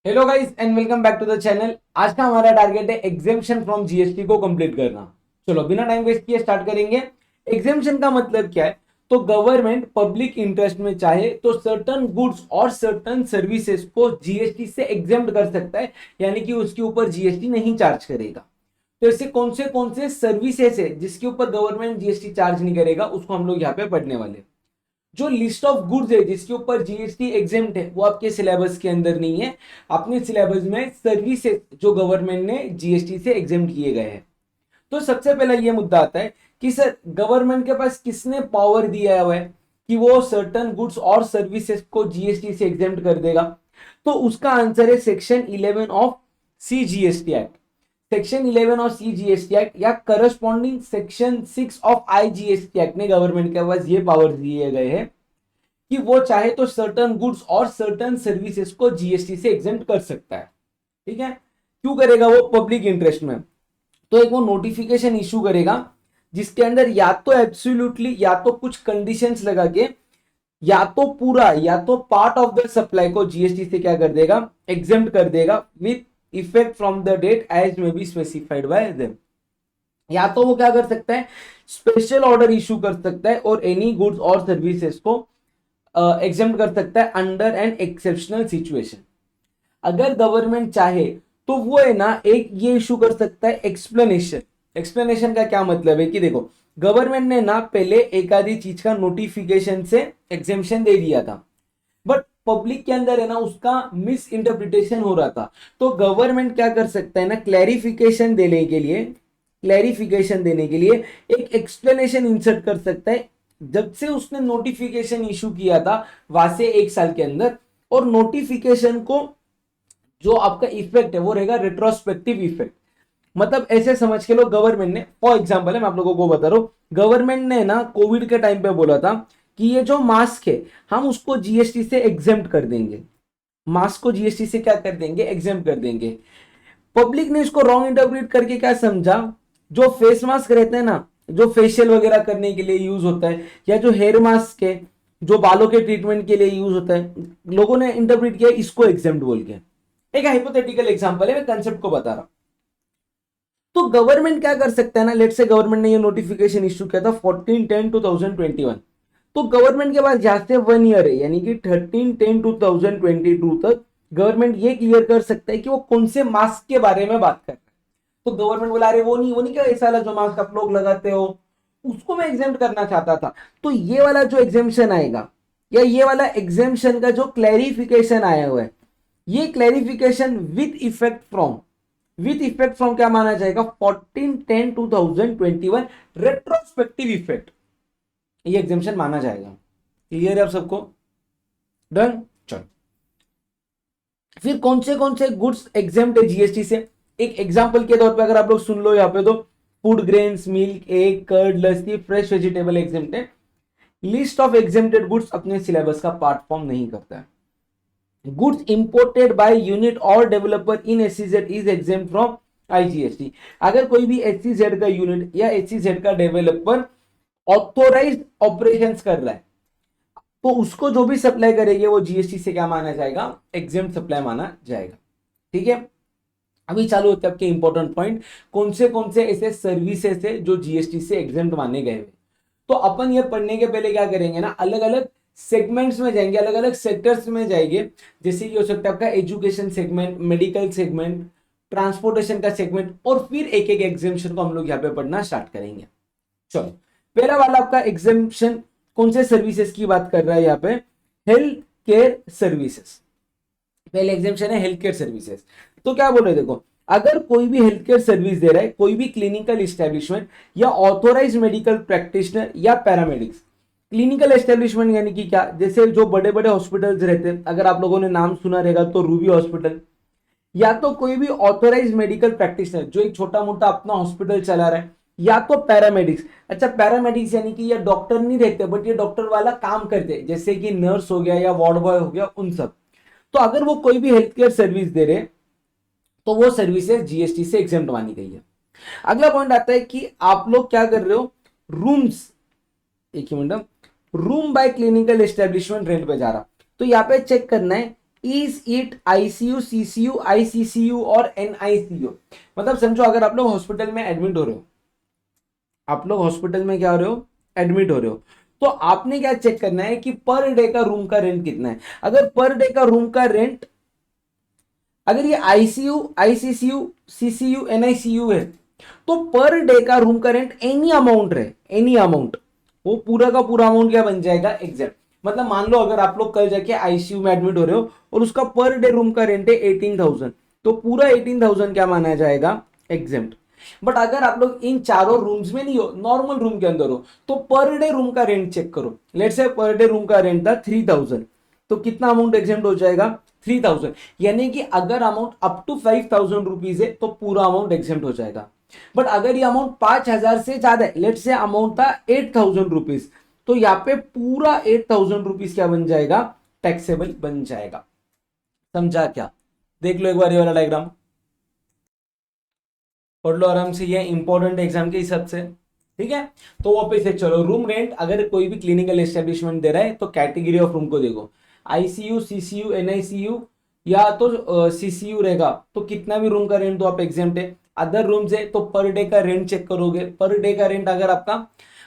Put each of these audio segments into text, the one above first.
Hello guys and welcome back to the channel. आज का हमारा टारगेट है एग्जेम्पशन फ्रॉम जीएसटी को कंप्लीट करना। चलो बिना टाइम वेस्ट किए स्टार्ट करेंगे। एग्जेम्पशन का मतलब क्या है? तो गवर्नमेंट पब्लिक इंटरेस्ट में चाहे तो सर्टन गुड्स और सर्टन सर्विसेज को जीएसटी से एग्जेम्प्ट कर सकता है, यानी कि उसके ऊपर जीएसटी नहीं चार्ज करेगा। तो ऐसे कौन से सर्विसेज है जिसके ऊपर गवर्नमेंट जीएसटी चार्ज नहीं करेगा, उसको हम लोग यहाँ पे पढ़ने वाले। जो लिस्ट ऑफ गुड्स है जिसके ऊपर जीएसटी एग्जेम्प्ट है वो आपके सिलेबस के अंदर नहीं है। अपने सिलेबस में सर्विसेज जो गवर्नमेंट ने जीएसटी से एग्जेम्प्ट किए गए हैं। तो सबसे पहला ये मुद्दा आता है कि सर गवर्नमेंट के पास किसने पावर दिया हुआ है कि वो सर्टन गुड्स और सर्विसेज को जीएसटी से एग्जेम्प्ट कर देगा। तो उसका आंसर है section 11 of CGST act. Section 11 of CGST act या corresponding section 6 of IGST act ने गवर्नमेंट के पास ये पावर दिए गए हैं कि वो चाहे तो सर्टन गुड्स और सर्टन सर्विसेज को जीएसटी से एग्जेम्प्ट कर सकता है। ठीक है, क्यों करेगा वो? पब्लिक इंटरेस्ट में। तो एक वो नोटिफिकेशन इशू करेगा जिसके अंदर या तो एब्सोल्युटली या तो कुछ कंडीशंस लगा के या तो पूरा या तो पार्ट ऑफ द सप्लाई को जीएसटी से क्या कर देगा? एग्जेम्प्ट कर देगा with effect from the date as may be specified by them. या तो वो क्या कर सकता है? स्पेशल ऑर्डर इशू कर सकता है और एनी गुड्स और सर्विसेज को एग्जेम्प्ट कर सकता है अंडर एन एक्सेप्शनल सिचुएशन। अगर गवर्नमेंट चाहे तो वो है ना एक ये इशू कर सकता है एक्सप्लेनेशन। एक्सप्लेनेशन का क्या मतलब है कि देखो, गवर्नमेंट ने ना पहले एक आधी चीज का नोटिफिकेशन से एग्जेम्पशन दे दिया था, बट पब्लिक के अंदर है ना उसका मिस इंटरप्रिटेशन हो रहा था। तो गवर्नमेंट क्या कर सकता है ना, क्लैरिफिकेशन देने के लिए एक एक्सप्लेनेशन इंसर्ट कर सकता है जब से उसने नोटिफिकेशन इशू किया था वहां से 1 साल के अंदर। और नोटिफिकेशन को जो आपका इफेक्ट है वो रहेगा रेट्रोस्पेक्टिव इफेक्ट। मतलब ऐसे समझ के लो, गवर्नमेंट ने फॉर एग्जांपल है, मैं आप लोगों को बता रहा हूं, गवर्नमेंट ने ना कोविड के टाइम पे बोला था कि ये जो मास्क है हम उसको जीएसटी से एग्जेम्प्ट कर देंगे। मास्क को जीएसटी से क्या कर देंगे? एग्जेम्प्ट कर देंगे। पब्लिक ने इसको रॉन्ग इंटरप्रेट करके क्या समझा, जो फेस मास्क रहते हैं ना, जो फेशियल वगैरह करने के लिए यूज होता है, या जो हेयर मास्क है जो बालों के ट्रीटमेंट के लिए यूज होता है, लोगों ने इंटरप्रेट किया इसको एग्जेम्प्ट बोल के। एक हाइपोथेटिकल एग्जांपल है, मैं कंसेप्ट को बता रहा हूं। तो गवर्नमेंट क्या कर सकता है ना, लेट से गवर्नमेंट ने ये नोटिफिकेशन इशू किया था 14/10/2021। तो गवर्नमेंट के पास जहां से 1 ईयर है, यानी कि 13/10/2022 तक गवर्नमेंट ये क्लियर कर सकता है कि वो कौन से मास्क के बारे में बात कर रहा है। तो गवर्नमेंट बोला अरे वो नहीं क्या ऐसा वाला जो मास्क आप लोग लगाते हो उसको मैं एग्जेम्प्ट करना चाहता था। तो ये वाला जो एग्जेम्पशन आएगा या ये वाला एग्जेम्पशन का जो क्लैरिफिकेशन आया हुआ है, ये क्लैरिफिकेशन विथ इफेक्ट फ्रॉम क्या माना जाएगा? 14/10/2021 रेट्रोस्पेक्टिव इफेक्ट, ये एग्जेम्पशन माना जाएगा। क्लियर है आप सबको? डन। चलो, फिर कौन से गुड्स एग्जेम्प्ट है जीएसटी से? एक एग्जांपल के तौर पे अगर आप लोग सुन लो यहाँ पे, तो food grains, milk, egg, curd, lassi, fresh vegetable exempt है। लिस्ट ऑफ एग्जेम्प्टेड गुड्स अपने सिलेबस का पार्ट फॉर्म नहीं करता है। गुड्स इंपोर्टेड बाय यूनिट और developer in SEZ is exempt from IGST. अगर कोई भी एचसीजेड का यूनिट या एचसीजेड का डेवलपर ऑथोराइज्ड ऑपरेशंस कर रहा है तो उसको जो भी सप्लाई करेंगे वो जीएसटी से क्या माना जाएगा? एग्जेम्प्ट सप्लाई माना जाएगा। ठीक है, अभी चालू होते हैं आपके इंपॉर्टेंट पॉइंट। कौन से ऐसे सर्विसेज है जो जीएसटी से एग्जेम्प्ट माने गए हुए। तो अपन ये पढ़ने के पहले क्या करेंगे ना, अलग अलग सेगमेंट्स में जाएंगे, अलग अलग सेक्टर्स में जाएंगे। जैसे कि हो सकता है आपका education segment, medical segment, transportation का सेगमेंट, और फिर एक एक एग्जेम्पशन को हम लोग यहाँ पे पढ़ना स्टार्ट करेंगे। चलो, पहला वाला आपका एग्जेम्पशन कौन से सर्विसेज की बात कर रहा है यहाँ पे? Health care services. पहले एग्जेम्पशन है हेल्थ केयर सर्विसेज। तो क्या बोल रहे हैं, देखो, अगर कोई भी हेल्थ केयर सर्विस दे रहा है, कोई भी क्लिनिकल एस्टेब्लिशमेंट या ऑथोराइज मेडिकल प्रैक्टिशनर या पैरामेडिक्स। क्लिनिकल एस्टेब्लिशमेंट यानी कि क्या? जैसे जो बड़े बड़े हॉस्पिटल्स रहते हैं, अगर आप लोगों ने नाम सुना रहेगा तो रूबी हॉस्पिटल, या तो कोई भी ऑथोराइज मेडिकल प्रैक्टिशनर जो एक छोटा मोटा अपना हॉस्पिटल चला रहा है, या तो पैरामेडिक्स। अच्छा, पैरामेडिक्स यानी कि ये डॉक्टर नहीं रहते बट ये डॉक्टर वाला काम करते, जैसे कि नर्स हो गया या वार्ड बॉय हो गया, उन सब। तो अगर वो कोई भी हेल्थ केयर सर्विस दे रहे तो वो सर्विसेज जीएसटी से एग्जेम्प्ट मानी गई है। अगला पॉइंट आता है कि आप लोग क्या कर रहे हो, रूम्स, एक ही minute, room by clinical establishment rent पे जा रहा। तो यहाँ पे चेक करना है is it ICU, CCU, ICCU और एनआईसीयू? मतलब समझो अगर आप लोग हॉस्पिटल में एडमिट हो रहे हो, आप लोग हॉस्पिटल में क्या हो रहे हो, एडमिट हो रहे हो, तो आपने क्या चेक करना है कि पर डे का रूम का रेंट कितना है। अगर पर डे का रूम का रेंट, अगर ये आईसीयू, आईसीसीयू, सीसीयू, एनआईसीयू है, तो पर डे का रूम का रेंट एनी अमाउंट है, एनी अमाउंट, वो पूरा का पूरा अमाउंट क्या बन जाएगा, एग्जैक्ट। मतलब मान लो अगर आप लोग कल जाके आईसीयू में एडमिट हो रहे हो और उसका पर डे रूम का रेंट है 18,000, तो पूरा 18,000 क्या माना जाएगा, एग्जेम्प्ट। बट अगर आप लोग इन चारों रूम्स में नहीं हो, नॉर्मल रूम के अंदर हो, तो पर डे रूम का रेंट चेक करो। Let's say per day room का रेंट था 3,000, तो कितना अमाउंट एग्जेम्प्ट हो जाएगा, 3,000। यानी कि अगर अमाउंट अप टू 5,000 रुपीज है तो पूरा अमाउंट एग्जेम्प्ट हो जाएगा। बट अगर ये अमाउंट 5,000 से ज्यादा है, लेट्स से अमाउंट था 8,000 रुपीज, तो यहाँ पे पूरा 8,000 रुपीज क्या बन जाएगा, टैक्सेबल बन जाएगा। समझा क्या? देख लो एक बार ये वाला डायग्राम, पढ़ लो आराम से, ये इंपॉर्टेंट एग्जाम के हिसाब से, ठीक है। तो वापस से चलो, रूम रेंट अगर कोई भी क्लिनिकल एस्टेब्लिशमेंट दे रहा है तो कैटेगरी ऑफ रूम को देखो, आईसीयू, सीसीयू, एनआईसीयू या तो सीसीयू रहेगा तो कितना भी रूम का रेंट तो आप एग्जेम्प्ट है। अदर रूम्स है तो पर डे का रेंट चेक करोगे, पर डे का रेंट अगर आपका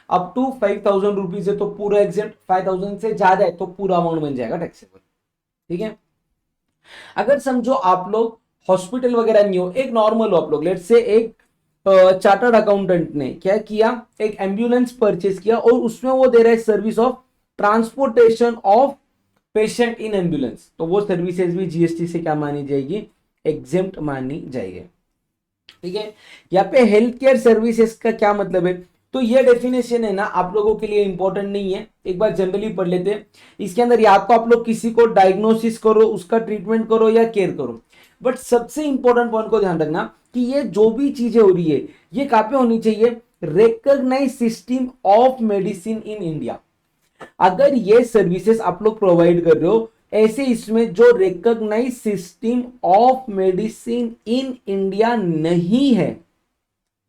अप टू 5,000 रुपीज है तो पूरा एग्जेम्प्ट, 5,000 से ज्यादा है तो पूरा अमाउंट बन जाएगा टैक्सेबल, ठीक है। अगर समझो आप लोग हॉस्पिटल वगैरह नहीं हो, एक नॉर्मल हो आप लोग, लेट्स से एक चार्टर्ड अकाउंटेंट ने क्या किया, एक एम्बुलेंस परचेज किया और उसमें वो दे रहा है service of transportation of patient in ambulance, तो वो सर्विसेज भी जीएसटी से क्या मानी जाएगी, एग्जेम्प्ट मानी जाएगी, ठीक है। यहाँ पे हेल्थ केयर सर्विसेज का क्या मतलब है, तो ये डेफिनेशन है ना आप लोगों के लिए इंपॉर्टेंट नहीं है, एक बार जनरली पढ़ लेते हैं। इसके अंदर या तो आप लोग किसी को डायग्नोसिस करो, उसका ट्रीटमेंट करो या केयर करो, बट सबसे इंपॉर्टेंट पॉइंट को ध्यान रखना कि ये जो भी चीजें हो रही है ये कहां पे होनी चाहिए, recognise system of medicine in India. अगर ये सर्विसेज आप लोग प्रोवाइड कर रहे हो ऐसे, इसमें जो recognise system of medicine in India नहीं है,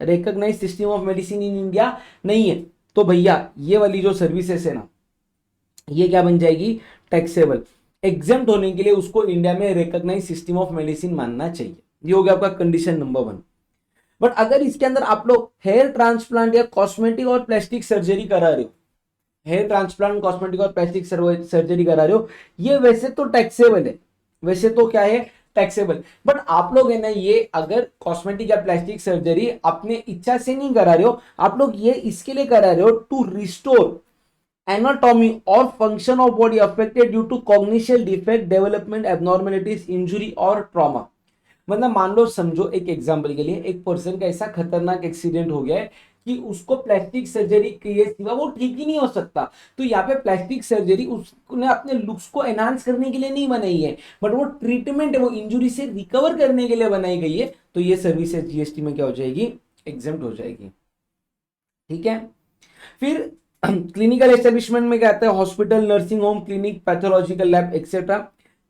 recognise system of medicine in India नहीं है, तो भैया ये वाली जो सर्विसेज है ना, ये क्या बन जाएगी, टैक्सेबल। एग्जेम्प्ट होने के लिए उसको इंडिया में रिकॉग्नाइज सिस्टम ऑफ मेडिसिन मानना चाहिए, ये हो गया आपका कंडीशन नंबर 1। बट अगर इसके अंदर आप लोग हेयर ट्रांसप्लांट या कॉस्मेटिक और प्लास्टिक सर्जरी करा रहे हो, हेयर ट्रांसप्लांट, कॉस्मेटिक और प्लास्टिक सर्जरी करा रहे हो, ये वैसे तो टैक्सेबल है, वैसे तो क्या है, टैक्सेबल। बट आप लोग है ना, ये अगर कॉस्मेटिक या प्लास्टिक सर्जरी अपने इच्छा से नहीं करा रहे हो, आप लोग ये इसके लिए करा रहे हो टू रिस्टोर एनाटॉमी और function of body affected due to cognition defect, development abnormalities, injury और ट्रॉमा। मतलब मान लो, समझो एक एग्जांपल के लिए, एक पर्सन का ऐसा खतरनाक एक्सीडेंट हो गया है कि उसको प्लास्टिक सर्जरी किए सिवा वो ठीक ही नहीं हो सकता, तो यहाँ पे प्लास्टिक सर्जरी उसने अपने लुक्स को एनहांस करने के लिए नहीं बनाई है, बट वो ट्रीटमेंट है, वो इंजुरी से रिकवर करने के लिए बनाई गई है, तो ये सर्विसेज जीएसटी में क्या हो जाएगी, एग्जेम्प्ट हो जाएगी, ठीक है। फिर क्लिनिकल एस्टेब्लिशमेंट में क्या आता है, hospital, nursing home, clinic, pathological lab etcetera.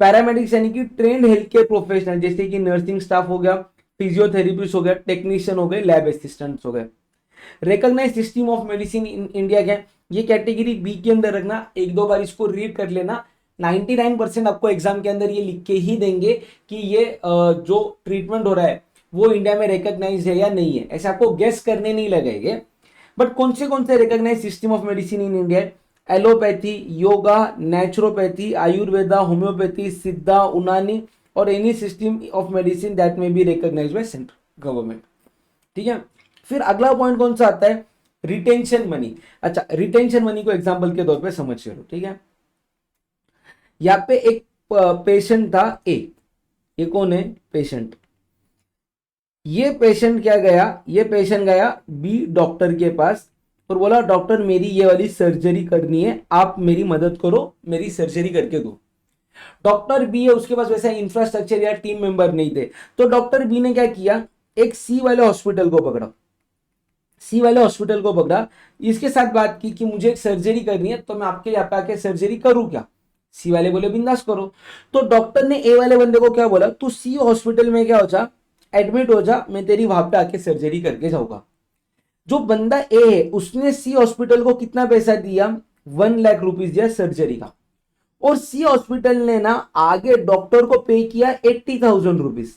Paramedics यानी कि ट्रेंड हेल्थ केयर प्रोफेशनल, जैसे कि नर्सिंग स्टाफ हो गया, फिजियोथेरेपिस्ट हो गया, टेक्नीशियन हो गए, लैब असिस्टेंट्स हो गए। Recognise system of medicine in India क्या है, ये कैटेगरी बी के अंदर रखना, एक दो बार इसको रीड कर लेना। 99% आपको एग्जाम के अंदर ये लिख के ही देंगे कि ये जो ट्रीटमेंट हो रहा है वो इंडिया में रिकॉग्नाइज है या नहीं है, ऐसे आपको गेस करने नहीं लगेंगे। बट कौन से recognise system of medicine in India, allopathy, yoga, naturopathy, Ayurveda, homeopathy, Siddha, Unani और any system of medicine that may be recognised by central government, ठीक है। फिर अगला पॉइंट कौन सा आता है, रिटेंशन मनी। अच्छा, रिटेंशन मनी को एग्जांपल के तौर पे समझ लो, ठीक है। यहाँ पे एक पेशेंट था ए, ये कौन है, पेशेंट। ये पेशेंट क्या गया, ये पेशेंट गया बी डॉक्टर के पास और बोला डॉक्टर मेरी ये वाली सर्जरी करनी है, आप मेरी मदद करो, मेरी सर्जरी करके दो। डॉक्टर बी है, उसके पास वैसा इंफ्रास्ट्रक्चर या टीम मेंबर नहीं थे, तो डॉक्टर बी ने क्या किया, एक सी वाले हॉस्पिटल को पकड़ा, सी वाले हॉस्पिटल को पकड़ा, इसके साथ बात की कि मुझे एक सर्जरी करनी है, तो मैं आपके यहाँ पे आके सर्जरी करूं क्या। सी वाले बोले बिंदास करो। तो डॉक्टर ने ए वाले बंदे को क्या बोला, तू सी हॉस्पिटल में क्या हो जा, एडमिट हो जा, मैं तेरी वहां पे आके सर्जरी करके जाऊंगा। जो बंदा ए है उसने सी हॉस्पिटल को कितना पैसा दिया, 1 लाख रुपीज दिया सर्जरी का। और सी हॉस्पिटल ने ना आगे डॉक्टर को पे किया 80,000 रुपीज।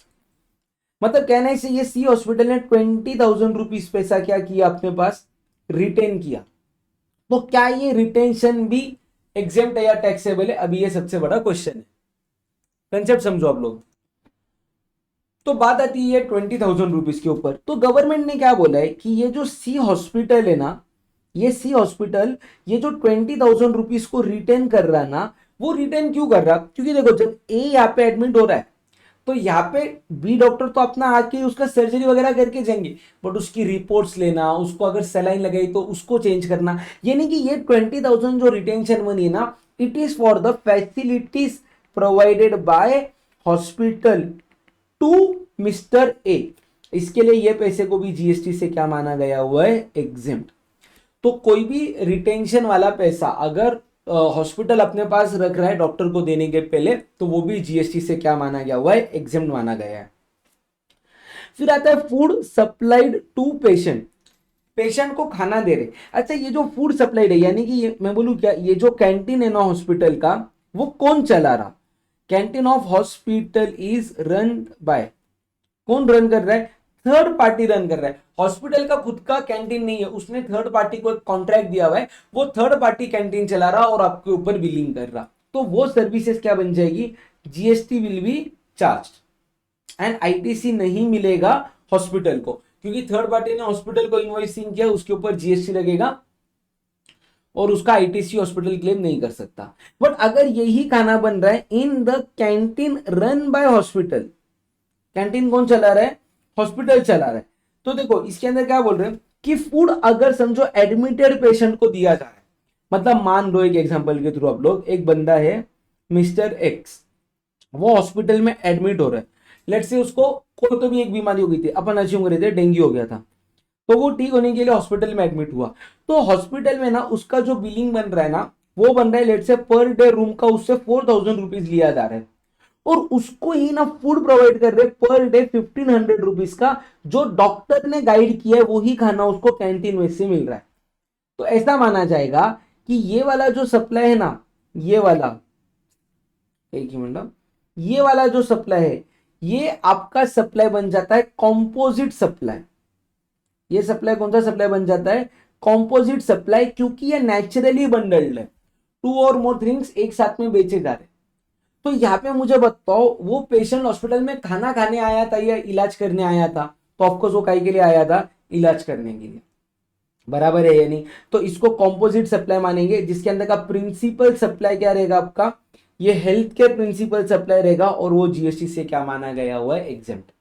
मतलब कहने से ये सी हॉस्पिटल ने 20,000 रुपीज पैसा क्या किया अपने पास, रिटेन किया। तो क्या ये रिटेंशन भी एग्जेम्प्ट है या टैक्सेबल है, अभी ये सबसे बड़ा क्वेश्चन है। कंसेप्ट समझो आप लोग। तो बात आती है 20,000 रुपीज के ऊपर। तो गवर्नमेंट ने क्या बोला है कि ये जो सी हॉस्पिटल है ना, ये सी हॉस्पिटल ये जो 20,000 रुपीज को रिटेन कर रहा है ना, वो रिटेन क्यों कर रहा, क्योंकि देखो जब ए यहाँ पे एडमिट हो रहा है तो यहाँ पे बी डॉक्टर तो अपना आके उसका सर्जरी वगैरह करके जाएंगे, बट उसकी रिपोर्ट्स लेना, उसको अगर सलाइन लगाई तो उसको चेंज करना, यानी कि ये 20,000 जो रिटेंशन मनी है ना, it is for the facilities provided by hospital to mister A. इसके लिए ये पैसे को भी जीएसटी से क्या माना गया हुआ है, एग्जिम्ट। तो कोई भी रिटेंशन वाला पैसा अगर हॉस्पिटल अपने पास रख रहा है डॉक्टर को देने के पहले, तो वो भी जीएसटी से क्या माना गया हुआ है, एग्जेम्प्ट माना गया है। फिर आता है food supplied to patient, patient को खाना दे रहे। अच्छा ये जो फूड सप्लाइड है, यानी कि मैं बोलूं क्या, ये जो कैंटीन है ना हॉस्पिटल का, वो कौन चला रहा, canteen of hospital is run by, कौन रन कर रहा है, थर्ड पार्टी रन कर रहा है। हॉस्पिटल का खुद का कैंटीन नहीं है, उसने थर्ड पार्टी को एक कॉन्ट्रैक्ट दिया हुआ है, वो थर्ड पार्टी कैंटीन चला रहा और आपके ऊपर बिलिंग कर रहा। तो वो सर्विसेज क्या बन जाएगी, GST will be charge and ITC नहीं मिलेगा हॉस्पिटल को, क्योंकि थर्ड पार्टी ने हॉस्पिटल को इनवॉइसिंग किया, उसके ऊपर जीएसटी लगेगा और उसका आईटीसी हॉस्पिटल क्लेम नहीं कर सकता। बट अगर यही खाना बन रहा है in the canteen run by hospital, canteen कौन चला रहा है, हॉस्पिटल चला रहा है, तो देखो इसके अंदर क्या बोल रहे हैं कि फूड अगर समझो एडमिटेड पेशेंट को दिया जा रहा है, मतलब मान लो एक एग्जांपल के थ्रू आप लोग, एक बंदा है मिस्टर एक्स, वो हॉस्पिटल में एडमिट हो रहा है, लेट्स से उसको कोई तो भी एक बीमारी हो गई थी, अपन अज्यूम कर रहे थे डेंगू हो गया था, तो वो ठीक होने के लिए हॉस्पिटल में एडमिट हुआ। तो हॉस्पिटल में ना उसका जो बिलिंग बन रहा है ना, वो बन रहा है लेट से पर डे रूम का उससे 4,000 रुपीज लिया जा रहा है, और उसको ही ना फूड प्रोवाइड कर रहे पर डे 1,500 रुपीज का, जो डॉक्टर ने गाइड किया है वही खाना उसको कैंटीन में से मिल रहा है। तो ऐसा माना जाएगा कि ये वाला जो सप्लाई है ना, ये वाला, एक ही मिनट, ये वाला जो सप्लाई है, ये आपका सप्लाई बन जाता है कॉम्पोजिट सप्लाई। ये सप्लाई कौन सा सप्लाई बन जाता है, कॉम्पोजिट सप्लाई, क्योंकि ये नेचुरली बंडल्ड है, टू और मोर थिंग्स एक साथ में बेचे जा रहे। तो यहाँ पे मुझे बताओ, वो पेशेंट हॉस्पिटल में खाना खाने आया था या इलाज करने आया था, तो ऑफकोर्स वो काहे के लिए आया था, इलाज करने के लिए, बराबर है या नहीं। तो इसको कॉम्पोजिट सप्लाई मानेंगे, जिसके अंदर का प्रिंसिपल सप्लाई क्या रहेगा आपका, ये हेल्थ केयर प्रिंसिपल सप्लाई रहेगा, और वो जीएसटी से क्या माना गया हुआ है, एग्जेम्प्ट।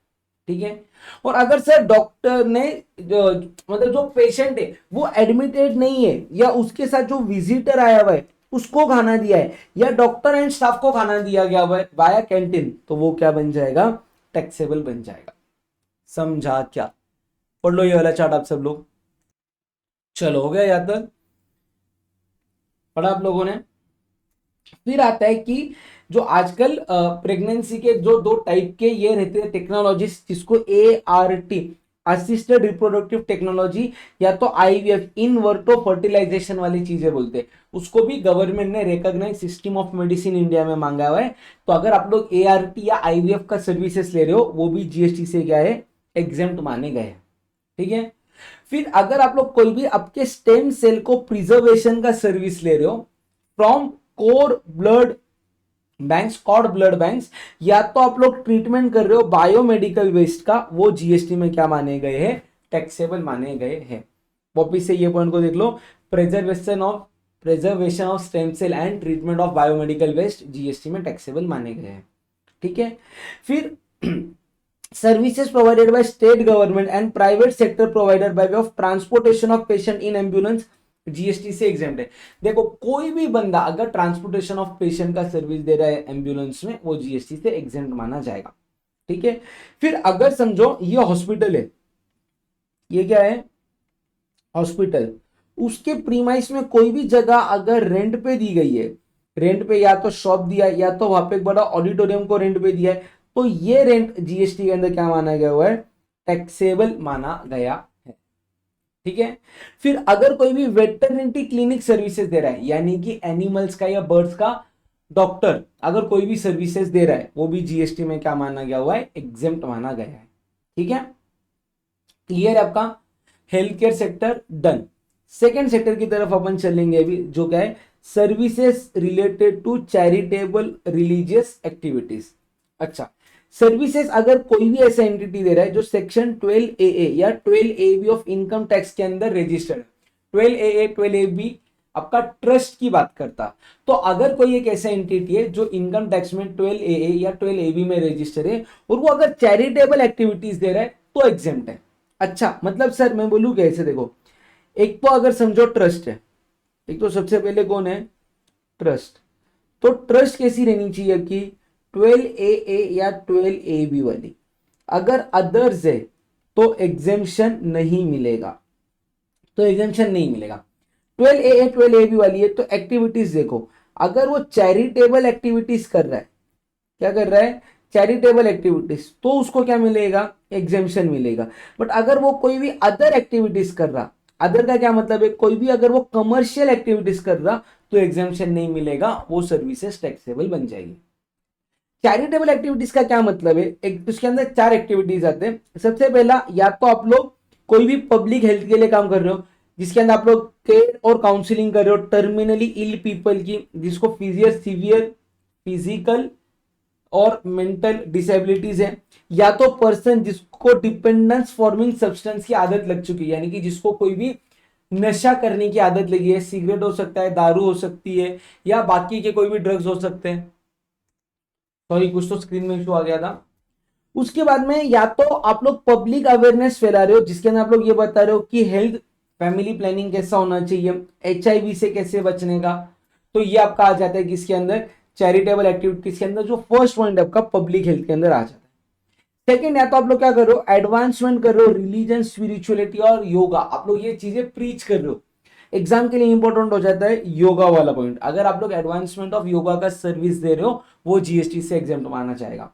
ठीक है। और अगर सर डॉक्टर ने मतलब जो पेशेंट है वो एडमिटेड नहीं है, या उसके साथ जो विजिटर आया हुआ है उसको खाना दिया है, या डॉक्टर एंड स्टाफ को खाना दिया गया हुआ है वाया कैंटीन, तो वो क्या बन जाएगा, टैक्सेबल बन जाएगा। समझा क्या, पढ़ लो ये वाला चार्ट आप सब लोग। चलो हो गया याद तक, पढ़ा आप लोगों ने। फिर आता है कि जो आजकल प्रेगनेंसी के जो दो टाइप के ये रहते हैं टेक्नोलॉजीज, जिसको ART असिस्टेड रिप्रोडक्टिव टेक्नोलॉजी, या तो IVF इन वर्टो फर्टिलाइजेशन वाली चीजें बोलते हैं, उसको भी गवर्नमेंट ने recognise system of medicine India में मांगा हुआ है। तो अगर आप लोग ART या IVF का सर्विसेज ले रहे हो, वो भी जीएसटी से क्या है, एग्जेम्प्ट माने गए हैं। ठीक है। फिर अगर आप लोग कोई भी आपके स्टेम सेल को प्रिजर्वेशन का सर्विस ले रहे हो from cord blood banks, cord blood banks, या तो आप लोग ट्रीटमेंट कर रहे हो बायोमेडिकल वेस्ट का, वो जीएसटी में क्या माने गए हैं, टैक्सेबल माने गए हैं। वापिस से ये पॉइंट को देख लो, preservation of stem cell and treatment of biomedical waste GST में टैक्सेबल माने गए हैं। ठीक है। फिर services provided by state government and private sector provider by way of transportation of patient in ambulance, GST से एग्जेम्प्ट है। देखो कोई भी बंदा अगर ट्रांसपोर्टेशन ऑफ पेशेंट का सर्विस दे रहा है एम्बुलेंस में, वो जीएसटी से एग्जेम्प्ट माना जाएगा। ठीक है। फिर अगर समझो ये हॉस्पिटल है, ये क्या है, हॉस्पिटल, उसके प्रीमाइस में कोई भी जगह अगर रेंट पे दी गई है, रेंट पे या तो शॉप दिया है, या तो वहां पे एक बड़ा ऑडिटोरियम को रेंट पे दिया है, तो ये रेंट जीएसटी के अंदर क्या माना गया हुआ है, टैक्सेबल माना गया है। ठीक है। फिर अगर कोई भी वेटरनिटी क्लिनिक सर्विसेज दे रहा है, यानी कि एनिमल्स का या बर्ड्स का डॉक्टर अगर कोई भी सर्विसेज दे रहा है वो भी जीएसटी में क्या माना गया हुआ है, एग्जेम्प्ट माना गया है। ठीक है, क्लियर है आपका। Health care sector done. Second sector की तरफ अपन चलेंगे अभी, जो क्या है, services related to charitable religious activities. अच्छा, सर्विसेज अगर कोई भी ऐसा एंटिटी दे रहा है जो सेक्शन 12AA या 12AB ऑफ इनकम टैक्स के अंदर रजिस्टर्ड है, 12AA 12AB आपका ट्रस्ट की बात करता, तो अगर कोई एक ऐसा एंटिटी है जो इनकम टैक्स में 12AA या 12AB में रजिस्टर है और वो अगर चैरिटेबल एक्टिविटीज दे रहा है तो एग्जेम्प्ट है। अच्छा, मतलब सर मैं बोलूं कैसे, देखो, एक तो अगर समझो ट्रस्ट है, एक तो सबसे पहले कौन है, ट्रस्ट। तो ट्रस्ट कैसी रहनी चाहिए आपकी, 12AA या 12AB वाली। अगर अदर्स है तो एग्जेम्पशन नहीं मिलेगा, तो एग्जेम्पशन नहीं मिलेगा। 12AA 12AB वाली है तो एक्टिविटीज देखो, अगर वो चैरिटेबल एक्टिविटीज कर रहा है, क्या कर रहा है, चैरिटेबल एक्टिविटीज, तो उसको क्या मिलेगा, एग्जेम्पशन मिलेगा। बट अगर वो कोई भी अदर एक्टिविटीज कर रहा, अदर का क्या मतलब है, कोई भी अगर वो कमर्शियल एक्टिविटीज कर रहा तो एग्जेम्पशन नहीं मिलेगा, वो सर्विसेज टैक्सेबल बन जाएगी। चैरिटेबल एक्टिविटीज का क्या मतलब है, एक उसके अंदर 4 एक्टिविटीज आते हैं। सबसे पहला, या तो आप लोग कोई भी पब्लिक हेल्थ के लिए काम कर रहे हो, जिसके अंदर आप लोग केयर और काउंसलिंग कर रहे हो टर्मिनली इल पीपल की, जिसको सीवियर फिजिकल और मेंटल डिसेबिलिटीज है, या तो पर्सन जिसको डिपेंडेंस फॉर्मिंग सब्सटेंस की आदत लग चुकी है, यानी कि जिसको कोई भी नशा करने की आदत लगी है, सिगरेट हो सकता है, दारू हो सकती है, या बाकी के कोई भी ड्रग्स हो सकते हैं। सॉरी, कुछ तो स्क्रीन में इशू आ गया था। उसके बाद में या तो आप लोग पब्लिक अवेयरनेस फैला रहे हो, जिसके अंदर आप लोग ये बता रहे हो कि हेल्थ फैमिली प्लानिंग कैसा होना चाहिए, एचआईवी से कैसे बचने का, तो ये आपका आ जाता है किसके अंदर, चैरिटेबल एक्टिविटीज के अंदर, जो फर्स्ट पॉइंट आपका पब्लिक हेल्थ के अंदर आ जाता है। सेकेंड, या तो आप लोग क्या कर रहे हो, एडवांसमेंट कर रहे हो, रिलीजन स्पिरिचुअलिटी और योगा, आप लोग ये चीजें प्रीच कर रहे हो। एग्जाम के लिए इंपॉर्टेंट हो जाता है योगा वाला पॉइंट, अगर आप लोग एडवांसमेंट ऑफ योगा का सर्विस दे रहे हो वो जीएसटी से एग्जाम माना जाएगा।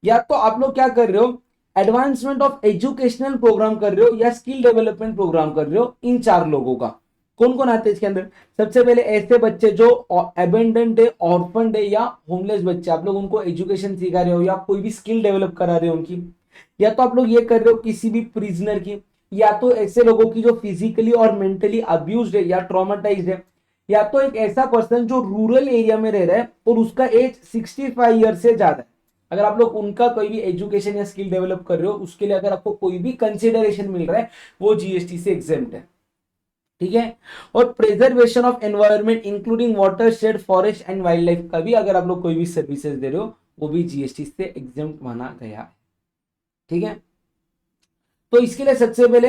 या तो आप लोग क्या कर रहे हो, एडवांसमेंट ऑफ एजुकेशनल प्रोग्राम कर रहे हो या स्किल डेवलपमेंट प्रोग्राम कर रहे हो। इन 4 लोगों का कौन कौन आते हैं इसके अंदर, सबसे पहले ऐसे बच्चे जो अबेंडेंट है, ऑर्फन है या होमलेस बच्चे, आप लोग उनको एजुकेशन सिखा रहे हो या कोई भी स्किल डेवलप करा रहे हो उनकी। या तो आप लोग ये कर रहे हो किसी भी प्रिजनर की, या तो ऐसे लोगों की जो फिजिकली और मेंटली अब्यूज्ड है या ट्रॉमेटाइज्ड है, या तो एक ऐसा पर्सन जो रूरल एरिया में रह रहा है और उसका एज 65 ईयर से ज्यादा है। अगर आप लोग उनका कोई भी एजुकेशन या स्किल डेवलप कर रहे हो, उसके लिए अगर आपको कोई भी कंसिडरेशन मिल रहा है, वो जीएसटी से एग्जेम्प्ट है। ठीक है, और preservation of environment including water shade forest and wild life का भी अगर आप लोग कोई भी सर्विसेज दे रहे हो, वो भी जीएसटी से एग्जेम्प्ट माना गया है। ठीक है, तो इसके लिए सबसे पहले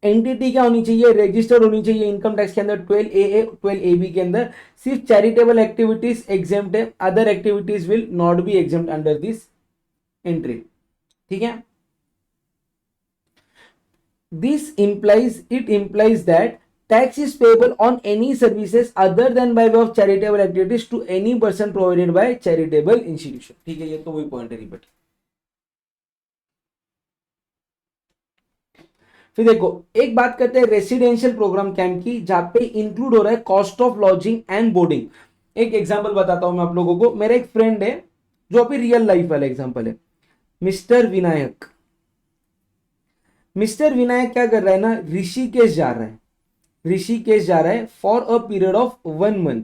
एंटिटी क्या होनी चाहिए, रजिस्टर्ड होनी चाहिए इनकम टैक्स के अंदर 12AA 12AB के अंदर। सिर्फ चैरिटेबल एक्टिविटीज एग्जेम्प्ट है, other activities will not be exempt under this entry. ठीक है, this implies it implies that tax is payable on any services other than by way of charitable activities to any person provided by charitable institution। ठीक है, ये तो वही point है, repeat. फिर देखो, एक बात करते हैं रेसिडेंशियल प्रोग्राम कैंप की, जहां पे इंक्लूड हो रहा है cost of lodging and boarding. एक एग्जांपल बताता हूं मैं आप लोगों को, मेरा एक फ्रेंड है जो अभी रियल लाइफ वाला एग्जांपल है, मिस्टर विनायक। मिस्टर विनायक क्या कर रहा है ना, ऋषिकेश जा रहा है, ऋषिकेश जा रहा है for a period of 1 month.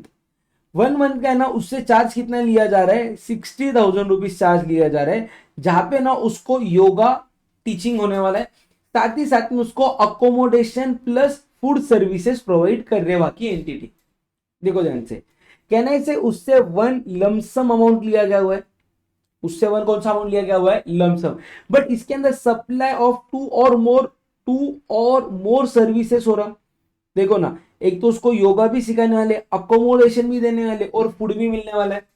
1 month का है ना, उससे चार्ज कितना लिया जा रहा है, 60,000 रुपीज चार्ज लिया जा रहा है, जहां पे ना उसको योगा टीचिंग होने वाला है, साथ ही साथ में उसको accommodation plus food services provide कर रहे बाकी एंटिटी। देखो ध्यान से, कहना से उससे 1 लमसम अमाउंट लिया गया हुआ है, उससे 1 कौन सा अमाउंट लिया गया हुआ है, लमसम। बट इसके अंदर सप्लाई ऑफ 2 और मोर सर्विसेज हो रहा। देखो ना, एक तो उसको योगा भी सिखाने वाले, अकोमोडेशन भी देने वाले और फूड भी मिलने वाला है।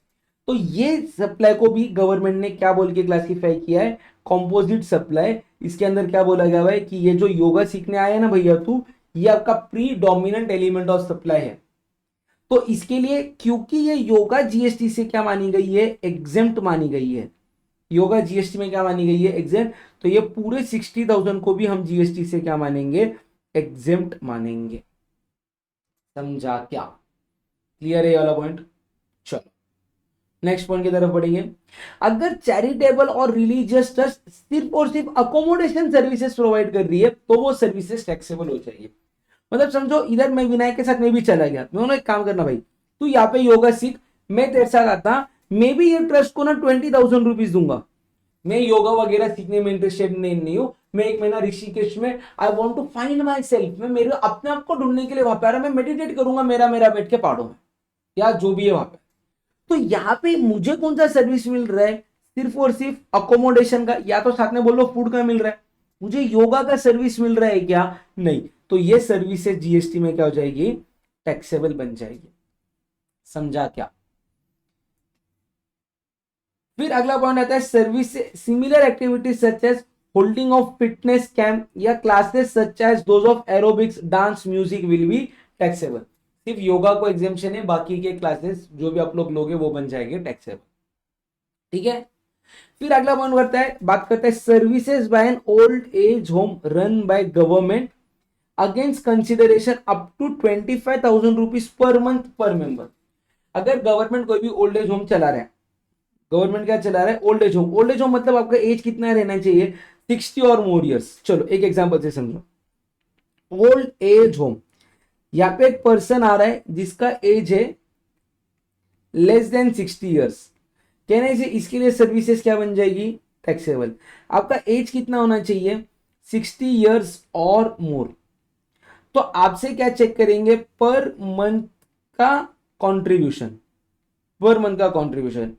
तो ये सप्लाई को भी गवर्नमेंट ने क्या बोल के क्लासिफाई किया है, कॉम्पोजिट सप्लाई। इसके अंदर क्या बोला गया है कि ये जो योगा सीखने आया है ना भैया तू, ये आपका pre dominant element of supply है। तो इसके लिए क्योंकि ये योगा जीएसटी से क्या मानी गई है, एग्जेम्प्ट मानी गई है, योगा जीएसटी में क्या मानी गई है, एग्जेम्प्ट। तो ये पूरे 60,000 को भी हम जीएसटी से क्या मानेंगे, एग्जेम्प्ट मानेंगे। समझा क्या, क्लियर है ये वाला पॉइंट। चलो नेक्स्ट पॉइंट की तरफ बढ़ेंगे। अगर चैरिटेबल और रिलीजियस ट्रस्ट सिर्फ और सिर्फ अकोमोडेशन सर्विसेज प्रोवाइड कर रही है तो वो सर्विसेज टैक्सेबल हो जाएगी। मतलब समझो इधर मैं विनायक के साथ मैं भी चला गया, मैं बोला एक काम करना भाई, तू यहाँ पे योगा सीख, मैं तेरे साथ आता, मैं भी ये ट्रस्ट को ना 20,000 रुपीज दूंगा। मैं योगा वगैरह सीखने में इंटरेस्टेड नहीं हूँ, मैं एक महीना ऋषिकेश में I want to find myself, मैं मेरे अपने आप को ढूंढने के लिए वहां पे आ रहा, मैं मेडिटेट करूंगा मेरा मेरा बैठ के पहाड़ों में या जो भी है वहां पे। तो यहाँ पे मुझे कौन सा सर्विस मिल रहा है, सिर्फ और सिर्फ अकोमोडेशन का, या तो साथ में बोलो फूड का मिल रहा है, मुझे योगा का सर्विस मिल रहा है क्या, नहीं, तो ये सर्विसेज जीएसटी में क्या हो जाएगी, टैक्सेबल बन जाएगी। समझा क्या? फिर अगला पॉइंट आता है service similar activities such as holding of fitness camp या classes such as those of aerobics dance music will be taxable. सिर्फ योगा को एग्जेम्पशन है, बाकी के क्लासेस जो भी आप लोग लोगे वो बन जाएंगे टैक्सेबल। ठीक है। फिर अगला पॉइंट करता है, बात करता है services by an old age home run by government against consideration up to 25,000 rupees per month per member. अगर गवर्नमेंट कोई भी ओल्ड एज होम चला रहा है, गवर्नमेंट क्या चला रहा है, old age home. Old age home मतलब आपका एज कितना रहना चाहिए, 60 और मोर ईयर्स। चलो एक एग्जांपल से समझो, ओल्ड एज होम, यहां पे एक पर्सन आ रहा है जिसका एज है लेस देन 60 ईयर्स, कहने से इसके लिए सर्विसेज क्या बन जाएगी, टैक्सेबल। आपका एज कितना होना चाहिए, 60 ईयर्स और मोर। तो आपसे क्या चेक करेंगे, पर मंथ का कंट्रीब्यूशन, पर मंथ का कंट्रीब्यूशन।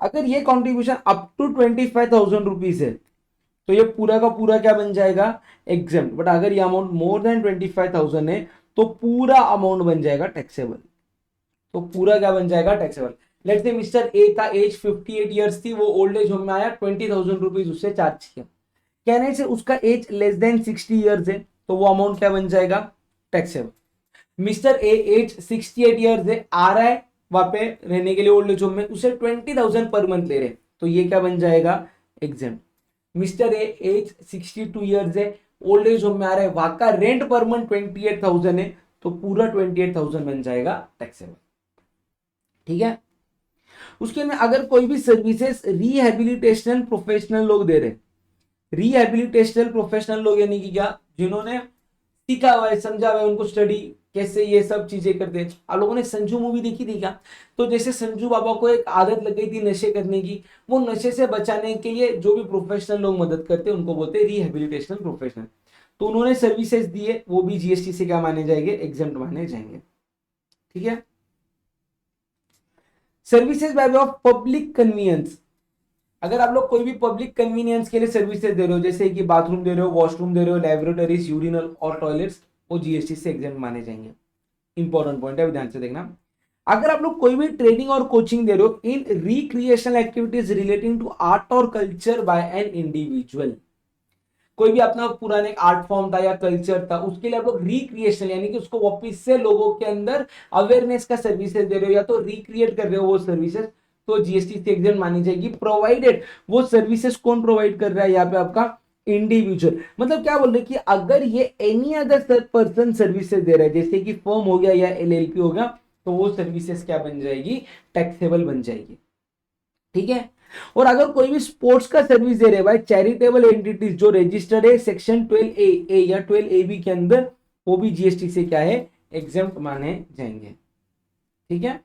अगर ये कंट्रीब्यूशन अप टू 25,000 रुपीज है तो ये पूरा का पूरा क्या बन जाएगा, एग्जेम्प्ट। बट अगर ये अमाउंट मोर देन 25,000 है तो पूरा अमाउंट बन जाएगा टैक्सेबल। तो पूरा क्या बन जाएगा, taxable. Let's say mister A था, एज 58 ईयर्स थी, वो ओल्ड एज होम में आया, 20,000 रुपीज उससे चार्ज किया, कहने से उसका एज लेस देन 60 ईयर्स है तो वो अमाउंट क्या बन जाएगा, taxable. Mister A age 68 years है, आ रहा है वहां पे रहने के लिए ओल्ड एज होम में, उसे 20,000 पर मंथ ले रहे, तो ये क्या बन जाएगा, exempt. Mister A age 62 years है, ओल्ड एज होम में आ रहा है, वहां का रेंट पर मंथ 28,000 है, तो पूरा 28,000 बन जाएगा टैक्सेबल। ठीक है। उसके में अगर कोई भी सर्विसेज रिहेबिलिटेशनल प्रोफेशनल लोग दे रहे, रिहेबिलिटेशनल प्रोफेशनल लोग यानी कि क्या, जिन्होंने सीखा हुआ है, समझा हुआ है, उनको स्टडी कैसे ये सब चीजें करते हैं। आप लोगों ने संजू मूवी देखी थी क्या? तो जैसे संजू बाबा को एक आदत लग गई थी नशे करने की, वो नशे से बचाने के लिए जो भी प्रोफेशनल लोग मदद करते हैं उनको बोलते हैं रिहेबिलिटेशनल प्रोफेशनल। तो उन्होंने सर्विसेज दी है, वो भी जीएसटी से क्या माने जाएंगे, एग्जेम्प्ट माने जाएंगे। ठीक है। Services by way of public convenience, अगर आप लोग कोई भी पब्लिक कन्वीनियंस के लिए सर्विसेज दे रहे हो, जैसे कि बाथरूम दे रहे हो, वॉशरूम दे रहे हो, लेबोरेटरीज, यूरिनल और टॉयलेट्स, वो जीएसटी से एग्जेम्प्ट माने जाएंगे। इंपॉर्टेंट पॉइंट है, ध्यान से देखना। अगर आप लोग कोई भी ट्रेनिंग और कोचिंग दे रहे हो in recreational activities relating to art और कल्चर बाय एन इंडिविजुअल, कोई भी अपना पुराने आर्ट फॉर्म था या कल्चर था, उसके लिए आप लोग रिक्रिएशन यानी कि उसको वापस से लोगों के अंदर अवेयरनेस का सर्विसेज दे रहे हो या तो रिक्रिएट कर रहे हो वो सर्विसेज, तो जीएसटी से एग्जेम्प्ट मानी जाएगी, प्रोवाइडेड वो सर्विसेज कौन प्रोवाइड कर रहा है, यहाँ पे आपका इंडिविजुअल। मतलब क्या बोल रहे कि अगर ये एनी अदर पर्सन सर्विसेज दे रहा है, जैसे कि फर्म हो गया या एलएलपी हो गया, तो वो सर्विसेज क्या बन जाएगी, टैक्सेबल बन जाएगी। ठीक है। और अगर कोई भी स्पोर्ट्स का सर्विस दे रहे भाई, चैरिटेबल एंटिटीज जो रजिस्टर्ड है सेक्शन 12A या 12AB के अंदर, वो भी जीएसटी से क्या है, एग्जेम्प्ट माने जाएंगे। ठीक है।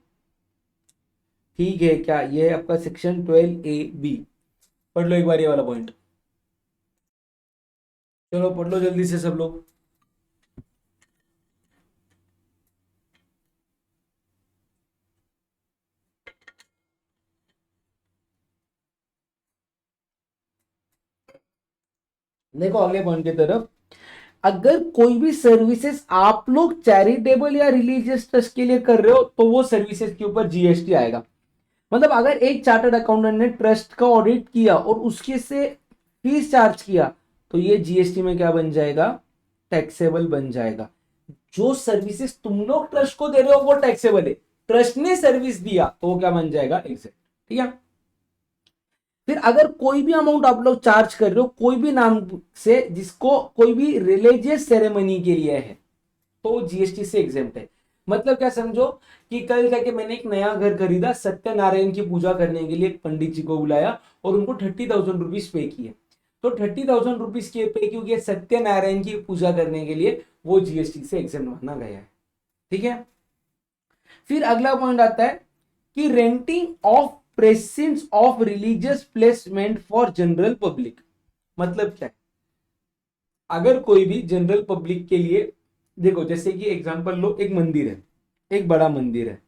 ठीक है क्या, ये आपका सेक्शन 12AB। पढ़ लो एक बार ये वाला पॉइंट, चलो पढ़ लो जल्दी से सब लोग। देखो अगले पॉइंट की तरफ, अगर कोई भी सर्विसेज आप लोग चैरिटेबल या रिलीजियस ट्रस्ट के लिए कर रहे हो तो वो सर्विसेज के ऊपर जीएसटी आएगा। मतलब अगर एक चार्टर्ड अकाउंटेंट ने ट्रस्ट का ऑडिट किया और उसके से फीस चार्ज किया तो ये जीएसटी में क्या बन जाएगा, टैक्सेबल बन जाएगा। जो सर्विसेज तुम लोग ट्रस्ट को दे रहे हो वो टैक्सेबल है, ट्रस्ट ने सर्विस दिया तो वो क्या बन जाएगा, एग्जैक्ट। ठीक है। फिर अगर कोई भी अमाउंट आप लोग चार्ज कर रहे हो कोई भी नाम से जिसको कोई भी रिलीजियस सेरेमनी के लिए है तो जीएसटी से एग्जेम्प्ट है। मतलब क्या समझो कि कल जाके मैंने एक नया घर खरीदा, सत्यनारायण की पूजा करने के लिए एक पंडित जी को बुलाया और उनको 30,000 रुपीज पे किए। तो 30,000 रुपीज के पे क्योंकि सत्यनारायण की पूजा करने के लिए वो जीएसटी से एग्जेम्प्ट माना गया है। ठीक है। फिर अगला पॉइंट आता है कि renting of presence of religious placement for general public. मतलब क्या है, अगर कोई भी जनरल पब्लिक के लिए, देखो जैसे कि एग्जांपल लो, एक मंदिर है, एक बड़ा मंदिर है,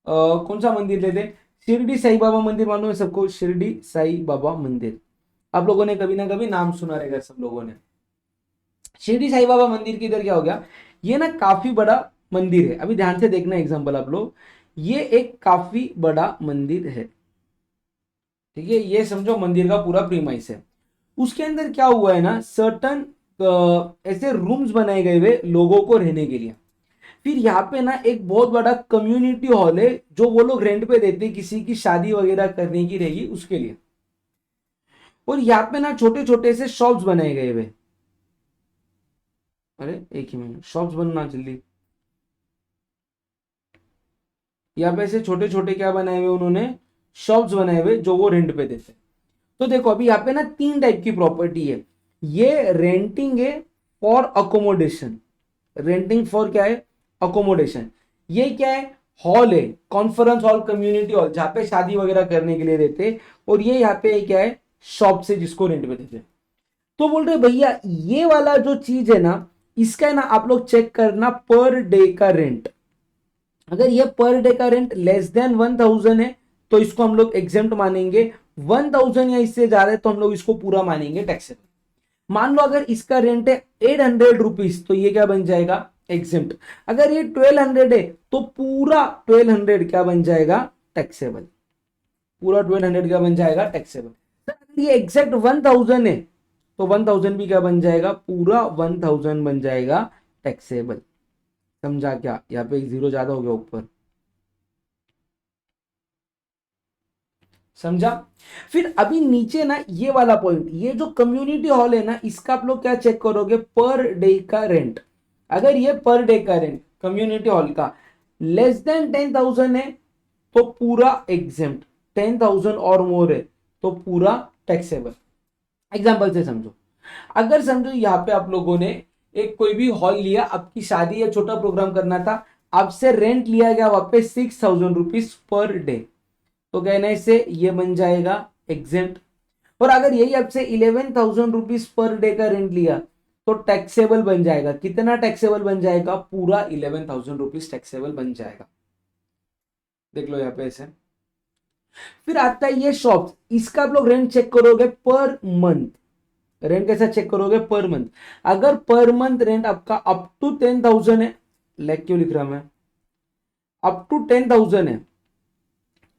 कौन सा मंदिर लेते हैं, शिरडी साई बाबा मंदिर, मालूम है सबको, शिरडी साई बाबा मंदिर, आप लोगों ने कभी ना कभी नाम सुना रहेगा सब लोगों ने। शिरडी साई बाबा मंदिर की इधर क्या हो गया, ये ना काफी बड़ा मंदिर है, अभी ध्यान से देखना एग्जांपल आप लोग, ये एक काफी बड़ा मंदिर है। ठीक है, ये समझो मंदिर का पूरा प्रीमाइस है। उसके अंदर क्या हुआ है ना, सर्टन ऐसे रूम्स बनाए गए हुए लोगों को रहने के लिए। फिर यहाँ पे ना एक बहुत बड़ा कम्युनिटी हॉल है जो वो लोग रेंट पे देते हैं किसी की शादी वगैरह करने की रहेगी उसके लिए। और यहाँ पे ना छोटे छोटे से शॉप्स बनाए गए हुए, अरे एक ही मिनट, शॉप्स बनना जल्दी, यहाँ पे ऐसे छोटे छोटे क्या बनाए हुए उन्होंने, शॉप्स बनाए हुए जो वो रेंट पे देते हैं। तो देखो अभी यहाँ पे ना तीन टाइप की प्रॉपर्टी है, ये रेंटिंग है फॉर अकोमोडेशन, रेंटिंग फॉर क्या है, अकोमोडेशन। ये क्या है, हॉल है, कॉन्फ्रेंस हॉल, कम्युनिटी हॉल, जहां पे शादी वगैरह करने के लिए देते हैं। और ये यहाँ पे क्या है, शॉप से जिसको रेंट पे देते हैं। तो बोल रहे भैया ये वाला जो चीज है ना, इसका है ना आप लोग चेक करना पर डे का रेंट। अगर ये पर डे का रेंट लेस देन 1,000 है तो इसको हम लोग एग्जेम्प्ट मानेंगे, 1,000 या इससे ज्यादा है तो हम लोग इसको पूरा मानेंगे टैक्सेबल। मान लो अगर इसका रेंट है 800 रुपीज तो ये क्या बन जाएगा, एग्जेम्प्ट। अगर ये 1200 है तो पूरा 1200 क्या बन जाएगा, टैक्सेबल। पूरा 1200 क्या बन जाएगा, टैक्सेबल। अगर ये एग्जैक्ट 1,000 है तो 1,000 भी क्या बन जाएगा, पूरा 1,000 बन जाएगा टैक्सेबल। समझा क्या, यहाँ पे एक जीरो ज्यादा हो गया ऊपर, समझा। फिर अभी नीचे ना ये वाला पॉइंट, ये जो कम्युनिटी हॉल है ना, इसका आप लोग क्या चेक करोगे, पर डे का रेंट। अगर ये पर डे का रेंट कम्युनिटी हॉल का लेस देन 10,000 है तो पूरा एग्जेम्प्ट, 10,000 और मोर है तो पूरा टैक्सेबल। एग्जाम्पल से समझो, अगर समझो यहाँ पे आप लोगों ने एक कोई भी हॉल लिया, आपकी शादी या छोटा प्रोग्राम करना था, आपसे रेंट लिया गया वहां पे 6,000 रुपीज पर डे, तो कहने से ये बन जाएगा एग्जेम्प्ट। और अगर यही आपसे 11,000 रुपीज पर डे का रेंट लिया तो टैक्सेबल बन जाएगा, कितना टैक्सेबल बन जाएगा, पूरा 11,000 रुपीज टैक्सेबल बन जाएगा। देख लो यहाँ पे ऐसे। फिर आता है ये शॉप, इसका आप लोग रेंट चेक करोगे पर मंथ। रेंट कैसा चेक करोगे, पर मंथ। अगर पर मंथ रेंट आपका अप टू 10,000 है, लाइक क्यों लिख रहा मैं, अप टू 10,000 है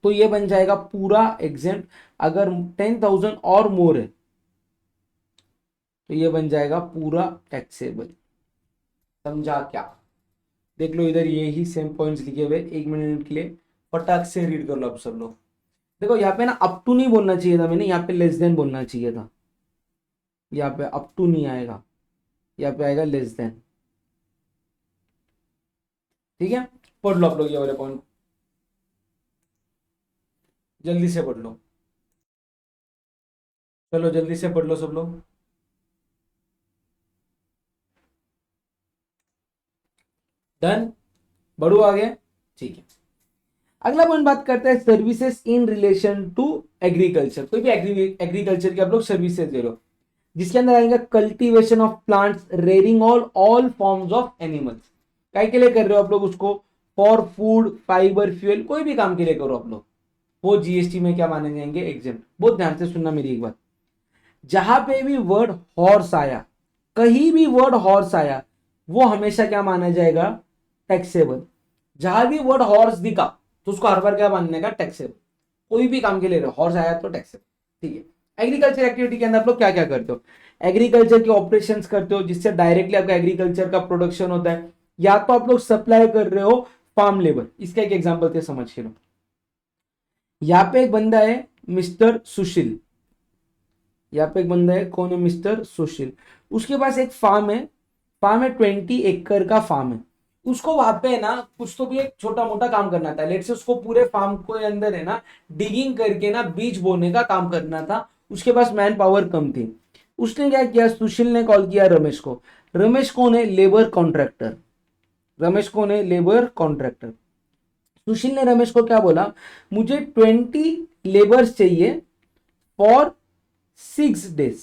तो ये बन जाएगा पूरा एग्जेम्प्ट। अगर 10,000 और मोर है तो ये बन जाएगा पूरा टैक्सेबल। समझा क्या, देख लो इधर ये ही सेम पॉइंट्स लिखे हुए, 1 मिनट के लिए फटाक से रीड कर लो आप सब लोग। देखो यहाँ पे ना अप टू नहीं बोलना चाहिए था मैंने, यहाँ पे लेस देन बोलना चाहिए था। यहाँ पे अप टू नहीं आएगा, यहाँ पे आएगा लेस देन। ठीक है, पढ़ लो आप लोग ये वाले पॉइंट, जल्दी से पढ़ लो, चलो जल्दी से पढ़ लो सब लोग। डन, बढ़ू आगे। ठीक है, अगला पॉइंट बात करते हैं services in relation to agriculture. कोई भी एग्रीकल्चर की आप लोग सर्विसेज दे रहे हो, जिसके अंदर आएगा cultivation of plants, rearing all forms of animals. काय के लिए कर रहे हो आप लोग उसको, फॉर फूड, फाइबर, फ्यूल, कोई भी काम के लिए करो आप लोग, वो जीएसटी में क्या माने जाएंगे, एग्जेम्प्ट। बहुत ध्यान से सुनना मेरी एक बात, जहां पे भी वर्ड हॉर्स आया, कहीं भी वर्ड हॉर्स आया, वो हमेशा क्या माना जाएगा, टैक्सेबल। जहां भी वर्ड हॉर्स दिखा तो उसको हर बार क्या मानने का, टैक्सेबल। कोई भी काम के लिए हॉर्स आया तो टैक्सेबल। ठीक है, एग्रीकल्चर एक्टिविटी के अंदर आप लोग क्या क्या करते हो, एग्रीकल्चर के ऑपरेशंस करते हो जिससे डायरेक्टली आपका एग्रीकल्चर का प्रोडक्शन होता है, या तो आप लोग सप्लाई कर रहे हो फार्म लेबर। इसका एक एग्जांपल से समझ के लो, यहाँ पे एक बंदा है मिस्टर सुशील, यहाँ पे एक बंदा है, कौन है, मिस्टर सुशील। उसके पास एक फार्म है, फार्म है 20 एकड़ का फार्म है। उसको वहां पे है ना कुछ तो भी एक छोटा मोटा काम करना था। लेट से उसको पूरे फार्म के अंदर है ना डिगिंग करके ना बीज बोने का काम करना था। उसके पास मैन पावर कम थी। उसने क्या किया, सुशील ने कॉल किया रमेश को। रमेश कौन है, लेबर कॉन्ट्रैक्टर। रमेश कौन है, लेबर कॉन्ट्रैक्टर। सुशील ने रमेश को क्या बोला, मुझे 20 लेबर्स चाहिए फॉर 6 डेज।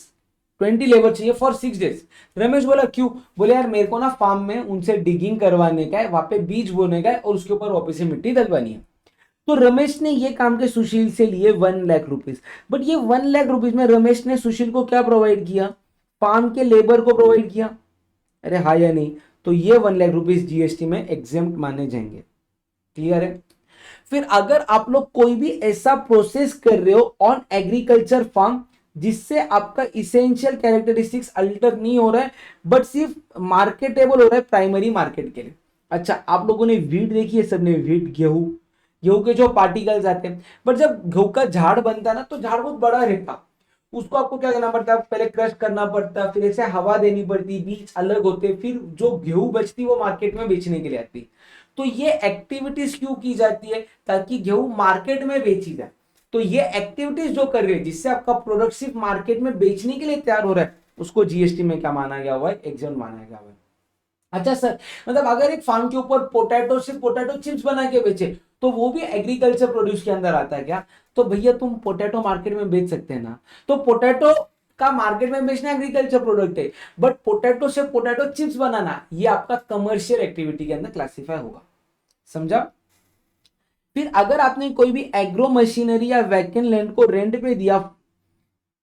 20 लेबर चाहिए फॉर 6 डेज। रमेश बोला क्यों, बोले यार मेरे को ना फार्म में उनसे डिगिंग करवाने का है, वहां पे बीज बोने का है और उसके ऊपर वापस से मिट्टी डलवानी है। तो रमेश ने ये काम के सुशील से लिए 1 लाख रुपीज। बट ये 1 लाख रुपीज में रमेश ने सुशील को क्या प्रोवाइड किया, फार्म के लेबर को प्रोवाइड किया। अरे हाँ या नहीं, तो ये 1 लाख रुपीज जीएसटी में एग्जेम्प्ट माने जाएंगे। क्लियर है। फिर अगर आप लोग कोई भी ऐसा प्रोसेस कर रहे हो ऑन एग्रीकल्चर फार्म जिससे आपका इसेंशियल कैरेक्टरिस्टिक्स अल्टर नहीं हो रहा है बट सिर्फ मार्केटेबल हो रहा है प्राइमरी मार्केट के लिए। अच्छा, आप लोगों ने वीट देखी है, सबने वीट, गेहूं, गेहूं के जो पार्टिकल्स आते हैं, बट जब गेहूं का झाड़ बनता है ना तो झाड़ बहुत बड़ा रहता। उसको आपको क्या करना पड़ता है, पहले क्रश करना पड़ता, फिर ऐसे हवा देनी पड़ती, बीज अलग होते, फिर जो गेहूं बचती वो मार्केट में बेचने के लिए आती। तो ये एक्टिविटीज क्यों की जाती है, ताकि गेहूं मार्केट में बेची जाए। तो ये एक्टिविटीज जो कर रहे हैं जिससे आपका प्रोडक्ट सिर्फ मार्केट में बेचने के लिए तैयार हो रहा है, उसको जीएसटी में क्या माना गया हुआ है, एग्जम्प्ट माना गया हुआ है। अच्छा सर, मतलब अगर एक फार्म के ऊपर पोटैटो से पोटैटो चिप्स बना के बेचे तो वो भी एग्रीकल्चर प्रोड्यूस के अंदर आता है क्या। तो भैया तुम पोटैटो मार्केट में बेच सकते हैं ना, तो पोटैटो का मार्केट में बेचना एग्रीकल्चर प्रोडक्ट है, बट पोटैटो से पोटैटो चिप्स बनाना ये आपका कमर्शियल एक्टिविटी के अंदर क्लासिफाई होगा। समझा। फिर अगर आपने कोई भी एग्रो मशीनरी या वैकेंट लैंड को रेंट पे दिया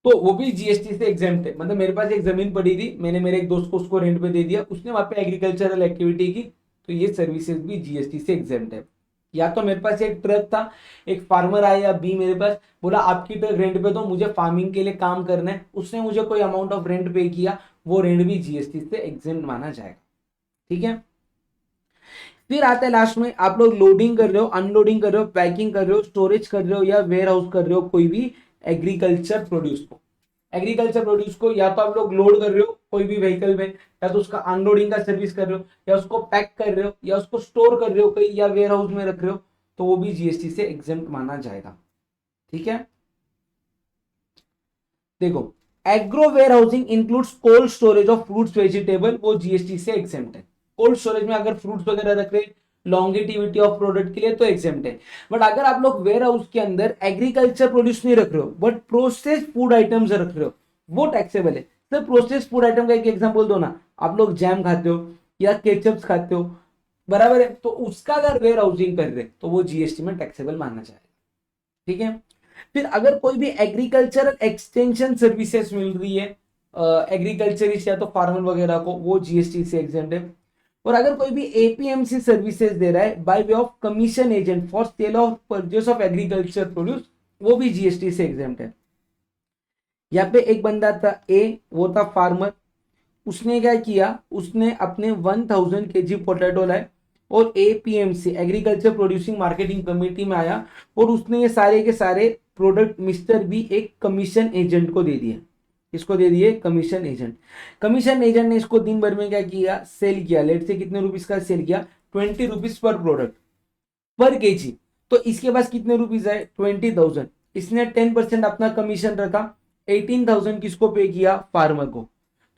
तो वो भी जीएसटी से एग्जेम्प्ट है। मतलब मेरे पास एक जमीन पड़ी थी, मैंने मेरे एक दोस्त को उसको रेंट पे दे दिया, उसने वहां पे एग्रीकल्चरल एक्टिविटी की, तो ये सर्विसेज भी जीएसटी से एग्जेम्प्ट है। या तो मेरे पास एक ट्रक था, एक फार्मर आया या बी मेरे पास, बोला आपकी ट्रक रेंट पे दो, मुझे फार्मिंग के लिए काम करना है, उसने मुझे कोई अमाउंट ऑफ रेंट पे किया, वो रेंट भी जीएसटी से एग्जेम्प्ट माना जाएगा। ठीक है। फिर आता है लास्ट में, आप लोग लोडिंग कर रहे हो, अनलोडिंग कर रहे हो, पैकिंग कर रहे हो, स्टोरेज कर रहे हो या वेयर हाउस कर रहे हो कोई भी एग्रीकल्चर प्रोड्यूस को। एग्रीकल्चर प्रोड्यूस को या तो आप लोग लोड कर रहे हो कोई भी व्हीकल में, या तो उसका अनलोडिंग का सर्विस कर रहे हो, या उसको पैक कर रहे हो, या उसको स्टोर कर रहे हो कहीं, या वेयर हाउस में रख रहे हो, तो वो भी जीएसटी से एग्जेम्प्ट माना जाएगा। ठीक है। देखो, agro warehousing includes cold storage of fruits vegetable, वो जीएसटी से एग्जेम्प्ट है। कोल्ड स्टोरेज में अगर फ्रूट्स वगैरह रख रहे हैं लॉन्गेटिविटी ऑफ प्रोडक्ट के लिए तो एग्जेम्प्ट है। बट अगर आप लोग वेयर हाउस के अंदर एग्रीकल्चर प्रोड्यूस नहीं रख रहे हो बट प्रोसेस फूड आइटम्स रख रहे हो, वो टैक्सेबल है। सर प्रोसेस फूड आइटम का एक एग्जांपल दो ना, आप लोग जैम खाते हो या केचप्स खाते हो, बराबर है, तो उसका अगर वेयर हाउसिंग कर रहे तो वो जीएसटी में टैक्सेबल मानना जाएगा। ठीक है। फिर अगर कोई भी एग्रीकल्चरल एक्सटेंशन सर्विसेज मिल रही है एग्रीकल्चरिस्ट या तो फार्मर वगैरह को, वो जीएसटी से एग्जेम्प्ट है। और अगर कोई भी एपीएमसी सर्विसेज दे रहा है by way of commission agent for sale of purchase of agriculture produce, वो भी जीएसटी से एग्जेम्प्ट है। यहाँ पे एक बंदा था ए, वो था फार्मर, उसने क्या किया, उसने अपने 1000 kg पोटैटो लाए और APMC agriculture producing marketing committee में आया और उसने ये सारे के सारे प्रोडक्ट मिस्टर बी एक कमीशन एजेंट को दे दिए। इसको दे दिए कमीशन एजेंट। कमीशन एजेंट ने इसको दिन भर में क्या किया, सेल किया। लेट से कितने रुपीस का सेल किया, 20 रुपीज पर प्रोडक्ट पर केजी। तो इसके पास कितने रुपीज आए, 20,000। इसने 10% अपना कमीशन रखा, 18,000 किसको पे किया, फार्मर को।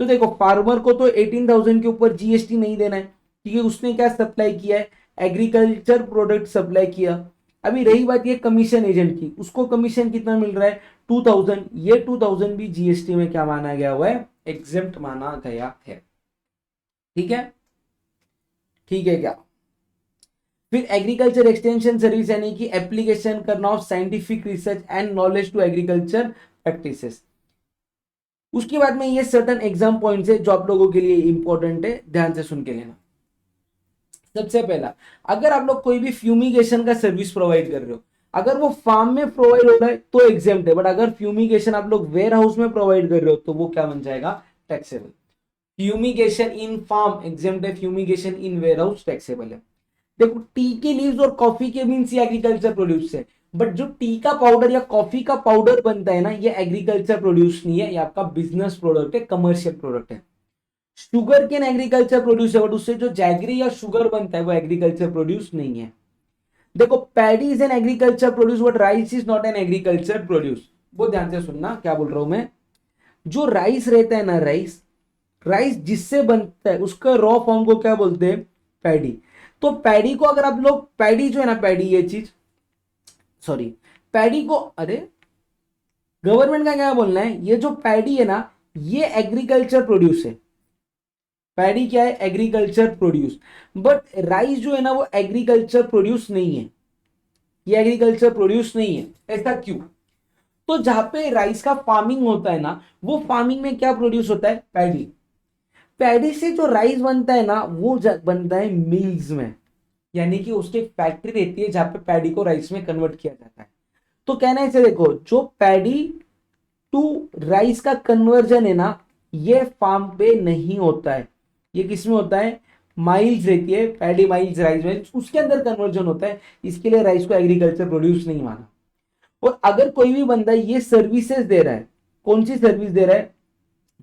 तो देखो फार्मर को तो 18,000 के ऊपर जीएसटी नहीं देना है क्योंकि उसने क्या सप्लाई किया है, एग्रीकल्चर प्रोडक्ट सप्लाई किया। अभी रही बात ये कमीशन एजेंट की, उसको कमीशन कितना मिल रहा है, 2,000। ये 2,000 भी जीएसटी में क्या माना गया हुआ है, एग्जेम्प्ट माना गया है। ठीक है। ठीक है क्या। फिर एग्रीकल्चर एक्सटेंशन सर्विस यानी कि एप्लीकेशन करना of scientific research and knowledge to agriculture practices. उसके बाद में ये सर्टन एग्जाम पॉइंट्स है जो आप लोगों के लिए इंपॉर्टेंट है, ध्यान से सुन के लेना। सबसे पहला, अगर आप लोग कोई भी फ्यूमिगेशन का सर्विस प्रोवाइड कर रहे हो, अगर वो फार्म में प्रोवाइड हो रहा है तो एग्जेम्प्ट है, बट अगर फ्यूमिगेशन आप लोग वेयर हाउस में प्रोवाइड कर रहे हो तो वो क्या बन जाएगा, taxable. Fumigation in farm exempt है, fumigation in warehouse taxable है। देखो टी के लीव्स और कॉफी के बीन्स ये एग्रीकल्चर प्रोड्यूस है, बट जो टी का पाउडर या कॉफी का पाउडर बनता है ना, ये एग्रीकल्चर प्रोड्यूस नहीं है, ये आपका बिजनेस प्रोडक्ट है, कमर्शियल प्रोडक्ट है। शुगर केन एग्रीकल्चर प्रोड्यूस है, बट उससे जो जैगरी या शुगर बनता है वो एग्रीकल्चर प्रोड्यूस नहीं है। देखो paddy is an agriculture produce but rice is not an agriculture produce. वो ध्यान से सुनना क्या बोल रहा हूं मैं। जो राइस रहता है ना, राइस राइस जिससे बनता है उसका रॉ फॉर्म को क्या बोलते हैं, पैडी। तो पैडी को अगर आप लोग, पैडी जो है ना, पैडी ये चीज, सॉरी, पैडी को, अरे गवर्नमेंट का क्या बोलना है, ये जो पैडी है ना ये एग्रीकल्चर प्रोड्यूस है। पैडी क्या है, एग्रीकल्चर प्रोड्यूस। बट राइस जो है ना वो एग्रीकल्चर प्रोड्यूस नहीं है, ये एग्रीकल्चर प्रोड्यूस नहीं है। ऐसा क्यों? तो जहां पे राइस का फार्मिंग होता है ना, वो फार्मिंग में क्या प्रोड्यूस होता है, पैडी। पैडी से जो राइस बनता है ना वो बनता है मिल्स में, यानी कि उसकी फैक्ट्री रहती है जहां पे पैडी को राइस में कन्वर्ट किया जाता है। तो कहना है इसे, देखो जो पैडी टू राइस का कन्वर्जन है ना ये फार्म पे नहीं होता है, ये किस में होता है, माइल्स रहती है, पैडी माइल्स, राइस माइल्स, उसके अंदर कन्वर्जन होता है। इसके लिए राइस को एग्रीकल्चर प्रोड्यूस नहीं माना। और अगर कोई भी बंदा ये सर्विसेज दे रहा है, कौन सी सर्विस दे रहा है,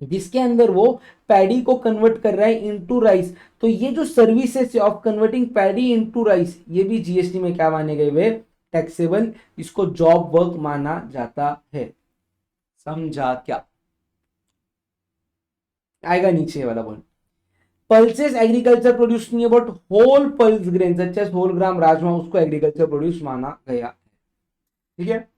जिसके अंदर वो पैडी को कन्वर्ट कर रहा है इनटू राइस, तो ये जो services of converting paddy into rice ये भी जीएसटी में क्या माने गए हुए, टैक्सेबल। इसको जॉब वर्क माना जाता है। समझा क्या? आएगा नीचे वाला पॉइंट। पल्सेस एग्रीकल्चर प्रोड्यूस नहीं है, but whole pulse grain such as whole gram rajma उसको एग्रीकल्चर प्रोड्यूस माना गया। ठीक है।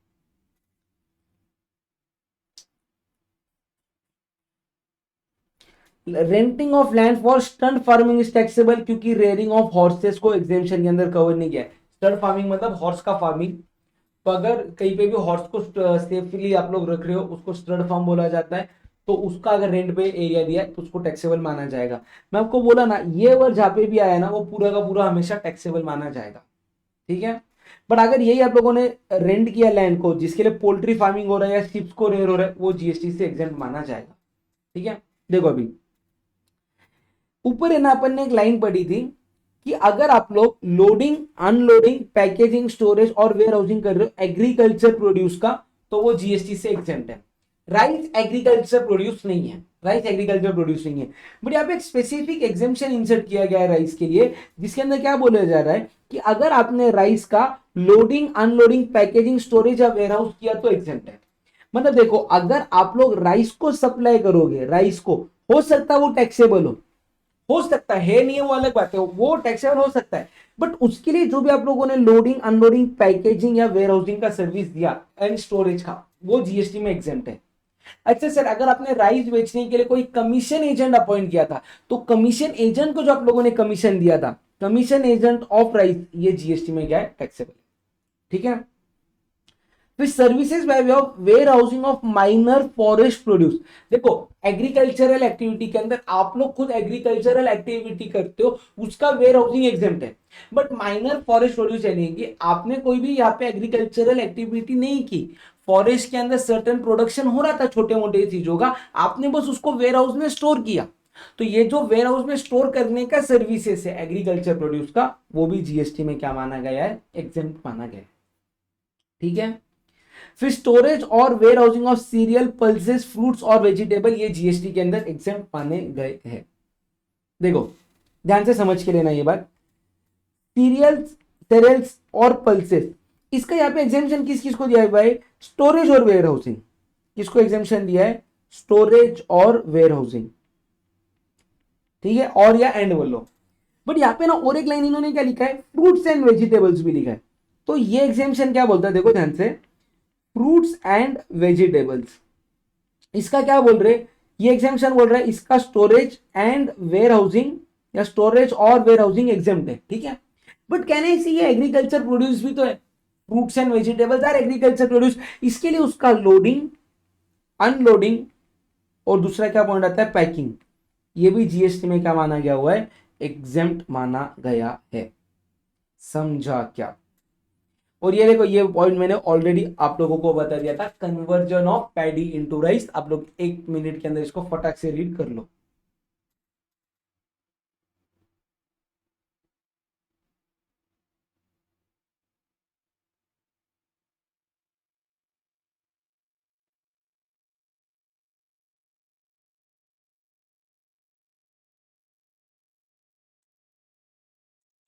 Renting of land for stud farming is taxable, क्योंकि रेयरिंग ऑफ हॉर्सेस को एग्जेम्पशन के अंदर कवर नहीं किया है। स्टंट फार्मिंग मतलब हॉर्स का फार्मिंग। तो अगर कहीं पे भी हॉर्स को सेफली आप लोग रख रहे हो उसको स्टड फार्म बोला जाता है। तो उसका अगर रेंट पे एरिया दिया है तो उसको टैक्सेबल माना जाएगा। मैं आपको बोला ना ये वर्ड जहां पे भी आया ना वो पूरा का पूरा हमेशा टैक्सेबल माना जाएगा। ठीक है। बट अगर यही आप लोगों ने रेंट किया लैंड को जिसके लिए पोल्ट्री फार्मिंग हो रहा है या शिप्स को रेयर हो रहा है वो जीएसटी से एग्जेंट माना जाएगा। ठीक है। देखो अभी ऊपर है ना अपन ने एक लाइन पढ़ी थी कि अगर आप लोग लोडिंग, अनलोडिंग, पैकेजिंग, स्टोरेज और वेयर हाउसिंग कर रहे हो एग्रीकल्चर प्रोड्यूस का तो वो जीएसटी से एग्जेंट है। राइस एग्रीकल्चर प्रोड्यूस नहीं है, राइस एग्रीकल्चर प्रोड्यूस नहीं है। बट यहाँ पे एक स्पेसिफिक एग्जेम्पशन इंसर्ट किया गया है राइस के लिए, जिसके अंदर क्या बोला जा रहा है कि अगर आपने राइस का लोडिंग, अनलोडिंग, पैकेजिंग, स्टोरेज या वेयर हाउस किया तो एग्जेंट है। मतलब देखो अगर आप लोग राइस को सप्लाई करोगे, राइस को, हो सकता है वो टैक्सेबल हो सकता है नहीं है वो अलग बात है, वो टैक्सेबल हो सकता है। बट उसके लिए जो भी आप लोगों ने लोडिंग, अनलोडिंग, पैकेजिंग या वेयर हाउसिंग का सर्विस दिया एंड स्टोरेज का वो जीएसटी में एग्जेम्प्ट है। अच्छा सर अगर आपने राइस बेचने के लिए कोई कमीशन एजेंट अपॉइंट किया था तो कमीशन एजेंट को जो आप लोगों ने कमीशन दिया था, कमीशन एजेंट ऑफ राइस, ये जीएसटी में क्या है, टैक्सेबल। ठीक है। फिर services by way of warehousing of minor forest produce. देखो एग्रीकल्चरल एक्टिविटी के अंदर आप लोग खुद एग्रीकल्चरल एक्टिविटी करते हो उसका वेयर हाउसिंग एग्जेम्प्ट है। बट माइनर फॉरेस्ट प्रोड्यूस यानी कि आपने कोई भी यहाँ पे एग्रीकल्चरल एक्टिविटी नहीं की, फॉरेस्ट के अंदर सर्टेन प्रोडक्शन हो रहा था छोटे मोटे चीजों का, आपने बस उसको वेयर हाउस में स्टोर किया। तो ये जो वेयर हाउस में स्टोर करने का सर्विसेज है एग्रीकल्चर प्रोड्यूस का वो भी जीएसटी में क्या माना गया है, एग्जेम्प्ट माना गया है। ठीक है। फिर स्टोरेज और warehousing of cereal, pulses, fruits और वेजिटेबल ये जीएसटी के अंदर एग्जेम्प्ट माने गए हैं। देखो ध्यान से समझ के लेना ये बात। सीरियल्स, सेरेल्स और पल्सेस, इसका यहाँ पे एग्जेम्पशन किस किस को दिया है भाई, स्टोरेज और वेयर हाउसिंग। किसको एग्जेम्पशन दिया है, स्टोरेज और वेयर हाउसिंग। ठीक है। और या एंड बोलो। बट यहाँ पे ना और एक लाइन इन्होंने क्या लिखा है, फ्रूट्स एंड वेजिटेबल्स भी लिखा है। तो ये एग्जेम्पशन क्या बोलता है, देखो ध्यान से, फ्रूट्स एंड वेजिटेबल्स, इसका क्या बोल रहे, ये एग्जामेशन बोल रहा है इसका स्टोरेज एंड वेयर हाउसिंग या स्टोरेज और वेयर हाउसिंग एग्जाम्प्ट है। ठीक है। बट कहने ये एग्रीकल्चर प्रोड्यूस भी तो है, fruits and vegetables are agriculture produce. इसके लिए उसका लोडिंग, अनलोडिंग और दूसरा क्या पॉइंट आता है, पैकिंग, ये भी जीएसटी में क्या माना गया हुआ है, एग्जेम्प्ट माना गया है। समझा क्या? और ये देखो ये पॉइंट मैंने ऑलरेडी आप लोगों को बता दिया था, conversion of paddy into rice. आप लोग 1 मिनट के अंदर इसको फटाक से रीड कर लो।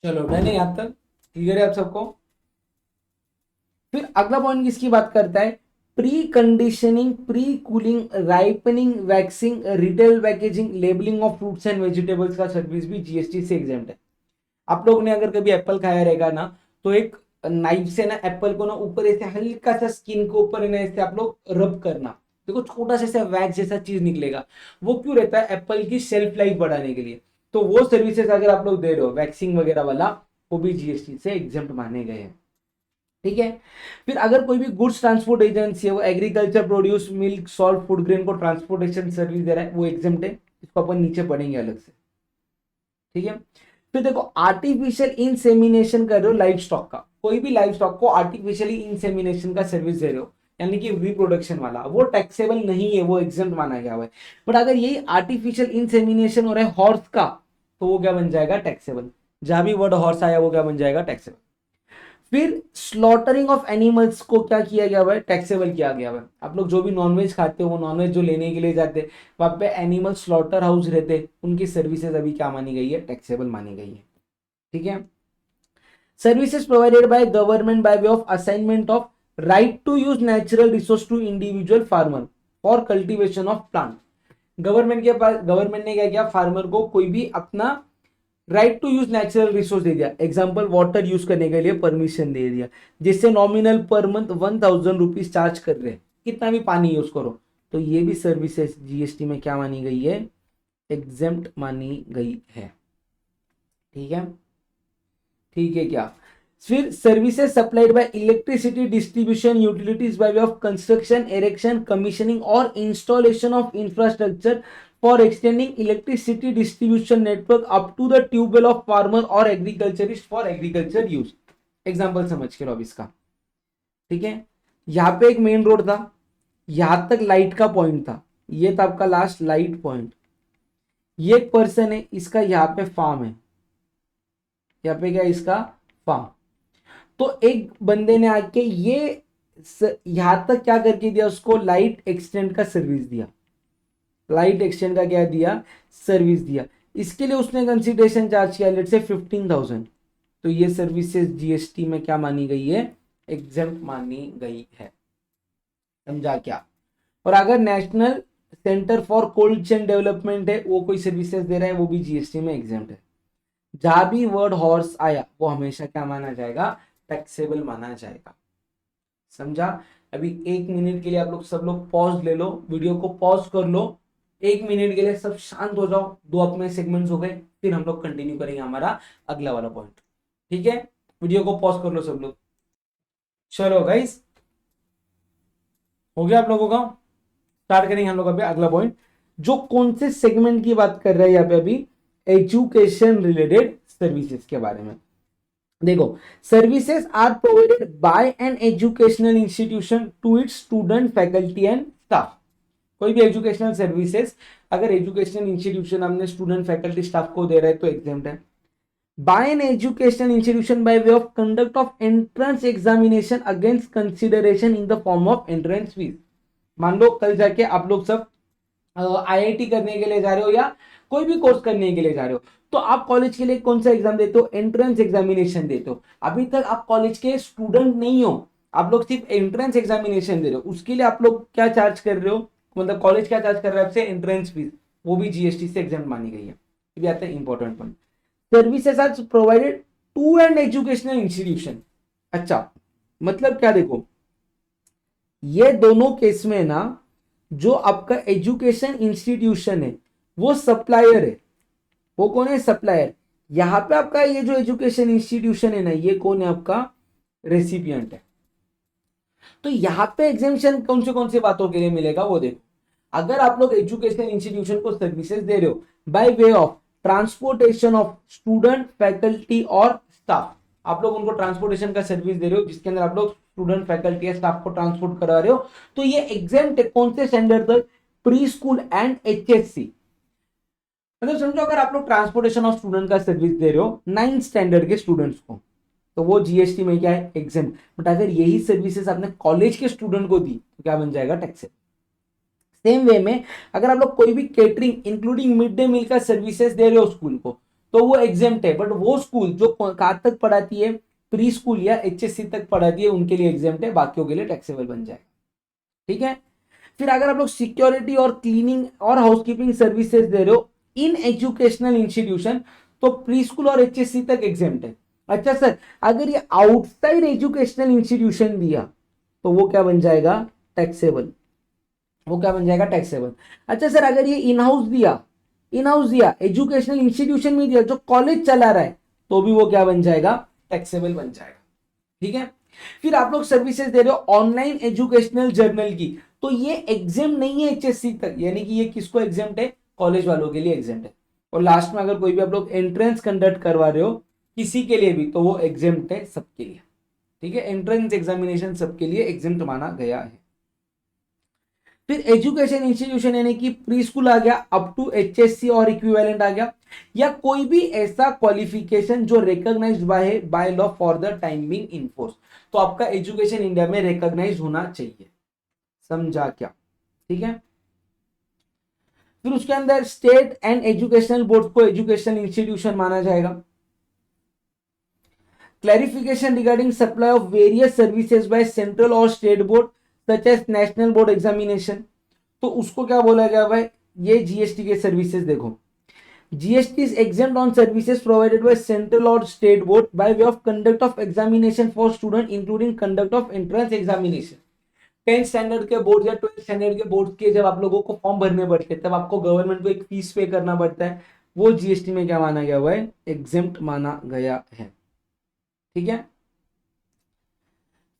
चलो डन है, यहां तक क्लियर है आप सबको। फिर अगला पॉइंट किसकी बात करता है, pre conditioning, pre cooling, ripening, waxing, retail packaging, labelling of fruits and vegetables का सर्विस भी जीएसटी से एग्जेम्प्ट है। आप लोग ने अगर कभी एप्पल खाया रहेगा ना, तो एक नाइफ से ना एप्पल को ना ऊपर ऐसे हल्का सा स्किन के ऊपर ना ऐसे आप लोग रब करना, देखो छोटा सा ऐसा वैक्स जैसा चीज निकलेगा। वो क्यों रहता है, एप्पल की शेल्फ लाइफ बढ़ाने के लिए। तो वो सर्विसेज अगर आप लोग दे रहे हो वैक्सिंग वगैरह वाला, वो भी जीएसटी से एग्जेम्प्ट माने गए हैं। ठीक है। फिर अगर कोई भी गुड्स ट्रांसपोर्ट एजेंसी है, वो agriculture produce, milk, salt, food grain को ट्रांसपोर्टेशन सर्विस दे रहा है, वो एग्जेम्प्ट है। इसको अपन नीचे पढ़ेंगे अलग से। ठीक है। फिर देखो आर्टिफिशियल इंसेमिनेशन कर रहे हो लाइव स्टॉक का, कोई भी लाइव स्टॉक को आर्टिफिशियली इंसेमिनेशन का सर्विस दे रहे हो, यानी कि रिप्रोडक्शन वाला, वो टैक्सेबल नहीं है, वो एग्जेम्प्ट माना गया हुआ है। बट अगर यही आर्टिफिशियल इंसेमिनेशन हो रहा है हॉर्स का, तो वो क्या बन जाएगा, टैक्सेबल। जहां भी वर्ड हॉर्स आया वो क्या बन जाएगा, टैक्सेबल। फिर स्लॉटरिंग ऑफ एनिमल्स को क्या किया गया हुआ है, टैक्सेबल किया गया हुआ है। आप लोग जो भी नॉनवेज खाते हो, वो नॉनवेज जो लेने के लिए जाते हैं, वहां पे एनिमल स्लॉटर हाउस रहते हैं, उनकी सर्विसेज अभी क्या मानी गई है, टैक्सेबल मानी गई है। ठीक है। Services provided by government by way of assignment of right to use natural resource to individual farmer for cultivation of plant. Government के पास, गवर्नमेंट ने क्या किया, फार्मर को कोई भी अपना right to use natural resource दे दिया। एग्जाम्पल वाटर यूज करने के लिए परमिशन दे दिया, जिससे nominal per month 1000 rupees charge कर रहे हैं, कितना भी पानी यूज करो। तो ये भी सर्विसेज जीएसटी में क्या मानी गई है, एग्जेम्प्ट मानी गई है। ठीक है। ठीक है क्या। फिर services supplied by electricity distribution utilities by way of construction, erection, commissioning और installation of infrastructure for extending electricity distribution network up to the tubewell of farmer और agriculturist for agriculture use. Example समझ के लो अब इसका। ठीक है। यहां पे एक मेन रोड था, यहां तक लाइट का पॉइंट था, ये था आपका लास्ट लाइट पॉइंट। ये एक पर्सन है, इसका यहाँ पे फार्म है, यहाँ पे क्या है, इसका फार्म। तो एक बंदे ने आके ये यहां तक क्या करके दिया, उसको लाइट एक्सटेंड का सर्विस दिया। लाइट एक्सटेंड का क्या दिया, सर्विस दिया। इसके लिए उसने कंसिडरेशन चार्ज किया, लेट से 15,000। तो ये सर्विसेज जीएसटी में क्या मानी गई है, एग्जेम्प्ट मानी गई है। समझा क्या। और अगर national centre for cold chain development है, वो कोई सर्विसेज दे रहा है, वो भी जीएसटी में एग्जेम्प्ट है। जहां भी वर्ड हॉर्स आया, वो हमेशा क्या माना जाएगा, टैक्सेबल माना जाएगा। समझा। अभी 1 मिनट के लिए आप लोग सब लोग पॉज ले लो, वीडियो को पॉज कर लो, 1 मिनट के लिए सब शांत हो जाओ, दो अपने सेगमेंट्स हो गए, फिर हम लोग कंटिन्यू करेंगे हमारा अगला वाला पॉइंट। ठीक है। वीडियो को पॉज कर लो सब लोग। चलो गाइस, हो गया आप लोगों का। स्टार्ट करेंगे हम लोग अभी अगला पॉइंट, जो कौन से सेगमेंट की बात कर रहे हैं यहाँ पे अभी, एजुकेशन रिलेटेड सर्विसेज के बारे में। देखो, services are provided by an educational institution to its student, faculty and staff. कोई भी एजुकेशनल सर्विसेज अगर एजुकेशनल इंस्टीट्यूशन अपने स्टूडेंट, फैकल्टी, स्टाफ को दे रहा है तो एग्जेम्प्ट है। By an educational institution by way of conduct of entrance examination against consideration in the form of entrance fees. मान लो कल जाके आप लोग सब आईआईटी करने के लिए जा रहे हो, या कोई भी कोर्स करने के लिए जा रहे हो, तो आप कॉलेज के लिए कौन सा एग्जाम देते हो, एंट्रेंस एग्जामिनेशन देते हो। अभी तक आप कॉलेज के स्टूडेंट नहीं हो, आप लोग सिर्फ एंट्रेंस एग्जामिनेशन दे रहे हो, उसके लिए आप लोग क्या चार्ज कर रहे हो, मतलब कॉलेज क्या चार्ज कर रहा है आपसे, एंट्रेंस फीस, वो भी जीएसटी से एग्जाम मानी गई है। ये आता है important point. Services are provided to an educational institution. अच्छा, मतलब क्या, देखो ये दोनों केस में ना, जो आपका एजुकेशन इंस्टीट्यूशन है वो सप्लायर है। वो कौन है, सप्लायर। यहां पे आपका ये जो एजुकेशन इंस्टीट्यूशन है ना, ये कौन है, आपका रेसिपिएंट है। तो यहां पे एग्जेम्पशन कौन से बातों के लिए मिलेगा, वो देखो। अगर आप लोग एजुकेशन इंस्टीट्यूशन को सर्विसेज दे रहे हो bye way of transportation of student, faculty और स्टाफ, आप लोग उनको ट्रांसपोर्टेशन का सर्विस दे रहे हो, जिसके अंदर आप लोग स्टूडेंट, फैकल्टी या स्टाफ को ट्रांसपोर्ट करा रहे हो, तो ये एग्जेम्प्ट है कौन से स्टैंडर्ड तक, प्री स्कूल एंड एचएससी। मतलब समझो अगर आप लोग ट्रांसपोर्टेशन ऑफ स्टूडेंट का सर्विस दे रहे हो 9th स्टैंडर्ड के स्टूडेंट्स को, तो वो जीएसटी में क्या है, एग्जेम्प्ट। बट अगर यही सर्विसेज आपने कॉलेज के स्टूडेंट को दी, तो क्या बन जाएगा, टैक्सेबल। सेम वे में अगर आप लोग कोई भी catering including mid day meal का सर्विसेज दे रहे हो स्कूल को, तो वो एग्जेम्प्ट है, बट वो स्कूल जो कहाँ तक पढ़ाती है, प्री स्कूल या HSC तक पढ़ाती है, उनके लिए एग्जेम्प्ट है, बाकियों के लिए टैक्सेबल बन जाएगा। ठीक है। फिर अगर आप लोग सिक्योरिटी और क्लीनिंग और हाउसकीपिंग सर्विसेज दे रहे हो इन एजुकेशनल इंस्टीट्यूशन, तो प्री स्कूल और HSC तक एग्जेम्प्ट है। अच्छा सर, अगर ये आउटसाइड एजुकेशनल इंस्टीट्यूशन दिया तो वो क्या बन जाएगा, टैक्सेबल। वो क्या बन जाएगा, टैक्सेबल। अच्छा सर, अगर ये इन हाउस दिया एजुकेशनल इंस्टीट्यूशन में दिया जो कॉलेज चला रहा है, तो भी वो क्या बन जाएगा, टैक्सेबल बन जाएगा। ठीक है। फिर आप लोग सर्विसेज दे रहे हो ऑनलाइन एजुकेशनल जर्नल की, तो ये एग्जाम नहीं है HSC तक, यानी कि ये किसको एग्जाम है, कॉलेज वालों के लिए एग्जाम है। और लास्ट में अगर कोई भी आप लोग एंट्रेंस कंडक्ट करवा रहे हो किसी के लिए भी, तो वो एग्जाम है सबके लिए। ठीक है, एंट्रेंस एग्जामिनेशन सबके लिए एग्जाम माना गया है। फिर एजुकेशन इंस्टीट्यूशन यानी कि प्री स्कूल आ गया, अप टू HSC और इक्विवेलेंट आ गया, या कोई भी ऐसा क्वालिफिकेशन जो recognised by law for the time being in force. तो आपका एजुकेशन इंडिया में रिकॉग्नाइज होना चाहिए। समझा क्या। ठीक है। फिर उसके अंदर स्टेट एंड एजुकेशनल बोर्ड को एजुकेशनल इंस्टीट्यूशन माना जाएगा। Clarification regarding supply of various services by central और state board such as national board examination, तो उसको क्या बोला गया भाई, ये GST के सर्विसेज देखो, GST is exempt on services provided by central or state board by way of conduct of examination for student including conduct of entrance examination। 10th standard के बोर्ड या 12th स्टैंडर्ड के board के जब आप लोगों को form भरने पड़ते हैं, तब आपको गवर्नमेंट को एक फीस पे करना पड़ता है, वो GST में क्या माना गया हुआ है, एग्जेम्प्ट माना गया है। ठीक है।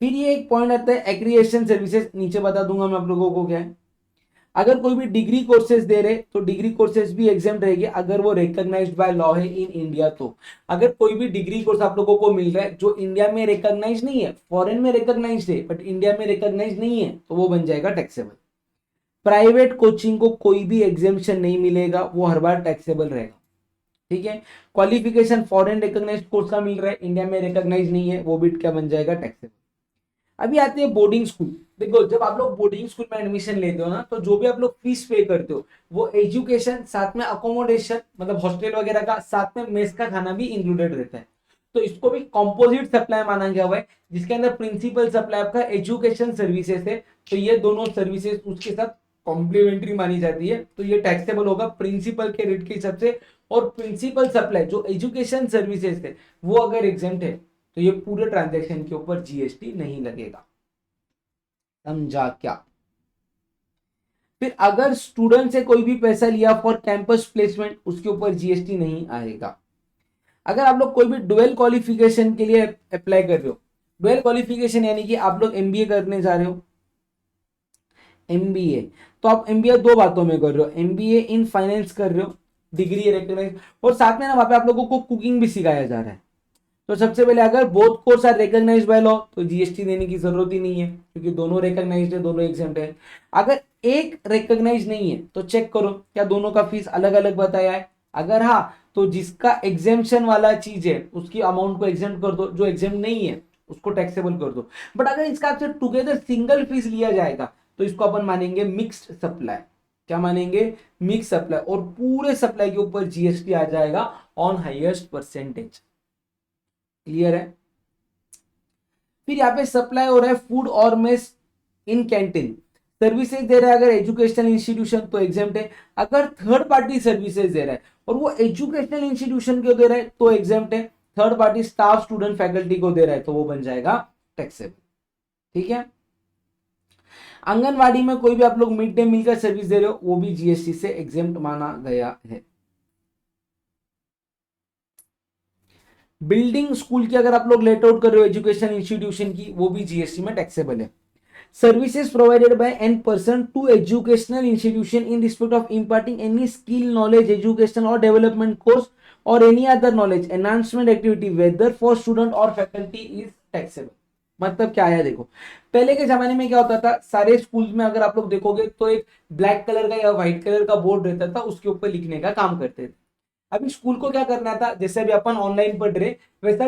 फिर ये एक पॉइंट आता है एग्रीगेशन सर्विसेज, नीचे बता दूंगा मैं आप लोगों को क्या है। अगर कोई भी डिग्री कोर्सेज दे रहे तो डिग्री कोर्सेज भी एग्जाम रहेगी अगर वो रिकॉग्नाइज्ड बाय लॉ है इन इंडिया। तो अगर कोई भी डिग्री कोर्स आप लोगों को मिल रहा है जो इंडिया में रिकॉग्नाइज नहीं है, फॉरेन में रिकॉग्नाइज्ड है बट इंडिया में रिकॉग्नाइज नहीं है, तो वो बन जाएगा टैक्सेबल। प्राइवेट कोचिंग को कोई भी एग्जामेशन नहीं मिलेगा, वो हर बार टैक्सेबल रहेगा। ठीक है। क्वालिफिकेशन फॉरेन रिकॉग्नाइज्ड कोर्स का मिल रहा है, इंडिया में रिकॉग्नाइज नहीं है, वो भी क्या बन जाएगा, टैक्सेबल। अभी आते हैं बोर्डिंग स्कूल। देखो, जब आप लोग बोर्डिंग स्कूल में एडमिशन लेते हो ना, तो जो भी आप लोग फीस पे करते हो, वो एजुकेशन साथ में अकोमोडेशन मतलब हॉस्टल वगैरह का, साथ में मेस का खाना भी इंक्लूडेड रहता है। तो इसको भी कंपोजिट सप्लाई माना गया हुआ है, जिसके अंदर प्रिंसिपल सप्लाई आपका एजुकेशन सर्विसेज है, तो ये दोनों सर्विसेज उसके साथ कॉम्प्लीमेंट्री मानी जाती है, तो ये टैक्सेबल होगा प्रिंसिपल के रेट के हिसाब से। और प्रिंसिपल सप्लाई जो एजुकेशन सर्विसेज है वो अगर एग्जेम्प्ट है, तो ये पूरे ट्रांजैक्शन के ऊपर GST नहीं लगेगा। समझा क्या। फिर अगर स्टूडेंट से कोई भी पैसा लिया फॉर कैंपस प्लेसमेंट, उसके ऊपर GST नहीं आएगा। अगर आप लोग कोई भी डुअल क्वालिफिकेशन के लिए अप्लाई कर रहे हो, डुअल क्वालिफिकेशन यानी कि आप लोग MBA करने जा रहे हो, MBA, तो आप MBA दो बातों में कर रहे हो, MBA इन फाइनेंस कर रहे हो, डिग्री रिकॉग्नाइज, और साथ में ना वहां पे आप लोगों को कुकिंग भी सिखाया जा रहा है। तो सबसे पहले अगर both course are recognised by law, तो GST देने की जरूरत ही नहीं है, क्योंकि दोनों रिकॉग्नाइज्ड है, दोनों एग्जाम्प्ट है। अगर एक रिकॉग्नाइज नहीं है, तो चेक करो क्या दोनों का फीस अलग अलग बताया है। अगर हाँ, तो जिसका एग्जेम्पशन वाला चीज है उसकी अमाउंट को एग्जेम्प्ट कर दो, जो एग्जेम्प्ट नहीं है उसको टैक्सेबल कर दो। बट अगर इसका आपसे टुगेदर सिंगल फीस लिया जाएगा, तो इसको अपन मानेंगे मिक्स्ड सप्लाई। क्या मानेंगे, मिक्स सप्लाई, और पूरे सप्लाई के ऊपर GST आ जाएगा ऑन हाईएस्ट परसेंटेज। क्लियर है। फिर यहाँ पे सप्लाई हो रहा है फूड और मेस इन कैंटीन, सर्विसेज दे रहा है अगर एजुकेशनल इंस्टीट्यूशन, तो एग्जाम्प्ट है। अगर थर्ड पार्टी सर्विसेज दे रहा है और वो एजुकेशनल इंस्टीट्यूशन को दे रहा है, तो एग्जाम्प्ट है। Third party staff student faculty को दे रहा है, तो वो बन जाएगा टैक्सेबल। ठीक है। आंगनवाड़ी में कोई भी आप लोग मिड डे मील का सर्विस दे रहे हो, वो भी GST से एग्जेम्प्ट माना गया है। बिल्डिंग स्कूल की अगर आप लोग लेट आउट कर रहे हो एजुकेशन इंस्टीट्यूशन की, वो भी GST में टैक्सेबल है। Services provided by an person to educational institution in respect of imparting any skill knowledge education और डेवलपमेंट कोर्स और any other knowledge enhancement activity whether for student और फैकल्टी इज टैक्सेबल। मतलब क्या है, देखो पहले के जमाने में क्या होता था, सारे स्कूल में अगर आप लोग देखोगे तो एक ब्लैक कलर का या व्हाइट कलर का बोर्ड रहता था, उसके ऊपर लिखने का काम करते थे। अभी स्कूल को क्या करना था, जैसे अभी अपन ऑनलाइन पढ़ रहे, वैसा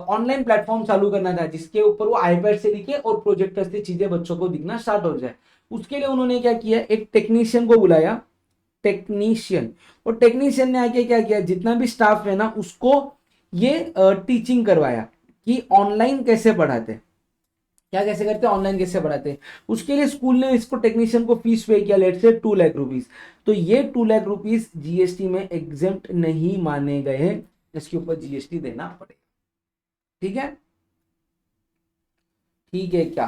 ऑनलाइन प्लेटफॉर्म चालू करना था जिसके ऊपर वो आईपैड से लिखे और प्रोजेक्टर से चीजें बच्चों को दिखना स्टार्ट हो जाए। उसके लिए उन्होंने क्या किया, एक टेक्नीशियन को बुलाया। टेक्नीशियन, और टेक्नीशियन ने आके क्या किया, जितना भी स्टाफ है ना उसको ये टीचिंग करवाया कि ऑनलाइन कैसे पढ़ाते, क्या कैसे करते, ऑनलाइन कैसे पढ़ाते। उसके लिए स्कूल ने इसको टेक्नीशियन को फीस पे किया, लेट से 2 लाख रुपीज। तो ये 2 लाख रुपीज जीएसटी में एग्जेम्प्ट नहीं माने गए हैं, इसके ऊपर जीएसटी देना पड़ेगा। ठीक है, ठीक है क्या।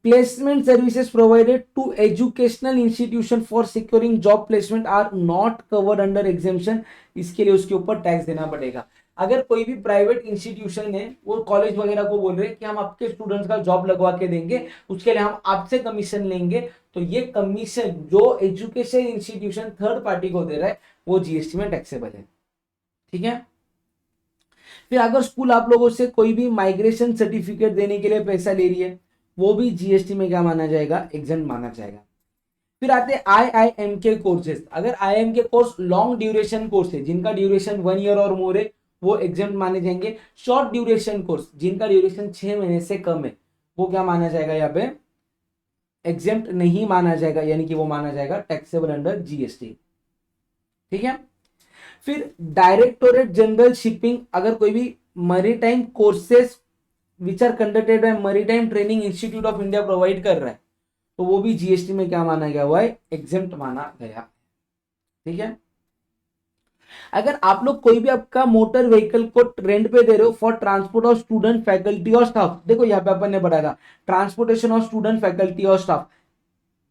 Placement services provided to educational institution for securing job placement are not covered under exemption, इसके लिए उसके ऊपर टैक्स देना पड़ेगा। अगर कोई भी प्राइवेट इंस्टीट्यूशन है, वो कॉलेज वगैरह को बोल रहे हैं कि हम आपके स्टूडेंट्स का जॉब लगवा के देंगे, उसके लिए हम आपसे कमीशन लेंगे, तो ये कमीशन जो एजुकेशन इंस्टीट्यूशन थर्ड पार्टी को दे रहा है वो जीएसटी में टैक्सेबल है। ठीक है, फिर अगर स्कूल आप लोगों से कोई भी माइग्रेशन सर्टिफिकेट देने के लिए पैसा ले रही है, वो भी जीएसटी में क्या माना जाएगा, एग्जेम्प्ट माना जाएगा। फिर आते हैं आईआईएम के कोर्सेज। अगर आईआईएम के कोर्स लॉन्ग ड्यूरेशन कोर्स है, जिनका ड्यूरेशन 1 ईयर और मोर है, वो एग्जेम्प्ट माने जाएंगे। शॉर्ट ड्यूरेशन कोर्स जिनका ड्यूरेशन 6 महीने से कम है, वो क्या माना जाएगा, यहाँ पे एग्जेम्प्ट नहीं माना जाएगा, यानी कि वो माना जाएगा टैक्सेबल अंडर जीएसटी। ठीक है, फिर डायरेक्टोरेट जनरल शिपिंग, अगर कोई भी maritime courses which are conducted by maritime training institute of India provide कर रहा है, तो वो भी जीएसटी में क्या माना गया हुआ है, एग्जेम्प्ट माना गया। ठीक है, अगर आप लोग कोई भी आपका मोटर व्हीकल को रेंट पे दे रहे हो for transport of student faculty और स्टाफ, देखो यहाँ पे अपन ने पढ़ा था ट्रांसपोर्टेशन ऑफ स्टूडेंट फैकल्टी और स्टाफ,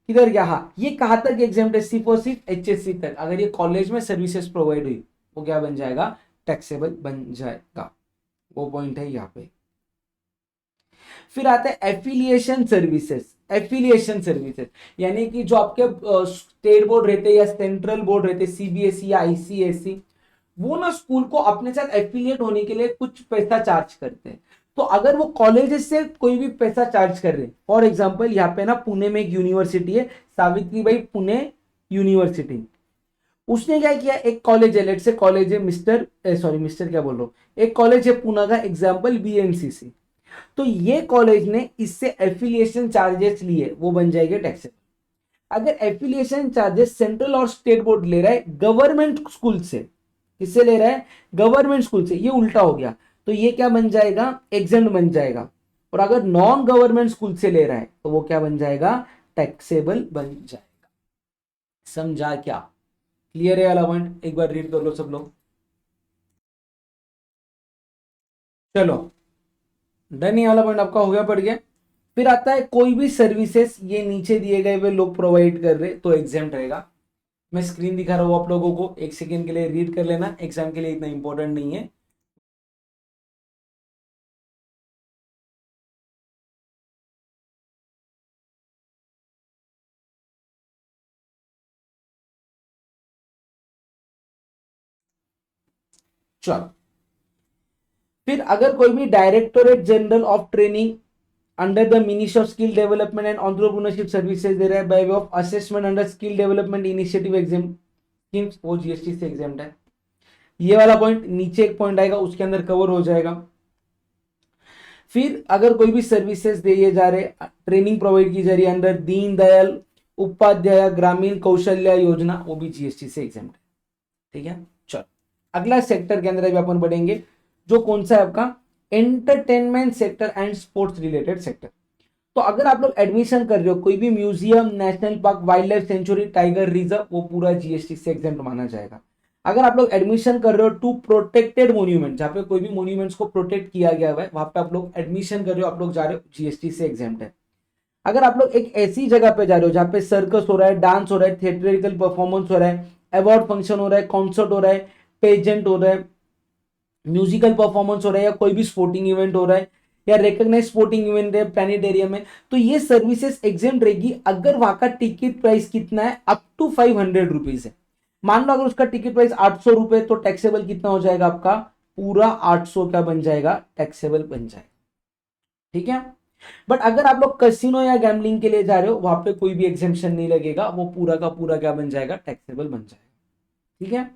किधर गया, हाँ ये कहां तक एग्जेम्प्ट है, सिर्फ और सिर्फ एचएससी तक। अगर ये कॉलेज में सर्विसेज प्रोवाइड हुई, वो क्या बन जाएगा, टैक्सेबल बन जाएगा। वो पॉइंट है यहाँ पे। फिर आता है एफिलिएशन सर्विसेज। एफिलिएशन सर्विसेज यानी कि जो आपके स्टेट बोर्ड रहते हैं या सेंट्रल बोर्ड रहते हैं, सीबीएसई या आईसीएसई, वो ना स्कूल को अपने साथ एफिलिएट होने के लिए कुछ पैसा चार्ज करते हैं। तो अगर वो कॉलेजेस से कोई भी पैसा चार्ज कर रहे हैं, फॉर एग्जांपल यहाँ पे ना पुणे में एक यूनिवर्सिटी है, सावित्रीबाई पुणे यूनिवर्सिटी, उसने क्या किया, एक कॉलेज है, लेट से कॉलेज है मिस्टर सॉरी मिस्टर क्या बोल रहा हूँ, एक कॉलेज है पुणे का एग्जाम्पल बीएनसीसी, तो ये कॉलेज ने इससे एफिलिएशन चार्जेस लिए, वो बन जाएंगे टैक्सेबल। अगर एफिलिएशन चार्जेस सेंट्रल और स्टेट बोर्ड ले रहा है गवर्नमेंट स्कूल से, किससे ले रहा है, गवर्नमेंट स्कूल से, ये उल्टा हो गया, तो ये क्या बन जाएगा, एग्जेम्प्ट बन जाएगा। और अगर नॉन गवर्नमेंट स्कूल से ले रहा है तो वो क्या बन जाएगा, टैक्सेबल बन जाएगा। समझा क्या, क्लियर है वाला पॉइंट, एक बार रीड कर लो सब लोग। चलो डन, ये वाला पॉइंट आपका हो गया, पड़ गया। फिर आता है कोई भी सर्विसेज ये नीचे दिए गए हुए लोग प्रोवाइड कर रहे तो एग्जाम्प्ट रहेगा। मैं स्क्रीन दिखा रहा हूं आप लोगों को, एक सेकेंड के लिए रीड कर लेना, एग्जाम के लिए इतना इंपॉर्टेंट नहीं है। चलो, फिर अगर कोई भी directorate general of training under the ministry of skill development and entrepreneurship services दे रहा है by way of assessment under skill development initiative exam schemes, वो जीएसटी से एग्जाम्प्ट है। ये वाला पॉइंट नीचे एक पॉइंट आएगा, उसके अंदर कवर हो जाएगा। फिर अगर कोई भी सर्विसेज दिए जा रहे, ट्रेनिंग प्रोवाइड की जा रही है अंडर दीन दयाल उपाध्याय ग्रामीण कौशल्य योजना, वो भी जीएसटी से एग्जाम्प्ट है। ठीक है, चलो अगला सेक्टर के अंदर अभी अपन बढ़ेंगे, जो कौन सा है आपका, entertainment sector and sports related sector. तो अगर आप लोग एडमिशन कर रहे हो कोई भी museum, national park, wild life sanctuary, tiger reserve, वो पूरा जीएसटी से एग्जाम्प्ट माना जाएगा। अगर आप लोग एडमिशन कर रहे हो टू प्रोटेक्टेड मोन्यूमेंट, जहां पे कोई भी मोन्यूमेंट्स को प्रोटेक्ट किया गया है, वहां पे आप लोग एडमिशन कर रहे हो, आप लोग जा रहे हो, जीएसटी से एग्जाम्प्ट है। अगर आप लोग एक ऐसी जगह पे जा रहे हो जहां पे सर्कस हो रहा है, डांस हो रहा है, थिएट्रिकल परफॉर्मेंस हो रहा है, अवार्ड फंक्शन हो रहा है, कॉन्सर्ट हो रहा है, पेजेंट हो रहा है, म्यूजिकल परफॉर्मेंस हो रहा है, या कोई भी स्पोर्टिंग इवेंट हो रहा है, या रिकॉग्नाइज स्पोर्टिंग इवेंट है प्लैनेटेरियम में, तो ये सर्विसेज एग्जेम्प्ट रहेगी अगर वहां का टिकट प्राइस कितना है, अप टू 500 रुपीज है। मान लो अगर उसका टिकट प्राइस 800 रुपए, तो टैक्सेबल कितना हो जाएगा आपका, पूरा 800 का बन जाएगा, टैक्सेबल बन जाएगा। ठीक है, बट अगर आप लोग कैसीनो या गैम्बलिंग के लिए जा रहे हो, वहां पे कोई भी एग्जेम्पशन नहीं लगेगा, वो पूरा का पूरा क्या बन जाएगा, टैक्सेबल बन जाएगा। ठीक है,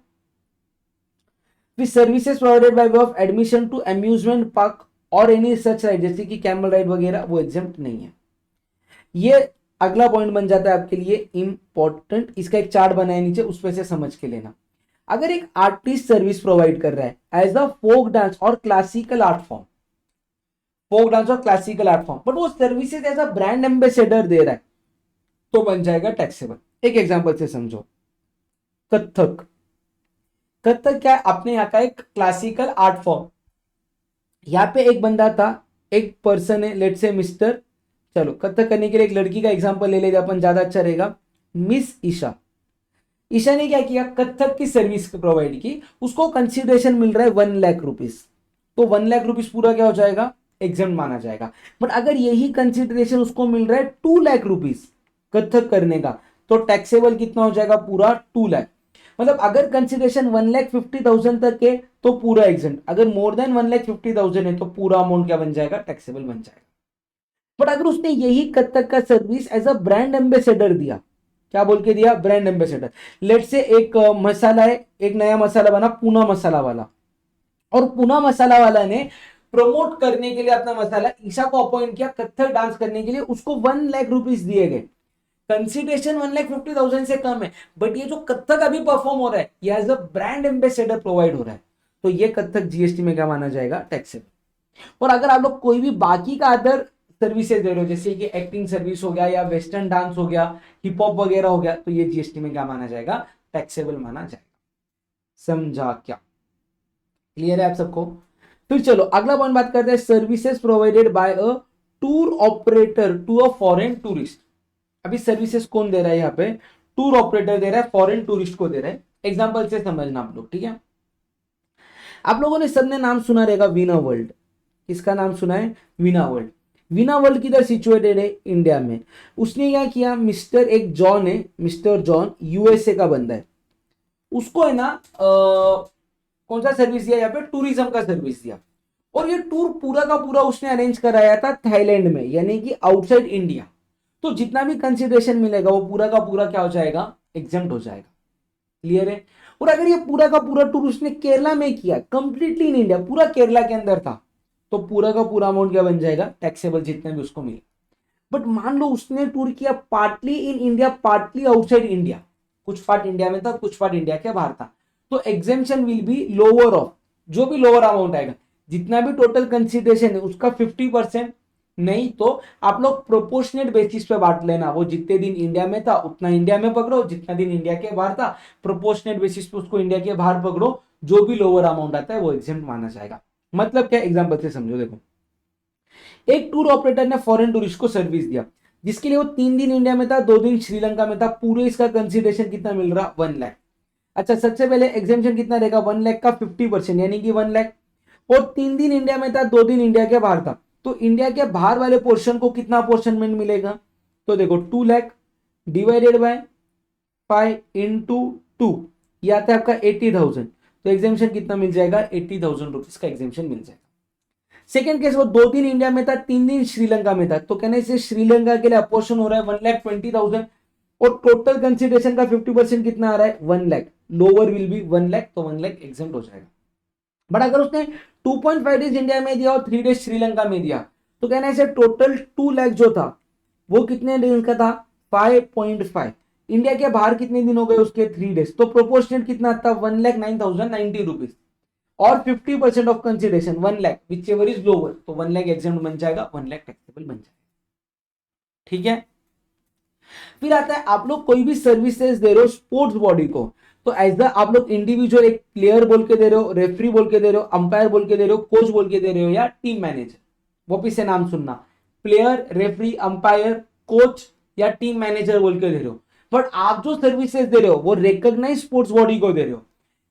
फिर services provided by way of admission to amusement park और एनी सच राइड, जैसे कि कैमल राइड वगैरह, वो एग्जेम्प्ट नहीं है। ये अगला पॉइंट बन जाता है आपके लिए इंपॉर्टेंट, इसका एक चार्ट बनाया नीचे, उस पे से समझ के लेना। अगर एक आर्टिस्ट सर्विस प्रोवाइड कर रहा है एज अ फोक डांस और classical art form, folk dance और क्लासिकल आर्ट फॉर्म, बट वो services as a brand ambassador दे रहा है, तो बन जाएगा टैक्सेबल। एक एग्जांपल से समझो, कथक। कथक क्या है? अपने यहाँ का एक क्लासिकल आर्ट फॉर्म। यहाँ पे एक बंदा था, एक पर्सन है, लेट से मिस्टर, चलो कथक करने के लिए एक लड़की का एग्जांपल ले लेते अपन, ज्यादा अच्छा रहेगा, मिस ईशा। ईशा ने क्या किया? कथक की सर्विस प्रोवाइड की, उसको कंसिडरेशन मिल रहा है 1 लाख रुपीज। तो 1 लाख रुपीज पूरा क्या हो जाएगा? एग्जाम माना जाएगा। बट अगर यही कंसिडरेशन उसको मिल रहा है 2 लाख रुपीज कथक करने का, तो टैक्सेबल कितना हो जाएगा? पूरा 2 लाख। मतलब अगर कंसिडरेशन 1,50,000 तक है तो पूरा एग्जाम, अगर मोर देन 1,50,000 है तो पूरा अमाउंट क्या बन जाएगा? टैक्सेबल बन जाएगा। बट अगर उसने यही कथक का service as a brand ambassador दिया, क्या बोल के दिया? Brand ambassador. लेट से एक मसाला है, एक नया मसाला बना पूना मसाला वाला, और पूना मसाला वाला ने प्रमोट करने के लिए अपना मसाला ईशा को अपॉइंट किया कथक डांस करने के लिए, उसको 1 लाख रुपीज दिए गए। कंसिडरेशन 1,50,000 से कम है, बट ये जो कथक अभी परफॉर्म हो रहा है ये as a brand ambassador provide हो रहा है, तो ये कथक जीएसटी में क्या माना जाएगा? टैक्सेबल। और अगर आप लोग कोई भी बाकी का अदर सर्विसेज दे रहे हो, जैसे कि एक्टिंग सर्विस हो गया या वेस्टर्न डांस हो गया, हिप हॉप वगैरह हो गया, तो ये जीएसटी में क्या माना जाएगा? टैक्सेबल माना जाएगा। समझा क्या? क्लियर है आप सबको? फिर चलो अगला पॉइंट बात करते हैं, services provided by a tour operator to a foreign tourist. अभी सर्विसेज कौन दे रहा है? यहाँ पे टूर ऑपरेटर दे रहा है, फॉरेन टूरिस्ट को दे रहा है। एग्जांपल से समझना आप लोग, ठीक है? आप लोगों ने सबने नाम सुना रहेगा वीना वर्ल्ड। किसका नाम सुना है? वीना वर्ल्ड। वीना वर्ल्ड किधर सिचुएटेड है? इंडिया में। उसने क्या किया? मिस्टर एक जॉन है, मिस्टर जॉन यूएसए का बंदा है, उसको है ना कौन सा सर्विस दिया? यहाँ पे टूरिज्म का सर्विस दिया। और ये टूर पूरा का पूरा उसने अरेंज कराया था थाईलैंड में, यानी कि आउटसाइड इंडिया। तो जितना भी कंसिडरेशन मिलेगा वो पूरा का पूरा क्या हो जाएगा? एग्जम्प्ट हो जाएगा। क्लियर है? और अगर ये पूरा का पूरा टूर उसने केरला में किया, कंप्लीटली इन इंडिया, पूरा केरला के अंदर था, तो पूरा का पूरा अमाउंट क्या बन जाएगा? टैक्सेबल, जितना भी उसको मिले। बट मान लो उसने टूर किया partly in India, partly outside India, कुछ पार्ट इंडिया में था, कुछ पार्ट इंडिया के बाहर था, तो exemption will be lower of, जो भी लोअर अमाउंट आएगा, जितना भी टोटल कंसिडरेशन है उसका 50%। नहीं तो आप लोग प्रोपोर्शनेट बेसिस पे बांट लेना, वो जितने दिन इंडिया में था उतना इंडिया में पकड़ो, जितना दिन इंडिया के बाहर था प्रोपोर्शनेट बेसिस पे उसको इंडिया के बाहर पकड़ो, जो भी लोअर अमाउंट आता है वो एग्जेम्प्ट माना जाएगा। मतलब क्या? एग्जांपल से समझो, देखो एक टूर ऑपरेटर ने फॉरेन टूरिस्ट को सर्विस दिया, जिसके लिए वो 3 दिन इंडिया में था, 2 दिन श्रीलंका में था, पूरे इसका कंसिडरेशन कितना मिल रहा? 1 लाख। अच्छा, सबसे पहले एग्जेम्पशन कितना रहेगा? 1 लाख का 50% यानी कि 1 लाख। और 3 दिन इंडिया में था, 2 दिन इंडिया के बाहर था, तो इंडिया के बाहर वाले पोर्शन को कितना पोर्शनमेंट मिलेगा? तो देखो 2 लाख डिवाइडेड बाय 5 into 2, ये आता है आपका 80,000। तो एग्जेम्पशन कितना मिल जाएगा? 80,000 रुपीज का एग्जेम्पशन मिल जाएगा। सेकेंड केस, वो 2 दिन इंडिया में था, 3 दिन श्रीलंका में था, तो कहने से श्रीलंका के लिए अपोर्शन हो रहा है 1,20,000, और टोटल कंसिडरेशन का 50% कितना आ रहा है? 1 lakh. Lower will be 1 lakh, तो 1 लाख एग्जेम्प्ट हो जाएगा। बट अगर उसने 2.5 डेज इंडिया में दिया और 3 डेज श्रीलंका में दिया, तो कहने से टोटल 2 लाख जो था वो कितने दिन का था? 5.5। इंडिया के बाहर कितने दिन हो गए उसके? 3 डेज, तो प्रोपोर्शनेट कितना था? 1,09,090 रुपीज, और 50% of consideration 1 lakh, which ever is lower, तो 1 लाख एग्जाम बन जाएगा, 1 लाख टैक्सेबल बन जाएगा। ठीक है? फिर आता है आप लोग कोई भी सर्विसेज दे रहे हो स्पोर्ट्स बॉडी को, तो एज द आप लोग इंडिविजुअल एक प्लेयर बोल के दे रहे हो, रेफरी बोल के दे रहे हो, अंपायर बोल के दे रहे हो, कोच बोल के दे रहे हो, या टीम मैनेजर, वापिस से नाम सुनना, प्लेयर, रेफरी, अंपायर, कोच या टीम मैनेजर बोल के दे रहे हो। बट आप जो सर्विसेज दे रहे हो वो रिकॉग्नाइज स्पोर्ट्स बॉडी को दे रहे हो,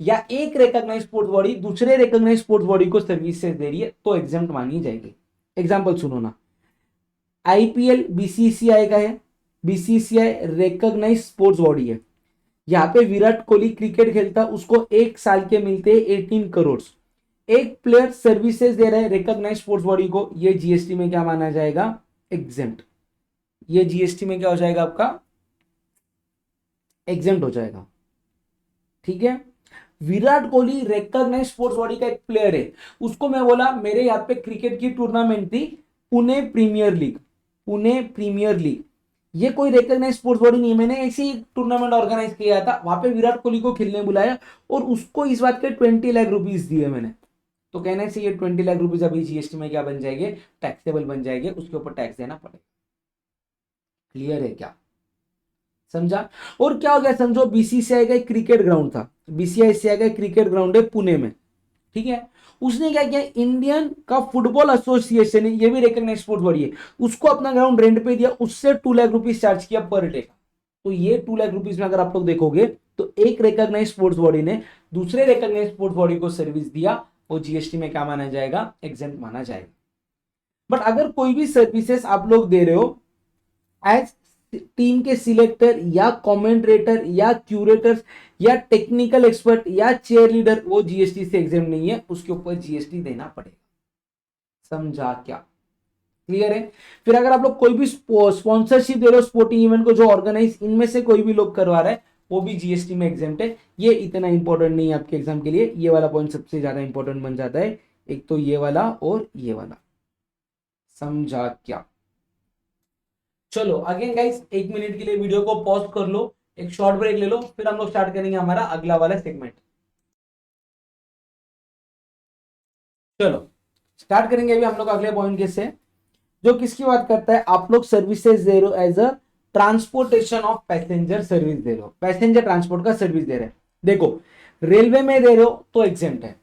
या एक रिकॉग्नाइज स्पोर्ट्स बॉडी दूसरे रिकॉग्नाइज स्पोर्ट्स बॉडी को सर्विसेज दे रही है, तो एग्जाम्प्ट मानी जाएगी। एग्जाम्पल सुनो ना, आईपीएल बीसीसीआई का है, बीसीसीआई रिकॉग्नाइज स्पोर्ट्स बॉडी है, यहाँ पे विराट कोहली क्रिकेट खेलता, उसको 1 साल के मिलते हैं 18 करोड़। एक प्लेयर सर्विसेज दे रहा है रिकॉग्नाइज स्पोर्ट्स बॉडी को, ये जीएसटी में क्या माना जाएगा? एग्जेम्प्ट। ये जीएसटी में क्या हो जाएगा आपका? एग्जेम्प्ट हो जाएगा। ठीक है? Virat Kohli recognise sports body का एक प्लेयर है, उसको मैं बोला मेरे यहाँ पे क्रिकेट की टूर्नामेंट थी, Pune premier league, Pune premier league, ये कोई रिकॉग्नाइज स्पोर्ट्स बॉडी नहीं है। मैंने ऐसे ही टूर्नामेंट ऑर्गेनाइज किया था, वहां पे विराट कोहली को खेलने बुलाया और उसको इस बात के 20 लाख रुपीज दिए मैंने। तो कहना चाहिए 20 लाख रुपीज अभी जीएसटी में क्या बन जाएंगे, टैक्सेबल बन जाएंगे, उसके ऊपर टैक्स देना पड़ेगा। क्लियर है क्या, समझा। और क्या हो गया समझो, बीसीसीआई का एक क्रिकेट ग्राउंड था, बीसीसीआई का एक क्रिकेट ग्राउंड है पुणे में, ठीक है। उसने क्या किया, इंडियन का फुटबॉल एसोसिएशन है, ये भी रिकॉग्नाइज्ड स्पोर्ट्स बॉडी है, उसको अपना ग्राउंड रेंट पे दिया, उससे 2 लाख रुपीज चार्ज किया पर डे का। तो ये 2 लाख रुपीज में अगर आप लोग देखोगे तो एक रिकॉग्नाइज्ड स्पोर्ट्स बॉडी ने दूसरे रिकॉग्नाइज्ड स्पोर्ट्स बॉडी को सर्विस दिया, वो जीएसटी में क्या माना जाएगा, एग्जेम्प्ट माना जाएगा। बट अगर कोई भी सर्विसेज आप लोग दे रहे हो एज टीम के सिलेक्टर या कमेंटरेटर या क्यूरेटर्स या टेक्निकल एक्सपर्ट या चेयर लीडर, वो जीएसटी से एग्जाम नहीं है, उसके ऊपर जीएसटी देना पड़ेगा। समझा क्या, क्लियर है। फिर अगर आप लोग कोई भी स्पॉन्सरशिप दे रहे हो स्पोर्टिंग इवेंट को, जो ऑर्गेनाइज इनमें से कोई भी लोग करवा रहा है, वो भी जीएसटी में एग्जाम्प्ट है। ये इतना इंपॉर्टेंट नहीं है आपके एग्जाम के लिए, ये वाला पॉइंट सबसे ज्यादा इंपॉर्टेंट बन जाता है, एक तो ये वाला और ये वाला। समझा क्या। चलो अगेन गाइस, 1 मिनट के लिए वीडियो को पॉज कर लो, एक शॉर्ट ब्रेक ले लो, फिर हम लोग स्टार्ट करेंगे हमारा अगला वाला सेगमेंट। चलो स्टार्ट करेंगे अभी हम लोग अगले पॉइंट के से, जो किसकी बात करता है, आप लोग सर्विसेज दे रहे हो as a transportation of passenger service दे रहे हो, पैसेंजर ट्रांसपोर्ट का सर्विस दे रहे हैं। देखो रेलवे में दे रहे हो तो एग्जेम्प्ट है,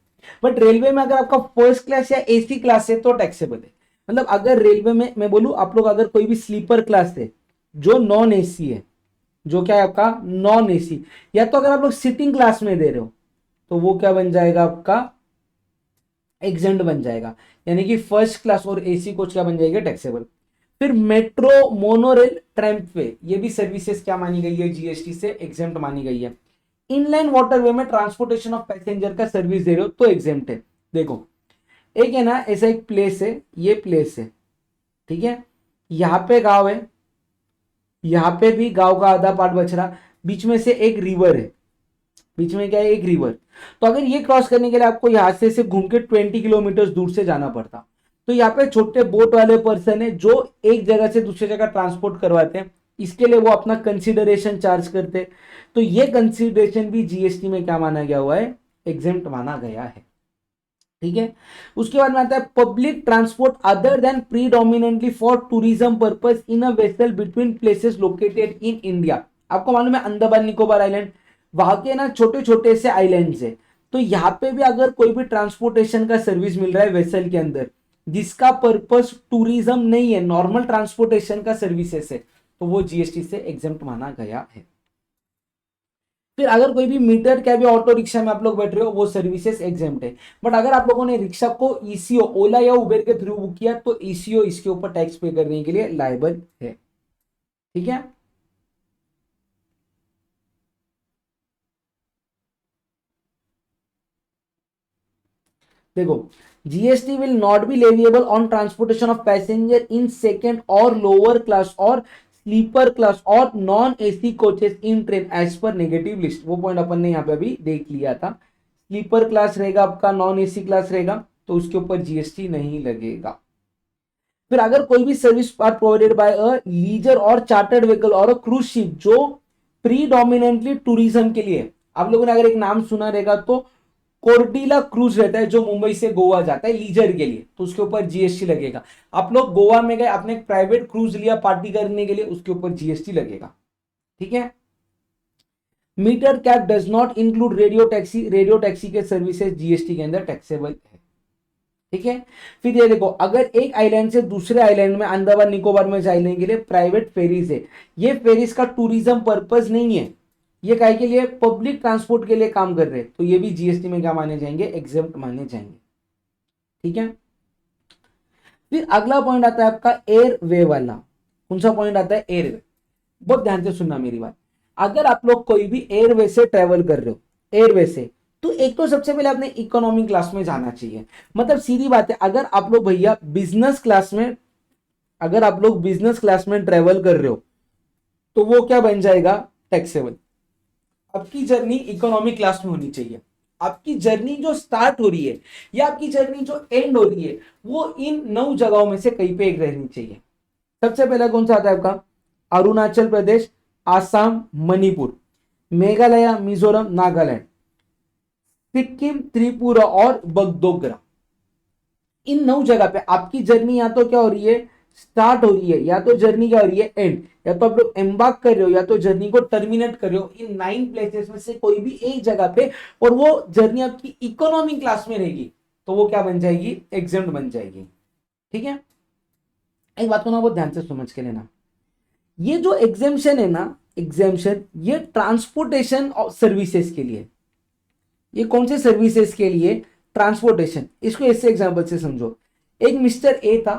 बट रेलवे में अगर आपका फर्स्ट क्लास या एसी क्लास है तो टैक्सेबल है। मतलब अगर रेलवे में मैं बोलूं, आप लोग अगर कोई भी स्लीपर क्लास है जो नॉन एसी है, जो क्या है आपका नॉन एसी, या तो अगर आप लोग सिटिंग क्लास में दे रहे हो तो वो क्या बन जाएगा आपका एग्जेंट बन जाएगा, यानी कि फर्स्ट क्लास और एसी कोच क्या बन जाएगा टैक्सेबल। फिर मेट्रो मोनोरेल ट्रैम्पवे, ये भी सर्विसेज क्या मानी गई है, जीएसटी से एग्जेम्प्ट मानी गई है। इनलाइन वाटरवे में ट्रांसपोर्टेशन ऑफ पैसेंजर का सर्विस दे रहे हो तो एग्जेम्प्ट है। देखो एक है ना, ऐसा एक प्लेस है, ये प्लेस है, ठीक है, यहाँ पे गांव है, यहाँ पे भी गांव का आधा पार्ट बच रहा, बीच में से एक रिवर है, बीच में क्या है एक रिवर। तो अगर ये क्रॉस करने के लिए आपको यहाँ से घूम के 20 किलोमीटर दूर से जाना पड़ता, तो यहाँ पे छोटे बोट वाले पर्सन है जो एक जगह से दूसरी जगह ट्रांसपोर्ट करवाते हैं, इसके लिए वो अपना कंसिडरेशन चार्ज करते हैं। तो ये कंसिडरेशन भी जीएसटी में क्या माना गया हुआ है, एग्जेम्प्ट माना गया है, ठीक है। उसके बाद में आता है public transport other than predominantly for tourism purpose in a vessel between places located in India. आपको मालूम है अंडमान निकोबार आइलैंड, वहां के ना छोटे छोटे से आइलैंड्स है, तो यहाँ पे भी अगर कोई भी ट्रांसपोर्टेशन का सर्विस मिल रहा है वेसल के अंदर, जिसका पर्पस टूरिज्म नहीं है, नॉर्मल ट्रांसपोर्टेशन का सर्विसेस है, तो वो जीएसटी से एग्जेम्प्ट माना गया है। फिर अगर कोई भी मीटर कैब या ऑटो रिक्शा में आप लोग बैठ रहे हो, वो सर्विसेज एग्जेम्प्ट है। बट अगर आप लोगों ने रिक्शा को ईसीओ ओला या उबेर के थ्रू बुक किया, तो ईसीओ इसके ऊपर टैक्स पे करने के लिए लायबल है, ठीक है। देखो GST will not be leviable on transportation of passenger in second और लोअर क्लास और स्लीपर क्लास और non AC coaches in train as per negative list. वो पॉइंट अपन ने यहाँ पे अभी देख लिया था, स्लीपर क्लास रहेगा आपका, नॉन एसी क्लास रहेगा, तो उसके ऊपर जीएसटी नहीं लगेगा। फिर अगर कोई भी service are provided by a leisure और चार्टर्ड व्हीकल और अ क्रूज शिप जो प्रीडोमिनेंटली टूरिज्म के लिए, आप लोगों ने अगर एक नाम सुना रहेगा तो कोर्टिला क्रूज रहता है, जो मुंबई से गोवा जाता है लीजर के लिए, तो उसके ऊपर जीएसटी लगेगा। आप लोग गोवा में गए, आपने एक प्राइवेट क्रूज लिया पार्टी करने के लिए, उसके ऊपर जीएसटी लगेगा, ठीक है। Metre cab does not include radio taxi, radio taxi के सर्विसेज जीएसटी के अंदर टैक्सेबल है, ठीक है। फिर ये देखो अगर एक आइलैंड से दूसरे आइलैंड में अंडमान निकोबार में जाने के लिए प्राइवेट फेरीज है, ये फेरीज का टूरिज्म पर्पज नहीं है, ये काय के लिए पब्लिक ट्रांसपोर्ट के लिए काम कर रहे हैं, तो ये भी जीएसटी में क्या माने जाएंगे, एग्जेम्प्ट माने जाएंगे, ठीक है। फिर अगला पॉइंट आता है आपका एयरवे वाला। कौन सा पॉइंट आता है, एयरवे। बहुत ध्यान से सुनना मेरी बात, अगर आप लोग कोई भी एयरवे से ट्रेवल कर रहे हो, एयरवे से, तो एक तो सबसे पहले आपने इकोनॉमी क्लास में जाना चाहिए। मतलब सीधी बात है, अगर आप लोग भैया बिजनेस क्लास में, अगर आप लोग बिजनेस क्लास में ट्रेवल कर रहे हो, तो वो क्या बन जाएगा, टैक्सेबल। आपकी जर्नी इकोनॉमी क्लास में होनी चाहिए। आपकी जर्नी जो स्टार्ट हो रही है या आपकी जर्नी जो एंड हो रही है, वो इन 9 जगहों में से कहीं पे एक रहनी चाहिए। सबसे पहला कौन सा आता है आपका, अरुणाचल प्रदेश, आसाम, मणिपुर, मेघालय, मिजोरम, नागालैंड, सिक्किम, त्रिपुरा और बगडोगरा। इन 9 जगह पे आपकी जर्नी या तो क्या हो रही है, स्टार्ट हो रही है, या तो जर्नी क्या हो रही है, एंड, या तो आप लोग एम्बार्क कर रहे हो, या तो जर्नी को टर्मिनेट कर रहे हो इन 9 प्लेसेस में से कोई भी एक जगह पे, और वो जर्नी आपकी इकोनॉमी क्लास में रहेगी, तो वो क्या बन जाएगी, एग्जेम्प्ट बन जाएगी। ठीक है, एक बात को ना बहुत ध्यान से समझ के लेना, ये जो एग्जेम्पशन है ना, एग्जेम्पशन ये ट्रांसपोर्टेशन और सर्विसेज के लिए, ये कौन से सर्विसेज के लिए, ट्रांसपोर्टेशन। इसको ऐसे एग्जांपल से समझो, एक मिस्टर ए था,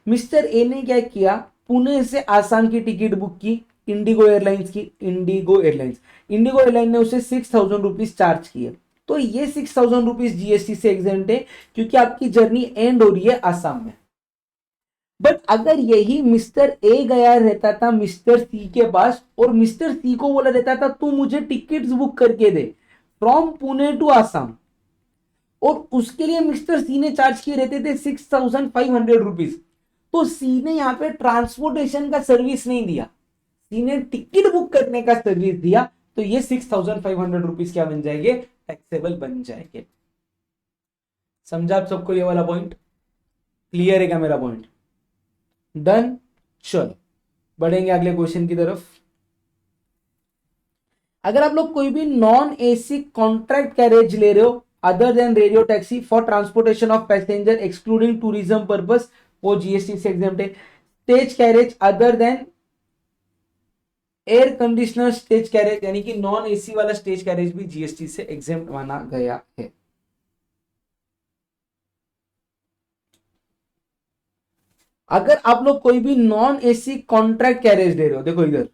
मिस्टर ए ने क्या किया, पुणे से आसाम की टिकट बुक की, इंडिगो एयरलाइंस की, इंडिगो एयरलाइंस, इंडिगो एयरलाइन ने उसे 6,000 रुपीज चार्ज किए, तो ये 6,000 रुपीज जीएसटी से एग्जेम्प्ट है, क्योंकि आपकी जर्नी एंड हो रही है आसाम में। बट अगर यही मिस्टर ए गया रहता था मिस्टर सी के पास, और मिस्टर सी को बोला रहता था तू मुझे टिकट्स बुक करके they from Pune to Assam, और उसके लिए मिस्टर सी ने चार्ज किए रहते थे 6,500 रुपीज, तो सी ने यहां पे ट्रांसपोर्टेशन का सर्विस नहीं दिया, सी ने टिकट बुक करने का सर्विस दिया, तो ये 6,500 रुपीज क्या बन जाएंगे, टैक्सेबल बन जाएंगे। समझा आप सबको ये वाला पॉइंट, क्लियर है क्या मेरा पॉइंट, डन। चलो बढ़ेंगे अगले क्वेश्चन की तरफ। अगर आप लोग कोई भी नॉन एसी कॉन्ट्रैक्ट कैरेज ले रहे हो other than radio taxi for transportation of passenger excluding tourism purpose, वो जीएसटी से एग्जेम्प्ट है। Stage carriage other than air conditioner stage carriage, यानी कि नॉन एसी वाला स्टेज कैरेज भी जीएसटी से एग्जेम्प्ट माना गया है। अगर आप लोग कोई भी नॉन एसी कॉन्ट्रैक्ट कैरेज ले रहे हो, देखो इधर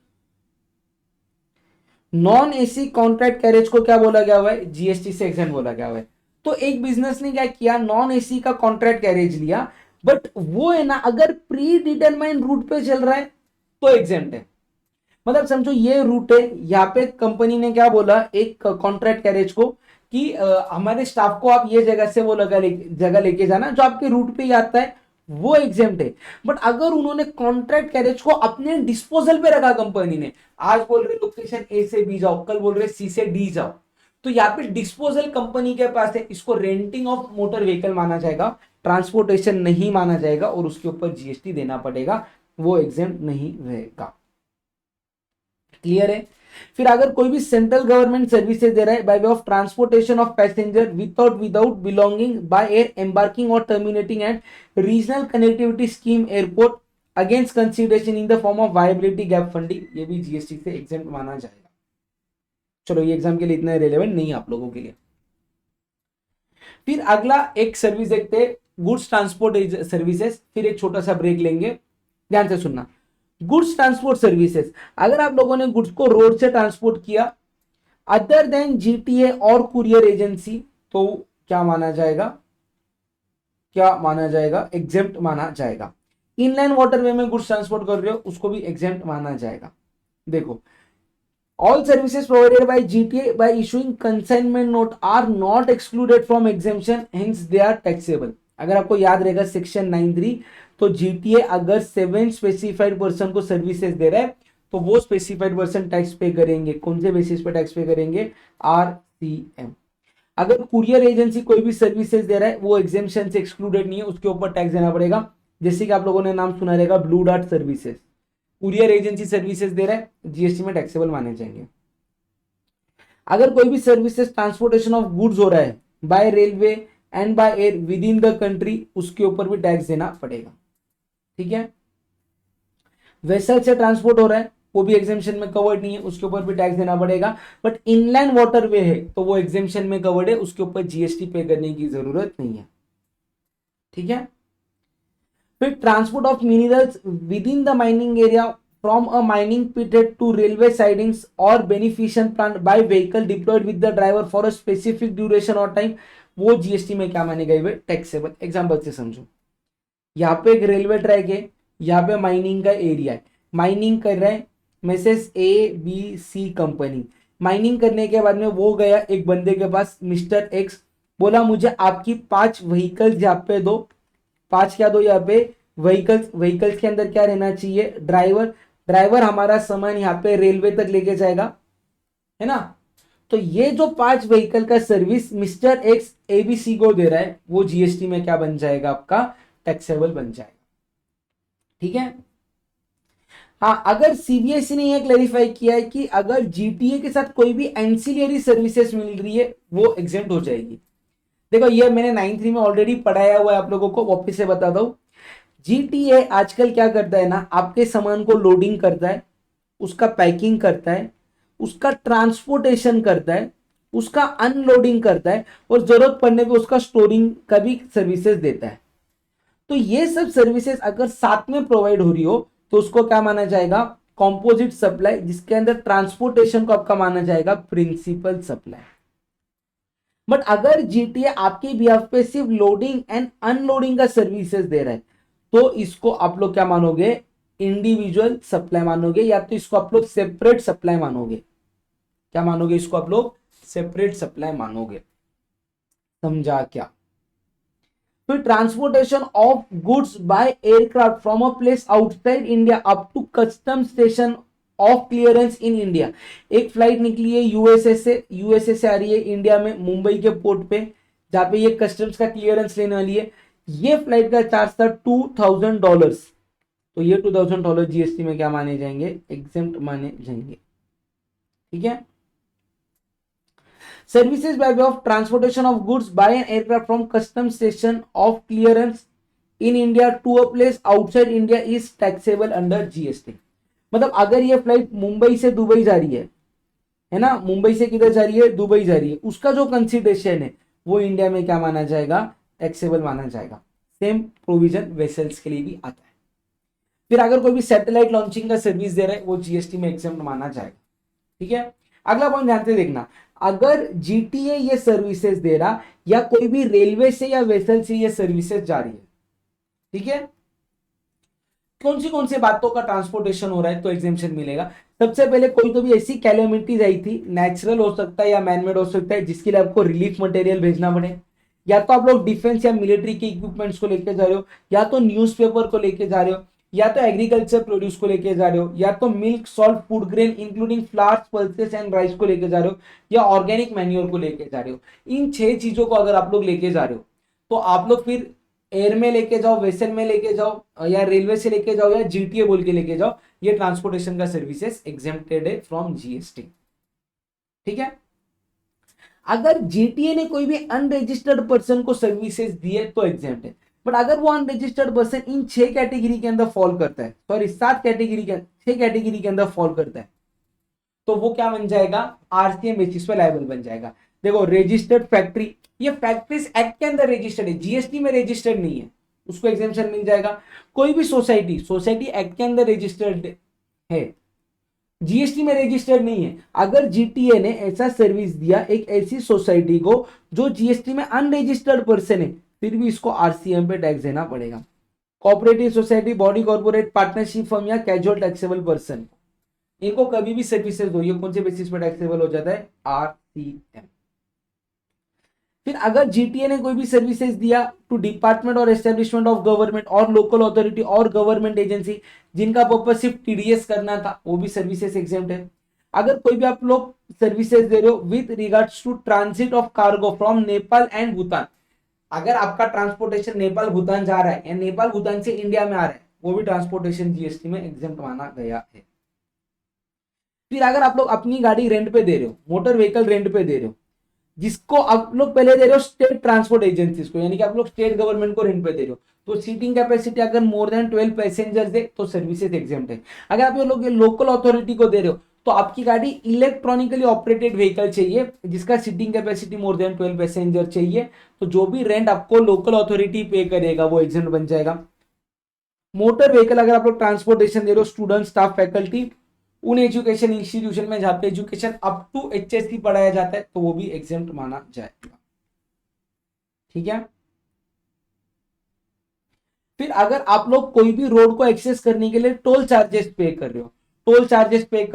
नॉन एसी कॉन्ट्रैक्ट कैरेज को क्या बोला गया हुआ है, जीएसटी से एग्जेम्प्ट बोला गया हुआ है। तो एक बिजनेस ने क्या किया, नॉन एसी का कॉन्ट्रैक्ट कैरेज लिया, बट वो है ना अगर प्री डिटरमाइंड रूट पे चल रहा है तो एग्जेम्प्ट है। मतलब समझो ये रूट है, यहाँ पे कंपनी ने क्या बोला एक कॉन्ट्रैक्ट कैरेज को कि हमारे स्टाफ को आप ये जगह से वो जगह लेके जाना जो आपके रूट पे ही आता है, वो एग्जेम्प्ट है। बट अगर उन्होंने कॉन्ट्रैक्ट कैरेज को अपने डिस्पोजल पे रखा कंपनी ने, आज बोल रहे लोकेशन ए से बी जाओ, कल बोल रहे सी से डी जाओ, तो यहाँ पे डिस्पोजल कंपनी के पास है, इसको रेंटिंग ऑफ मोटर व्हीकल माना जाएगा, ट्रांसपोर्टेशन नहीं माना जाएगा, और उसके ऊपर जीएसटी देना पड़ेगा, वो एग्जेम्प्ट नहीं रहेगा। क्लियर है। फिर अगर कोई भी सेंट्रल गवर्नमेंट सर्विसेज दे रहा है by way of transportation of passenger without belonging by air embarking और terminating at regional connectivity scheme airport against consideration in the form of viability gap funding, ये भी जीएसटी से एग्जेम्प्ट माना जाएगा। चलो ये एग्जाम के लिए इतना रिलेवेंट नहीं है आप लोगों के लिए। फिर अगला एक सर्विस देखते हैं, गुड्स ट्रांसपोर्ट सर्विसेज। फिर एक छोटा सा ब्रेक लेंगे, ध्यान से सुनना। गुड्स ट्रांसपोर्ट सर्विसेज, अगर आप लोगों ने गुड्स को रोड से ट्रांसपोर्ट किया अदर देन जीटीए और कुरियर एजेंसी, तो क्या माना जाएगा, क्या माना जाएगा, एग्जेम्प्ट माना जाएगा। इनलैंड वाटरवे में गुड्स ट्रांसपोर्ट कर रहे हो उसको भी एग्जेम्प्ट माना जाएगा। देखो all services provided by GTA by issuing consignment note are not excluded from exemption, hence they are taxable। अगर आपको याद रहेगा सेक्शन 93, तो जीटीए अगर 7 स्पेसिफाइड पर्सन को सर्विसेज दे रहा है तो वो स्पेसिफाइड पर्सन टैक्स पे करेंगे। कौन से बेसिस पे टैक्स पे करेंगे, आरसीएम। अगर कुरियर एजेंसी कोई भी सर्विसेज दे रहा है वो एग्जेम्पशन से एक्सक्लूडेड नहीं है, उसके ऊपर टैक्स देना पड़ेगा। जैसे कि आप लोगों ने नाम सुना रहेगा blue dart services, courier agency services दे रहा है, जीएसटी में टैक्सेबल माने जाएंगे। अगर कोई भी सर्विसेज ट्रांसपोर्टेशन ऑफ गुड्स हो रहा है by railway and by air with in the country, उसके ऊपर भी टैक्स देना पड़ेगा। ठीक है, वेसल से ट्रांसपोर्ट हो रहा है वो भी एग्जेम्पशन में कवर्ड नहीं है, उसके ऊपर भी टैक्स देना पड़ेगा। बट इनलैंड वाटरवे है तो वो एग्जेम्पशन में कवर्ड है, उसके ऊपर जीएसटी पे करने की जरूरत नहीं है। ठीक है, फिर transport of minerals with in the mining area from a mining pit to railway sidings और beneficial plant by vehicle deployed with the driver for a specific duration और टाइम, वो जीएसटी में क्या माने गए, टैक्सेबल। एग्जांपल से समझो, यहाँ पे एक रेलवे ट्रैक है, यहाँ पे माइनिंग का एरिया है, माइनिंग कर रहे हैं Mrs A B C company. Mining करने के बाद में वो गया एक बंदे के पास मिस्टर एक्स, बोला मुझे आपकी 5 व्हीकल्स यहाँ पे दो, 5 क्या दो यहाँ पे व्हीकल्स, व्हीकल्स के अंदर क्या रहना चाहिए, ड्राइवर, ड्राइवर हमारा सामान यहाँ पे रेलवे तक लेके जाएगा, है ना। तो ये जो 5 व्हीकल का सर्विस मिस्टर एक्स एबीसी को दे रहा है, वो जीएसटी में क्या बन जाएगा, आपका टैक्सेबल बन जाएगा। ठीक है। हाँ, अगर सीबीएसई ने यह क्लैरिफाई किया है कि अगर जीटीए के साथ कोई भी एंसिलियरी सर्विसेज मिल रही है वो एग्जेम्प्ट हो जाएगी। देखो ये मैंने 9-3 में ऑलरेडी पढ़ाया हुआ है आप लोगों को, वापस से बता दो। जीटीए आजकल क्या करता है ना, आपके सामान को लोडिंग करता है, उसका पैकिंग करता है, उसका ट्रांसपोर्टेशन करता है, उसका अनलोडिंग करता है, और जरूरत पड़ने पे उसका स्टोरिंग का भी सर्विसेज देता है। तो ये सब सर्विसेज अगर साथ में प्रोवाइड हो रही हो तो उसको क्या माना जाएगा, कॉम्पोजिट सप्लाई, जिसके अंदर ट्रांसपोर्टेशन को आपका माना जाएगा प्रिंसिपल सप्लाई। बट अगर जीटीए आपके बिहाफ पे सिर्फ लोडिंग एंड अनलोडिंग का सर्विसेज दे रहा है तो इसको आप लोग क्या मानोगे, इंडिविजुअल सप्लाई मानोगे, या तो इसको आप लोग सेपरेट सप्लाई मानोगे। क्या मानोगे, इसको आप लोग सेपरेट सप्लाई मानोगे। समझा क्या। तो transportation of goods by aircraft from a place outside India up to custom station of clearance in India. एक फ्लाइट निकली है यूएसए से आ रही है इंडिया में, मुंबई के पोर्ट पे, जहां पे ये कस्टम्स का क्लियरेंस लेने वाली है। ये फ्लाइट का चार्ज था $2000। तो ये $2000 जीएसटी में क्या माने जाएंगे, एग्जेम्प्ट माने जाएंगे। ठीक है। Services by way of transportation of goods by an aircraft from custom station of clearance in India to a place outside India is taxable under GST। मतलब अगर ये फ्लाइट मुंबई से दुबई जा रही है ना, मुंबई से किधर जा रही है, दुबई जा रही है, उसका जो कंसिडरेशन है वो इंडिया में क्या माना जाएगा, टैक्सेबल माना जाएगा। सेम प्रोविजन वेसल्स के लिए भी आता है। फिर अगर कोई भी सैटेलाइट लॉन्चिंग का सर्विस दे रहा है वो जीएसटी में एग्जेम्प्ट माना जाएगा। ठीक है। अगला पॉइंट ध्यान से देखना, अगर जीटीए ये सर्विसेज दे रहा या कोई भी रेलवे से या वेसल से ये सर्विसेज जा रही है, ठीक है, कौन सी बातों का ट्रांसपोर्टेशन हो रहा है तो एग्जेम्पशन मिलेगा। सबसे पहले कोई तो भी ऐसी कैलेमिटीज आई थी, नेचुरल हो सकता है या मैनमेड हो सकता है, जिसके लिए आपको रिलीफ मटेरियल भेजना पड़े, या तो आप लोग डिफेंस या मिलिट्री के इक्विपमेंट्स को लेके जा रहे हो, या तो न्यूज़पेपर को लेके जा रहे हो, या तो एग्रीकल्चर प्रोड्यूस को लेके जा रहे हो, या तो milk salt food grain including flowers pulses and rice को लेके जा रहे हो, या ऑर्गेनिक मैन्योर को लेके जा रहे हो। इन 6 चीजों को अगर आप लोग लेके जा रहे हो तो आप लोग फिर एयर में लेके जाओ, वेसल में लेके जाओ, या रेलवे से लेके जाओ, या जीटीए बोल के लेके जाओ, ये ट्रांसपोर्टेशन का सर्विसेज एग्जेम्प्टेड है फ्रॉम जीएसटी। ठीक है। अगर जीटीए ने कोई भी अनरजिस्टर्ड पर्सन को सर्विसेज दिए तो एग्जेम्प्ट है। बट अगर वो अनरजिस्टर्ड पर्सन इन 6 कैटेगरी के अंदर फॉल करता है, सॉरी 7 कैटेगरी के 6 कैटेगरी के अंदर फॉल करता है, तो वो क्या बन जाएगा, आरसीएम बेसिस पे लायबल बन जाएगा। देखो रजिस्टर्ड फैक्ट्री, ये फैक्ट्रीज एक्ट के अंदर रजिस्टर्ड है, जीएसटी में रजिस्टर्ड नहीं है, उसको एग्जेम्पशन मिल जाएगा। कोई भी सोसाइटी एक्ट के अंदर रजिस्टर्ड है, जीएसटी में रजिस्टर्ड नहीं है, अगर जीटीए ने ऐसा सर्विस दिया एक ऐसी सोसाइटी को जो जीएसटी में अनरजिस्टर्ड पर्सन है, फिर भी इसको आरसीएम पे टैक्स देना पड़ेगा। Cooperative society, body corporate, partnership firm या कैजुअल टैक्सेबल पर्सन, इनको कभी भी सर्विसेज दो, ये कौन से बेसिस पर टैक्सेबल हो जाता है, आरसीएम। फिर अगर जीटीए ने कोई भी सर्विसेज दिया टू डिपार्टमेंट और एस्टेब्लिशमेंट ऑफ गवर्नमेंट और लोकल अथॉरिटी और गवर्नमेंट एजेंसी जिनका पर्पज सिर्फ टीडीएस करना था, वो भी सर्विसेज एग्जेम्प्ट है। अगर कोई भी आप लोग सर्विसेज दे रहे हो with regards to transit of cargo from Nepal and Bhutan, अगर आपका ट्रांसपोर्टेशन नेपाल भूटान जा रहा है या नेपाल भूटान से इंडिया में आ रहा है, वो भी ट्रांसपोर्टेशन जीएसटी में एग्जेम्प्ट माना गया है। फिर अगर आप लोग अपनी गाड़ी रेंट पे दे रहे हो, मोटर व्हीकल रेंट पे दे रहे हो, जिसको आप लोग पहले दे रहे हो स्टेट ट्रांसपोर्ट एजेंसीज को, यानी कि आप लोग स्टेट गवर्नमेंट को रेंट पे दे रहे हो, तो सीटिंग कैपेसिटी अगर मोर देन 12 पैसेंजर्स है तो सर्विसेज एग्जेम्प्ट है। अगर आप ये लोग लोकल अथॉरिटी को दे रहे हो तो आपकी गाड़ी इलेक्ट्रॉनिकली ऑपरेटेड व्हीकल चाहिए जिसका seating capacity more than 12 passenger चाहिए, तो जो भी रेंट आपको लोकल अथॉरिटी पे करेगा वो एग्जेम्प्ट बन जाएगा। मोटर व्हीकल अगर आप लोग ट्रांसपोर्टेशन दे रहे हो स्टूडेंट, स्टाफ, फैकल्टी, उन एजुकेशन इंस्टीट्यूशन में जहां पे एजुकेशन अप टू एचएससी पढ़ाया जाता है, तो वो भी एग्जेम्प्ट माना जाएगा। ठीक है। फिर अगर आप लोग कोई भी रोड को एक्सेस करने के लिए टोल चार्जेस पे कर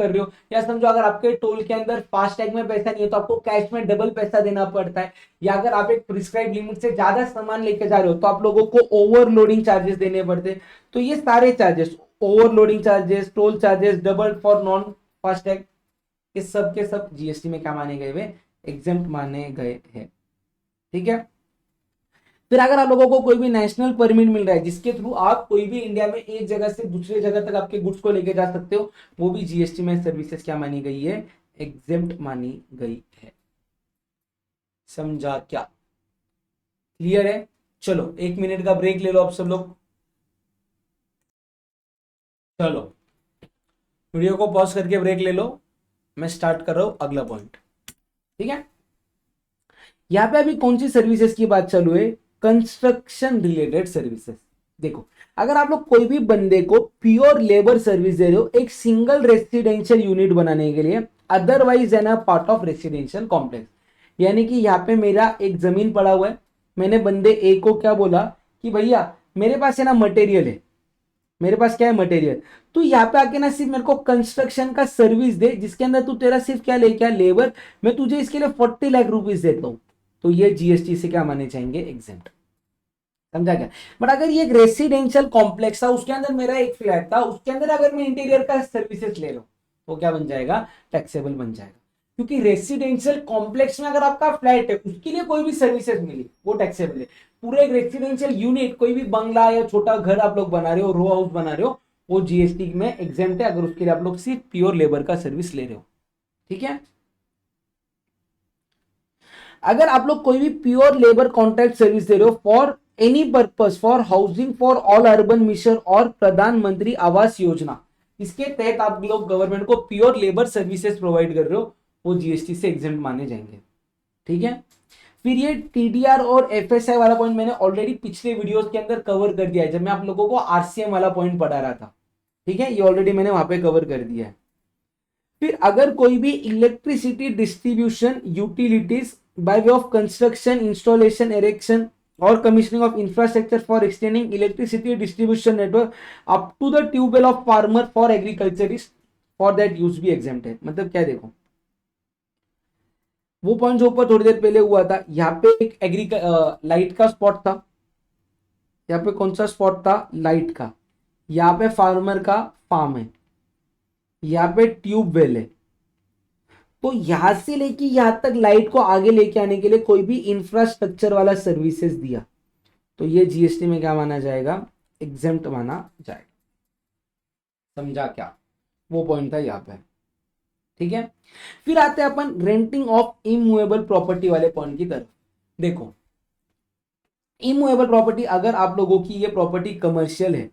रहे हो, या समझो अगर आपके टोल के अंदर फास्टैग में पैसा नहीं है तो आपको कैश में डबल पैसा देना पड़ता है, या अगर आप एक प्रिस्क्राइब लिमिट से ज्यादा सामान लेके जा रहे हो तो आप लोगों को ओवरलोडिंग चार्जेस देने पड़ते हैं। तो ये सारे charges, overloading charges, toll charges, double for non FASTag, ये सब के सब जीएसटी में क्या माने गए हुए, एग्जेम्प्ट माने गए हैं। ठीक है। फिर अगर आप लोगों को कोई भी नेशनल परमिट मिल रहा है जिसके थ्रू आप कोई भी इंडिया में एक जगह से दूसरी जगह तक आपके गुड्स को लेके जा सकते हो, वो भी जीएसटी में सर्विसेज क्या मानी गई है, एग्जेम्प्ट मानी गई है। समझा क्या? क्लियर है? चलो 1 मिनट का ब्रेक ले लो आप सब लोग। चलो वीडियो को पॉज करके ब्रेक ले लो, मैं स्टार्ट कर रहा हूं अगला पॉइंट। ठीक है। यहां पे अभी कौन सी सर्विसेज की बात चालू है, कंस्ट्रक्शन रिलेटेड सर्विसेज। देखो अगर आप लोग कोई भी बंदे को प्योर लेबर सर्विस दे रहे हो एक सिंगल रेसिडेंशियल यूनिट बनाने के लिए, otherwise an part of residential complex, यानी कि यहाँ पे मेरा एक जमीन पड़ा हुआ है, मैंने बंदे ए को क्या बोला कि भैया मेरे पास है ना मटेरियल है, मेरे पास क्या है मटेरियल, तू यहाँ पे आके ना सिर्फ मेरे को कंस्ट्रक्शन का सर्विस दे जिसके अंदर तू तेरा सिर्फ क्या ले क्या लेबर, मैं तुझे इसके लिए 40 लाख रुपीज देता हूं, तो ये जीएसटी से क्या माने जाएंगे, एग्जेम्प्ट। समझा क्या? बट अगर ये एक रेसिडेंशियल कॉम्प्लेक्स था, उसके अंदर मेरा एक फ्लैट था, उसके अंदर अगर मैं इंटीरियर का सर्विसेज ले रहा हूं तो क्या बन जाएगा, टैक्सेबल बन जाएगा। क्योंकि रेसिडेंशियल कॉम्प्लेक्स में अगर आपका फ्लैट है उसके लिए कोई भी सर्विसेज मिली वो टैक्सेबल है। पूरे एक रेसिडेंशियल यूनिट कोई भी बंगला या छोटा घर आप लोग बना रहे हो, रो हाउस बना रहे हो, वो जीएसटी में एग्जेम्प्ट है अगर उसके लिए आप लोग सिर्फ प्योर लेबर का सर्विस ले रहे हो। ठीक है। अगर आप लोग कोई भी प्योर लेबर कॉन्ट्रैक्ट सर्विस दे रहे हो for any purpose, for housing for all urban mission और प्रधानमंत्री आवास योजना, इसके तहत आप लोग गवर्नमेंट को प्योर लेबर सर्विसेज प्रोवाइड कर रहे हो, वो जीएसटी से एग्जेम्प्ट माने जाएंगे। ठीक है। फिर ये टीडीआर और एफएसआई वाला पॉइंट मैंने ऑलरेडी पिछले वीडियोस के अंदर कवर कर दिया है जब मैं आप लोगों को आरसीएम वाला पॉइंट पढ़ा रहा था। ठीक है, ये ऑलरेडी मैंने वहां पे कवर कर दिया है। फिर अगर कोई भी electricity distribution utilities by way of construction, installation, erection और commissioning of infrastructure for extending electricity distribution network up to the tubewell of farmer for agriculturist for that use भी एग्जेम्प्ट है। मतलब क्या, देखो वो पॉइंट जो ऊपर थोड़ी देर पहले हुआ था, यहाँ पे एक लाइट का स्पॉट था, यहाँ पे कौन सा स्पॉट था, लाइट का, यहाँ पे फार्मर का फार्म है, यहाँ पे ट्यूबवेल है, तो यहां से लेके यहां तक लाइट को आगे लेके आने के लिए कोई भी इंफ्रास्ट्रक्चर वाला सर्विसेज दिया तो ये जीएसटी में क्या माना जाएगा, एग्जेम्प्ट माना जाएगा। समझा क्या? वो पॉइंट था यहाँ पे। ठीक है। फिर आते हैं अपन रेंटिंग ऑफ इमूवेबल प्रॉपर्टी वाले पॉइंट की तरफ। देखो इमूवेबल प्रॉपर्टी, अगर आप लोगों की ये प्रॉपर्टी कमर्शियल है,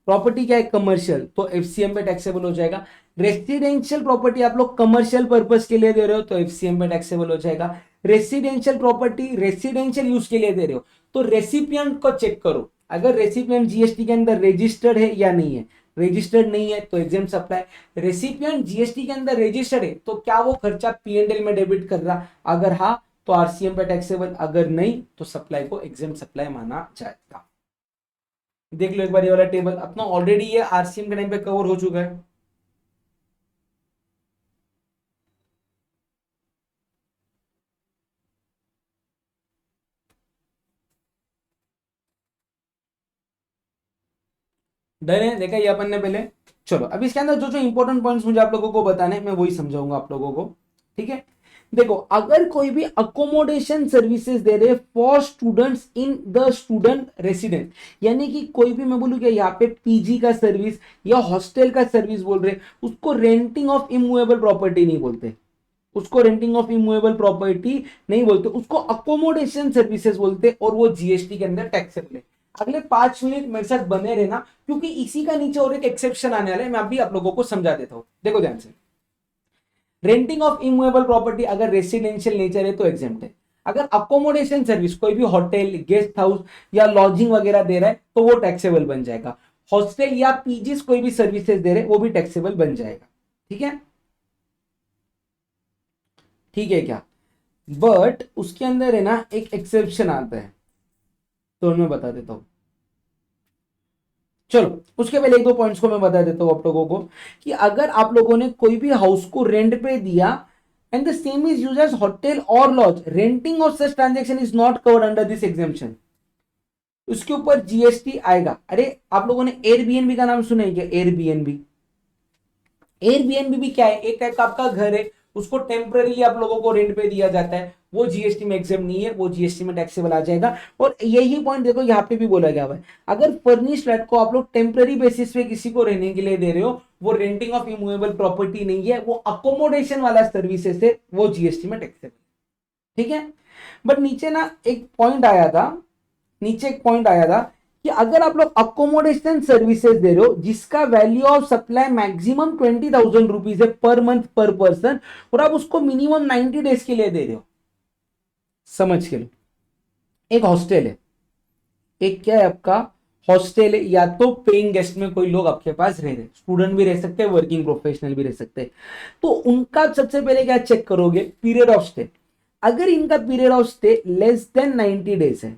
प्रॉपर्टी क्या है कमर्शियल, तो एफसीएम पे टैक्सेबल हो जाएगा। रेसिडेंशियल प्रॉपर्टी आप लोग कमर्शियल पर्पस के लिए दे रहे हो तो एफसीएम पे टैक्सेबल हो जाएगा। रेसिडेंशियल प्रॉपर्टी रेसिडेंशियल यूज के लिए दे रहे हो तो रेसिपिएंट को चेक करो, अगर रेसिपिएंट जीएसटी के अंदर रजिस्टर्ड है या नहीं है, रजिस्टर्ड नहीं है तो एग्जेम्प्ट सप्लाई। रेसिपिएंट जीएसटी के अंदर रजिस्टर्ड है तो क्या वो खर्चा पीएनएल में डेबिट कर रहा, अगर हाँ तो आरसीएम पे टैक्सेबल, अगर नहीं तो सप्लाई को एग्जेम्प्ट सप्लाई माना जाएगा। देख लो एक बार ये वाला टेबल अपना ऑलरेडी ये आरसीएम के टाइम पे कवर हो चुका है। डन है, देखा ये अपन ने पहले। चलो अब इसके अंदर जो जो इंपॉर्टेंट पॉइंट्स मुझे आप लोगों को बताने मैं वही समझाऊंगा आप लोगों को। ठीक है। देखो अगर कोई भी अकोमोडेशन सर्विसेज दे रहे for students in the student residence, यानी कि कोई भी मैं बोलूँ क्या यहाँ पे पीजी का सर्विस या हॉस्टल का सर्विस बोल रहे, उसको रेंटिंग ऑफ इमूवेबल प्रॉपर्टी नहीं बोलते, उसको रेंटिंग ऑफ इमूवेबल प्रॉपर्टी नहीं बोलते, उसको अकोमोडेशन सर्विसेज बोलते और वो जीएसटी के अंदर टैक्सेबल है। अगले 5 मिनट मेरे साथ बने रहना क्योंकि इसी का नीचे और एक एक्सेप्शन आने वाला है, मैं अभी आप लोगों को समझा देता हूं। देखो ध्यान से, रेंटिंग ऑफ इमूवेबल प्रॉपर्टी अगर रेसिडेंशियल नेचर है तो एग्जेम्प्ट है। अगर अकोमोडेशन सर्विस कोई भी होटल, गेस्ट हाउस या लॉजिंग वगैरह दे रहा है तो वो टैक्सेबल बन जाएगा। हॉस्टल या पीजीज कोई भी सर्विसेज दे रहे वो भी टैक्सेबल बन जाएगा। ठीक है, ठीक है क्या? बट उसके अंदर है ना एक एक्सेप्शन आता है, तो मैं बता देता हूं। चलो उसके पहले एक दो पॉइंट्स को मैं बता देता हूं आप लोगों को कि अगर आप लोगों ने कोई भी हाउस को रेंट पे दिया and the same is used as hotel और lodge, renting of such transaction is not covered under this exemption. उसके ऊपर जीएसटी आएगा। अरे आप लोगों ने एयरबीएनबी का नाम सुना है क्या? एयरबीएनबी, एयरबीएनबी भी क्या है, एक टाइप का आपका घर है, उसको टेम्पररी आप लोगों को रेंट पे दिया जाता है, वो जीएसटी में एग्जाम नहीं है, वो जीएसटी में टैक्सेबल आ जाएगा। और यही पॉइंट देखो यहाँ पे भी बोला गया हुआ है, अगर फर्निश फ्लैट को आप लोग टेम्पररी बेसिस पे किसी को रहने के लिए दे रहे हो, वो रेंटिंग ऑफ इमूवेबल प्रॉपर्टी नहीं है, वो अकोमोडेशन वाला सर्विसेज है, वो जीएसटी में टैक्सेबल। ठीक है, बट नीचे ना एक पॉइंट आया था, नीचे एक पॉइंट आया था कि अगर आप लोग अकोमोडेशन सर्विसेज दे रहे हो जिसका value of supply maximum 20,000 rupees है पर मंथ पर पर्सन, और आप उसको मिनिमम 90 डेज के लिए दे रहे हो, समझ के लो। एक हॉस्टल है, एक क्या है आपका हॉस्टल है, या तो पेइंग गेस्ट में कोई लोग आपके पास रह रहे, स्टूडेंट भी रह सकते हैं, वर्किंग प्रोफेशनल भी रह सकते हैं, तो उनका सबसे पहले क्या चेक करोगे? Period of stay. अगर इनका period of stay less than 90 days है,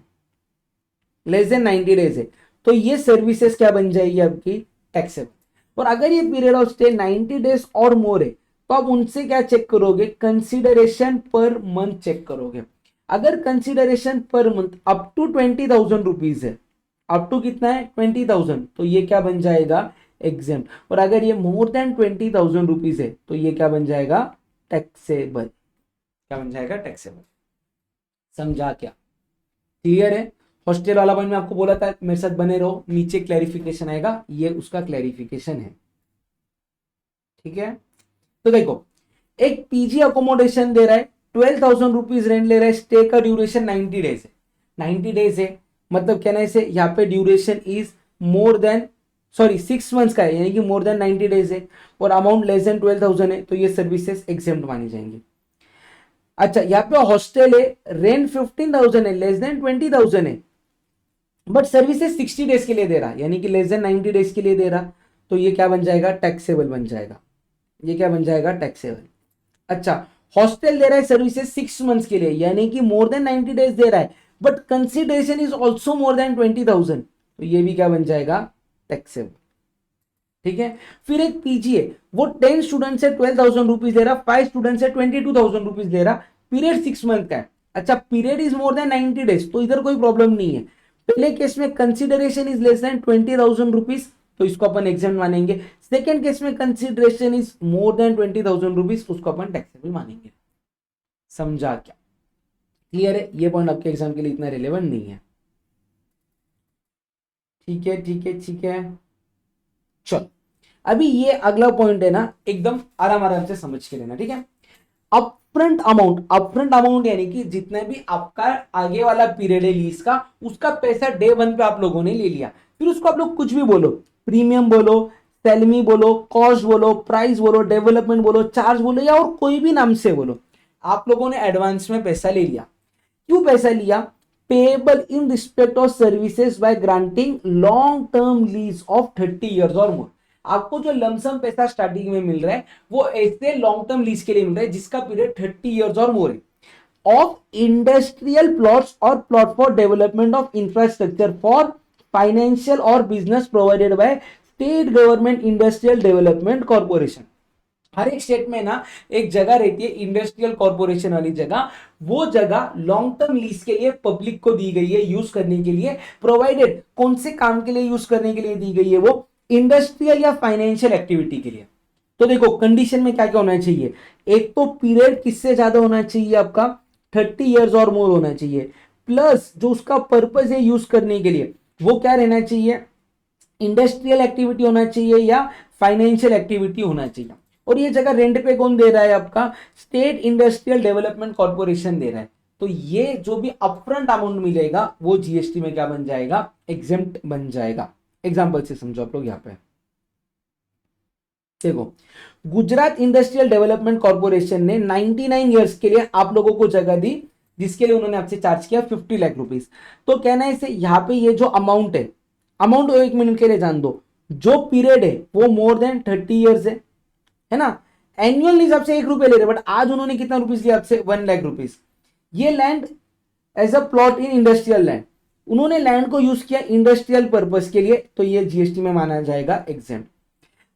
लेस देन 90 डेज है, तो ये सर्विसेज क्या बन जाएगी आपकी? टैक्सेबल। और अगर ये पीरियड ऑफ स्टे 90 डेज और मोर है, तो आप उनसे क्या चेक करोगे? कंसिडरेशन पर मंथ चेक करोगे। अगर consideration per month up to 20,000 rupees है, अप टू कितना है? 20,000, तो ये क्या बन जाएगा? एग्जेम्प्ट। और अगर ये मोर देन 20,000 रुपीज है, तो ये क्या बन जाएगा? टैक्सेबल। क्या बन जाएगा? टैक्सेबल। समझा क्या? क्लियर है? हॉस्टल वाला पॉइंट में आपको बोला था, मेरे साथ बने रहो, नीचे क्लैरिफिकेशन आएगा, ये उसका क्लैरिफिकेशन है। ठीक है, तो देखो, एक पीजी अकोमोडेशन दे रहा है, 12,000 रुपीज रेंट ले रहा है, स्टे का ड्यूरेशन 90 डेज है, 90 डेज है, मतलब कहने से यहाँ पे duration is more than, sorry 6 months का है, यानी कि मोर देन 90 डेज है, और अमाउंट लेस देन 12,000 है, तो ये सर्विसेज एग्जेम्प्ट मानी जाएंगी। अच्छा, यहाँ पे हॉस्टल है, रेंट 15,000 है, लेस देन 20,000 है, बट सर्विसेज 60 डेज के लिए दे रहा, यानी कि लेस देन 90 डेज के लिए दे रहा, तो ये क्या बन जाएगा? टैक्सेबल बन जाएगा। ये क्या बन जाएगा? टैक्सेबल। अच्छा, हॉस्टल दे रहा है सर्विसेज 6 मंथ्स के लिए, यानी कि मोर देन 90 डेज दे रहा है, but consideration is also more than 20,000, तो ये भी क्या बन जाएगा? टैक्सेबल। ठीक है, फिर एक पीजी है, वो 10 स्टूडेंट से 12,000 रुपीज दे रहा, 5 स्टूडेंट से 22,000 रुपीज दे रहा, पीरियड 6 मंथ का है। अच्छा, period is more than 90 days, तो इधर कोई प्रॉब्लम नहीं है। पहले केस में consideration is less than 20,000 rupees, तो इसको अपन एग्जाम्प्ट मानेंगे। सेकेंड केस में consideration is more than 20,000 rupees, उसको अपन टैक्सेबल मानेंगे। समझा क्या? क्लियर है? ये पॉइंट आपके एग्जाम के लिए इतना रिलेवेंट नहीं है। ठीक है, ठीक है, ठीक है, चलो अभी ये अगला पॉइंट है ना, एकदम आराम आराम से समझ के लेना। ठीक है, अपफ्रंट अमाउंट, अपफ्रंट अमाउंट यानी कि जितने भी आपका आगे वाला पीरियड है लीज का, उसका पैसा डे 1 पे आप लोगों ने ले लिया, फिर उसको आप लोग कुछ भी बोलो, प्रीमियम बोलो, सैलरी बोलो, कॉस्ट बोलो, प्राइस बोलो, डेवलपमेंट बोलो, चार्ज बोलो, या और कोई भी नाम से बोलो, आप लोगों ने एडवांस में पैसा ले लिया। क्यों पैसा लिया? Payable in respect of services by granting long term lease of 30 years और मोर। आपको जो लमसम पैसा स्टार्टिंग में मिल रहा है, वो ऐसे लॉन्ग टर्म लीज के लिए मिल रहा है जिसका पीरियड 30 इयर्स और मोर है, ऑफ इंडस्ट्रियल प्लॉट्स और plot for development of infrastructure for financial और business provided by state government industrial development corporation. हर एक स्टेट में ना एक जगह रहती है इंडस्ट्रियल कॉर्पोरेशन वाली जगह, वो जगह लॉन्ग टर्म लीज के लिए पब्लिक को दी गई है यूज करने के लिए, प्रोवाइडेड कौन से काम के लिए यूज करने के लिए दी गई है? वो इंडस्ट्रियल या फाइनेंशियल एक्टिविटी के लिए। तो देखो कंडीशन में क्या क्या होना चाहिए? एक तो पीरियड किससे ज्यादा होना चाहिए आपका? 30 इयर्स और मोर होना चाहिए, प्लस जो उसका पर्पज है यूज करने के लिए वो क्या रहना चाहिए? इंडस्ट्रियल एक्टिविटी होना चाहिए या फाइनेंशियल एक्टिविटी होना चाहिए। और ये जगह रेंट पे कौन दे रहा है? आपका स्टेट इंडस्ट्रियल डेवलपमेंट कॉर्पोरेशन दे रहा है। तो ये जो भी अपफ्रंट अमाउंट मिलेगा वो जीएसटी में क्या बन जाएगा? एग्जेम्प्ट बन जाएगा। एग्जांपल से समझो आप लोग। यहाँ पे देखो, गुजरात इंडस्ट्रियल डेवलपमेंट कॉर्पोरेशन ने 99 इयर्स के लिए आप लोगों को जगह दी, जिसके लिए उन्होंने आपसे चार्ज किया 50 लाख रुपीस। तो कहना है इसे, यहाँ पे ये जो अमाउंट है, अमाउंट 1 मिनट के लिए जान दो, जो पीरियड है वो मोर देन 30 इयर्स है ना। एनुअल हिसाब से 1 रुपए ले रहे, बट आज उन्होंने कितना रुपीस लिया आपसे? 1 लाख रुपीस। ये land as a plot in industrial land, उन्होंने लैंड को यूज किया इंडस्ट्रियल पर्पस के लिए, तो ये जीएसटी में माना जाएगा exempt.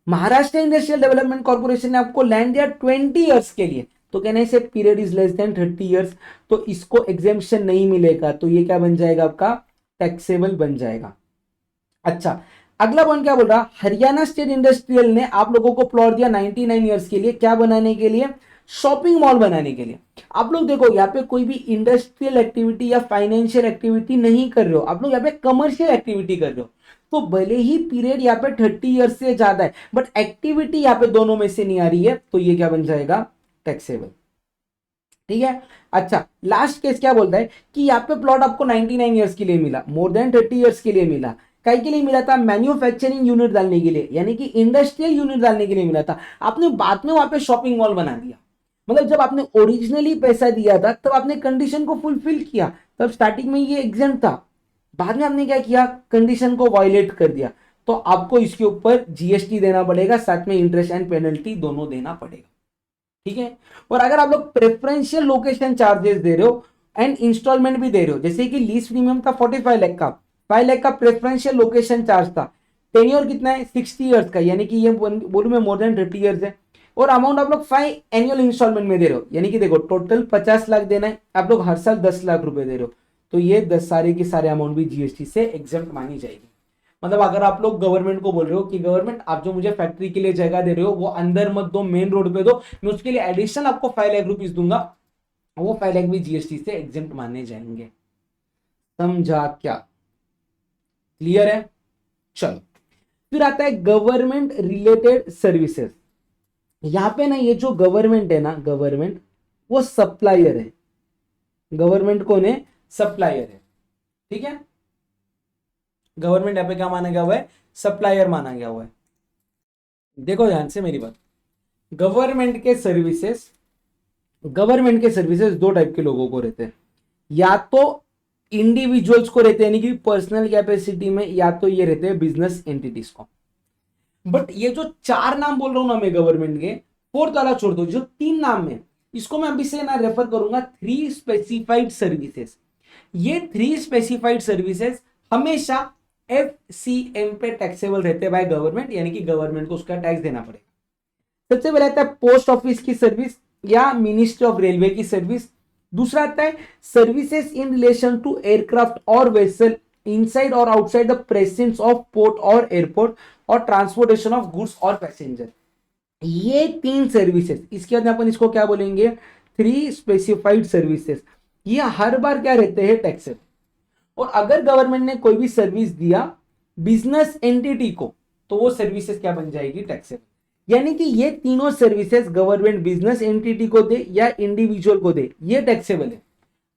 Maharashtra industrial development corporation ने आपको लैंड दिया 20 इयर्स के लिए, तो कहने से period is less than 30 years, तो इसको एग्जेम्पशन नहीं मिलेगा, तो ये क्या बन जाएगा आपका? टैक्सेबल बन जाएगा। अच्छा, अगला पॉइंट क्या बोल रहा, हरियाणा स्टेट इंडस्ट्रियल ने आप लोगों को प्लॉट दिया 99 ईयर्स के लिए, क्या बनाने के लिए, शॉपिंग मॉल बनाने के लिए। आप लोग देखो यहाँ पे कोई भी इंडस्ट्रियल एक्टिविटी या फाइनेंशियल एक्टिविटी नहीं कर रहे हो, आप लोग यहाँ पे कमर्शियल एक्टिविटी कर रहे हो। तो भले ही पीरियड यहाँ पे 30 ईयर्स से ज्यादा है, बट एक्टिविटी यहाँ पे दोनों में से नहीं आ रही है, तो ये क्या बन जाएगा, टैक्सेबल। ठीक है। अच्छा, लास्ट केस क्या बोलता है कि यहाँ पे प्लॉट आपको 99 ईयर्स के लिए मिला, मोर देन 30 ईयर्स के लिए मिला, कई के लिए मिला था, मैन्युफैक्चरिंग यूनिट डालने के लिए, यानी कि इंडस्ट्रियल यूनिट डालने के लिए मिला था। आपने बाद में वहां पे शॉपिंग मॉल बना दिया, मतलब जब आपने ओरिजिनली पैसा दिया था तब आपने कंडीशन को फुलफिल किया, तब स्टार्टिंग में ये एग्जेम्प्ट था, बाद में आपने क्या किया, कंडीशन को वायलेट कर दिया, तो आपको इसके ऊपर जीएसटी देना पड़ेगा, साथ में इंटरेस्ट एंड पेनल्टी दोनों देना पड़ेगा। ठीक है। और अगर आप लोग प्रेफरेंशियल लोकेशन चार्जेस दे रहे हो एंड इंस्टॉलमेंट भी दे रहे हो, जैसे कि लीज प्रीमियम था 45 लाख का, 5 लाख का प्रेफरेंशियल लोकेशन चार्ज था, टेन्योर कितना है 60 ईयर्स का, यानी कि ये बोलूं मैं मोर देन 30 ईयर्स है, और अमाउंट आप लोग 5 एनुअल इंस्टॉलमेंट में दे रहे हो, यानी कि देखो टोटल 50 लाख देना है, आप लोग हर साल 10 लाख रुपए दे रहे हो, तो ये 10 सारे के सारे अमाउंट भी जीएसटी से एग्जेम्प्ट मानी जाएगी। मतलब अगर आप लोग गवर्नमेंट को बोल रहे हो कि गवर्नमेंट आप जो मुझे फैक्ट्री के लिए जगह दे रहे हो वो अंदर मत दो, मेन रोड पे दो, मैं उसके लिए एडिशनल आपको 5 लाख रुपीज दूंगा, वो 5 लाख भी जीएसटी से एग्जेम्प्ट माने जाएंगे। समझा क्या, क्लियर है। चलो, फिर आता है गवर्नमेंट रिलेटेड सर्विसेज। यहां पे ना ये जो गवर्नमेंट है ना, गवर्नमेंट वो सप्लायर है, गवर्नमेंट कौन है, सप्लायर है। ठीक है, गवर्नमेंट यहाँ पे क्या माना गया हुआ है, सप्लायर माना गया हुआ है। देखो ध्यान से मेरी बात, गवर्नमेंट के सर्विसेज, गवर्नमेंट के सर्विसेज दो टाइप के लोगों को रहते हैं, या तो इंडिविजुअल्स को रहते हैं यानी कि पर्सनल कैपेसिटी में, या तो ये रहते हैं बिजनेस एंटिटीज को। बट ये जो चार नाम बोल रहा हूं ना मैं गवर्नमेंट के, फोर्थ वाला छोड़ दो, जो तीन नाम है इसको मैं अभी से ना रेफर करूंगा 3 स्पेसिफाइड सर्विसेज। ये 3 स्पेसिफाइड सर्विसेज हमेशा एफसीएम पे टैक्सेबल रहते हैं बाय गवर्नमेंट, यानी कि गवर्नमेंट को उसका टैक्स देना पड़ेगा। सबसे पहले आता है पोस्ट ऑफिस की सर्विस या मिनिस्ट्री ऑफ रेलवे की सर्विस। दूसरा आता है services in relation to aircraft और वेसल इनसाइड और outside the presence of port और एयरपोर्ट और ट्रांसपोर्टेशन ऑफ गुड्स और पैसेंजर। ये 3 सर्विसेज, इसके बाद अपन इसको क्या बोलेंगे, 3 स्पेसिफाइड सर्विसेज। ये हर बार क्या रहते हैं, टैक्सेबल। और अगर गवर्नमेंट ने कोई भी सर्विस दिया बिजनेस एंटिटी को, तो वो सर्विसेज क्या बन जाएगी, टैक्सेबल। यानी कि ये तीनों सर्विसेज गवर्नमेंट बिजनेस एंटिटी को दे या इंडिविजुअल को दे, ये टैक्सेबल है।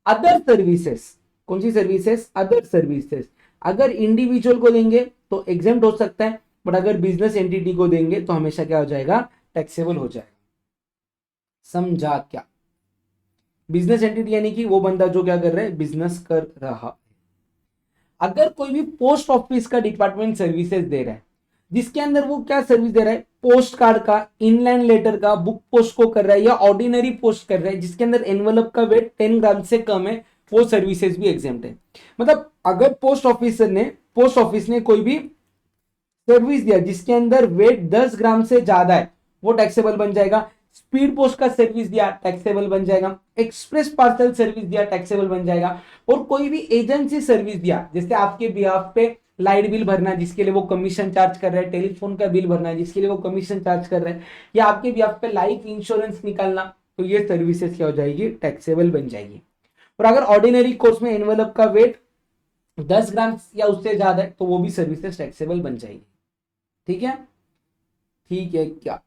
अदर सर्विसेज, कौन सी सर्विसेज, अदर सर्विसेज, अगर इंडिविजुअल को देंगे तो एग्जेम्प्ट हो सकता है, बट अगर बिजनेस एंटिटी को देंगे तो हमेशा क्या हो जाएगा, टैक्सेबल हो जाएगा। समझा क्या, बिजनेस एंटिटी यानी कि वो बंदा जो क्या कर रहा है, बिजनेस कर रहा। अगर कोई भी पोस्ट ऑफिस का डिपार्टमेंट सर्विसेज दे रहा है, जिसके अंदर वो क्या सर्विस दे रहा है, पोस्ट कार्ड का, इनलैंड लेटर का, बुक पोस्ट को कर रहा है या ऑर्डिनरी पोस्ट कर रहा है, जिसके अंदर एनवलप का वेट 10 ग्राम से कम है, वो सर्विसेज भी एग्जेम्प्ट है। मतलब अगर पोस्ट ऑफिस ने कोई भी सर्विस दिया जिसके अंदर वेट 10 ग्राम से ज्यादा है, वो टैक्सेबल बन जाएगा। स्पीड पोस्ट का सर्विस दिया, टैक्सेबल बन जाएगा। एक्सप्रेस पार्सल सर्विस दिया, टैक्सेबल बन जाएगा। और कोई भी एजेंसी सर्विस दिया, जैसे आपके बिहाफ पे लाइट बिल भरना है जिसके लिए वो कमीशन चार्ज कर रहा है, टेलीफोन का बिल भरना है जिसके लिए वो कमीशन चार्ज कर रहा है, या आपके बिहाफ पे लाइफ इंश्योरेंस निकालना, तो ये सर्विसेज क्या हो जाएगी, टैक्सेबल बन जाएगी। और अगर ऑर्डिनरी कोर्स में एनवलप का वेट 10 ग्राम या उससे ज्यादा है, तो वो भी सर्विसेज टैक्सेबल बन जाएगी। ठीक है, ठीक है क्या।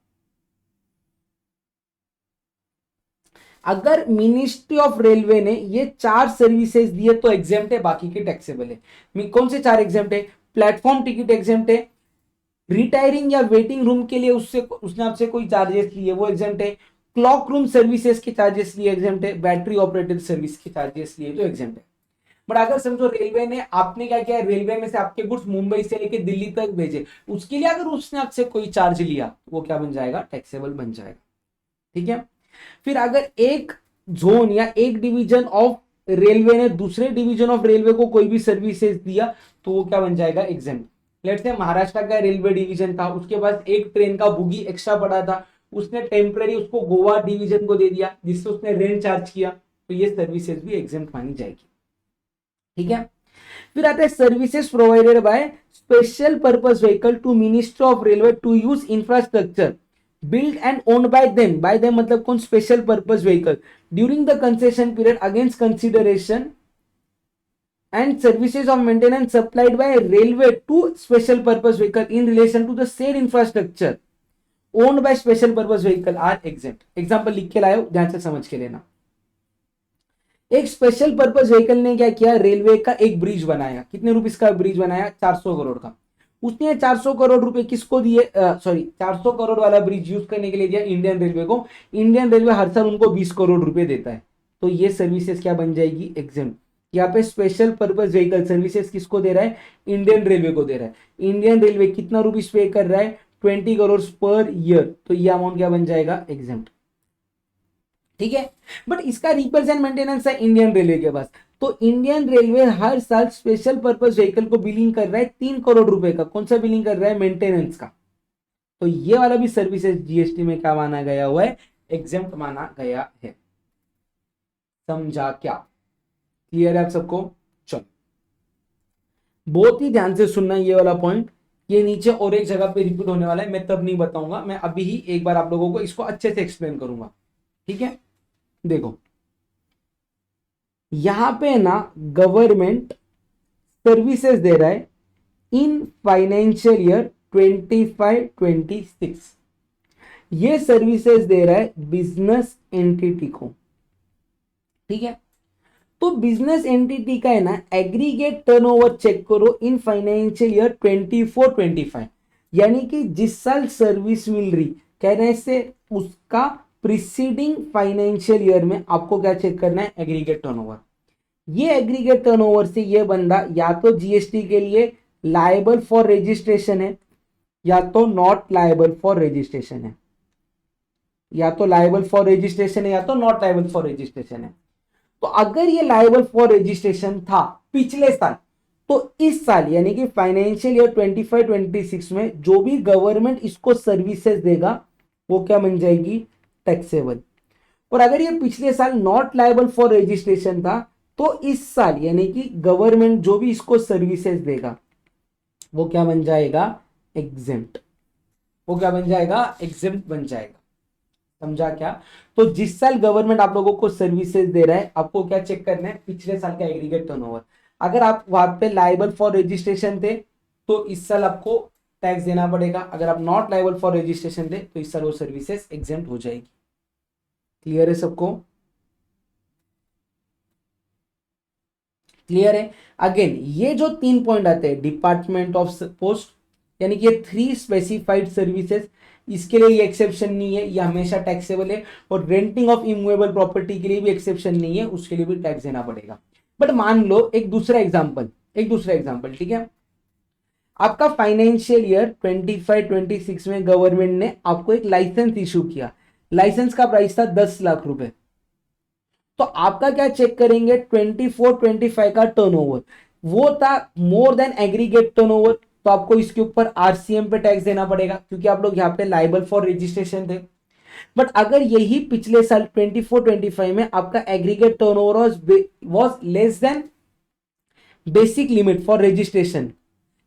अगर मिनिस्ट्री ऑफ रेलवे ने ये 4 सर्विसेज दिए तो एग्जेम्प्ट है, बाकी के टैक्सेबल है। कौन से 4 एग्जेम्प्ट है, प्लेटफॉर्म टिकट एग्जेम्प्ट है, रिटायरिंग या वेटिंग रूम के लिए उसने आपसे कोई चार्जेस लिए वो एग्जेम्प्ट है, क्लॉक रूम सर्विसेज के चार्जेस लिए एग्जेम्प्ट है, बैटरी ऑपरेटेड सर्विस के चार्जेस लिए तो एग्जेम्प्ट है। बट अगर समझो रेलवे ने आपने क्या किया, रेलवे में से आपके गुड्स मुंबई से लेके दिल्ली तक भेजे, उसके लिए अगर उसने आपसे कोई चार्ज लिया, वो क्या बन जाएगा, टैक्सेबल बन जाएगा। ठीक है। फिर अगर एक जोन या एक डिवीजन ऑफ रेलवे ने दूसरे डिवीजन ऑफ रेलवे को कोई भी सर्विसेज दिया, तो वो क्या बन जाएगा, एग्जेम्प्ट। लेट्स से महाराष्ट्र का रेलवे डिवीजन था, उसके पास एक ट्रेन का बुगी एक्स्ट्रा पड़ा था, उसने टेम्पररी उसको गोवा डिवीजन को दे दिया जिससे उसने रेंट चार्ज किया, तो ये सर्विसेज भी एग्जेम्प्ट मानी जाएगी। ठीक है। फिर आता है services provided by special purpose vehicle to ministry of railway to use infrastructure build and owned by them मतलब कौन, special purpose vehicle during the concession period against consideration and services of maintenance supplied by railway to special purpose vehicle in relation to the said infrastructure owned by special purpose vehicle are exempt. Example लिख के लाए हो, ध्यान से समझ के लेना। एक स्पेशल पर्पस व्हीकल ने क्या किया, रेलवे का एक ब्रिज बनाया, कितने रुपीस का ब्रिज बनाया, 400 करोड़ का। उसने 400 करोड़ रुपए किसको दिए, सॉरी 400 करोड़ वाला ब्रिज यूज करने के लिए दिया इंडियन रेलवे को। इंडियन रेलवे हर साल उनको 20 करोड़ रुपए देता है, तो ये सर्विसेज क्या बन जाएगी, एग्जेम्प्ट। यहाँ पे स्पेशल पर्पस व्हीकल सर्विसेज किसको दे रहा है, इंडियन रेलवे को दे रहा है। इंडियन रेलवे कितना रुपीस पे कर रहा है, 20 करोड़ पर ईयर, तो ये अमाउंट क्या बन जाएगा, एग्जेम्प्ट। ठीक है, बट इसका रिपेयर्स एंड मेंटेनेंस है इंडियन रेलवे के पास, तो इंडियन रेलवे हर साल स्पेशल पर्पस व्हीकल को बिलिंग कर रहा है 3 करोड़ रुपए का। कौन सा बिलिंग कर रहा है, मेंटेनेंस का। तो ये वाला भी सर्विसेज जीएसटी में क्या माना गया हुआ है, एग्जेम्प्ट माना गया है। समझा क्या, क्लियर है आप सबको। चलो बहुत ही ध्यान से सुनना ये वाला पॉइंट, ये नीचे और एक जगह पे रिपीट होने वाला है, मैं तब नहीं बताऊंगा, मैं अभी ही एक बार आप लोगों को इसको अच्छे से एक्सप्लेन करूंगा। ठीक है, देखो यहां पे ना गवर्नमेंट सर्विसेज दे रहा है इन फाइनेंशियल ईयर 25-26, ये सर्विसेज दे रहा है बिजनेस एंटिटी को। ठीक है, तो बिजनेस एंटिटी का है ना एग्रीगेट टर्नओवर चेक करो इन फाइनेंशियल ईयर 24-25, यानी कि जिस साल सर्विस मिल रही कहने से उसका प्रीसीडिंग फाइनेंशियल ईयर में आपको क्या चेक करना है, एग्रीगेट टर्नओवर। ये एग्रीगेट टर्नओवर से ये बंदा या तो जीएसटी के लिए लायबल फॉर रजिस्ट्रेशन है, या तो नॉट लायबल फॉर रजिस्ट्रेशन है, या तो लायबल फॉर रजिस्ट्रेशन है, या तो नॉट लायबल फॉर रजिस्ट्रेशन है। तो अगर ये लायबल फॉर रजिस्ट्रेशन था पिछले साल, तो इस साल यानी कि फाइनेंशियल ईयर 25-26 में जो भी गवर्नमेंट इसको सर्विसेज देगा वो क्या बन जाएगी, टैक्सेबल। और अगर ये पिछले साल नॉट लायबल फॉर रजिस्ट्रेशन था, तो इस साल यानी कि गवर्नमेंट जो भी इसको सर्विसेज देगा वो क्या बन जाएगा, एग्जेम्प्ट। वो क्या बन जाएगा, एग्जेम्प्ट बन जाएगा। समझा क्या। तो जिस साल गवर्नमेंट आप लोगों को सर्विसेज दे रहा है, आपको क्या चेक करना है, पिछले साल का एग्रीगेट टर्नओवर। अगर आप वहां पे लायबल फॉर रजिस्ट्रेशन थे तो इस साल आपको टैक्स देना पड़ेगा, अगर आप नॉट लायबल फॉर रजिस्ट्रेशन थे तो इस साल वो सर्विसेज एग्जेम्प्ट हो जाएगी। क्लियर है सबको, क्लियर है। अगेन ये जो 3 पॉइंट आते हैं, डिपार्टमेंट ऑफ पोस्ट यानी कि 3 स्पेसिफाइड सर्विसेज, इसके लिए ये एक्सेप्शन नहीं है, ये हमेशा टैक्सेबल है। और रेंटिंग ऑफ इमूवेबल प्रॉपर्टी के लिए भी एक्सेप्शन नहीं है, उसके लिए भी टैक्स देना पड़ेगा। बट मान लो एक दूसरा एग्जांपल, ठीक है, आपका फाइनेंशियल ईयर 25-26 में गवर्नमेंट ने आपको एक लाइसेंस इशू किया, लाइसेंस का प्राइस था 10 लाख रुपए। तो आपका क्या चेक करेंगे, 24-25 का टर्नओवर, वो था मोर देन एग्रीगेट टर्नओवर, तो आपको इसके ऊपर आरसीएम पे टैक्स देना पड़ेगा, क्योंकि आप लोग यहाँ पे लायबल फॉर रजिस्ट्रेशन थे। बट अगर यही पिछले साल 24-25 में आपका aggregate turnover was less than basic limit for registration,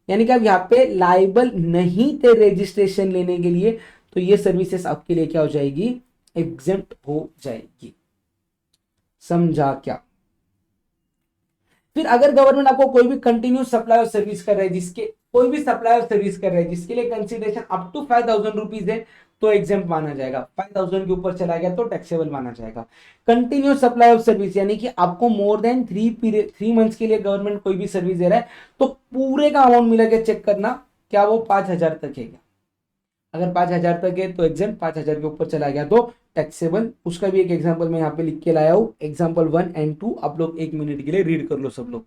यानी कि आप यहाँ पे लायबल नहीं थे रजिस्ट्रेशन लेने के लिए, तो ये सर्विसेज आपके लिए क्या हो जाएगी, एग्जेम्प्ट हो जाएगी। समझा क्या। फिर अगर गवर्नमेंट आपको कोई भी कंटिन्यूस सप्लाई ऑफ सर्विस कर रहा है, जिसके लिए कंसिडरेशन अप टू 5,000 रुपीज है, तो एग्जेम्प्ट माना जाएगा। 5,000 के ऊपर चला गया तो टैक्सेबल माना जाएगा। कंटिन्यूस सप्लाई ऑफ सर्विस यानी कि आपको मोर देन 3 मंथ्स के लिए गवर्नमेंट कोई भी सर्विस दे रहा है, तो पूरे का अमाउंट मिला के चेक करना क्या वो 5,000 तक है क्या। अगर 5,000 तक है तो एग्जाम, 5,000 के ऊपर चला गया तो टैक्सेबल। उसका भी एक एग्जांपल मैं यहाँ पे लिख के लाया हूँ, एग्जांपल 1 और 2 आप लोग 1 मिनट के लिए रीड कर लो सब लोग।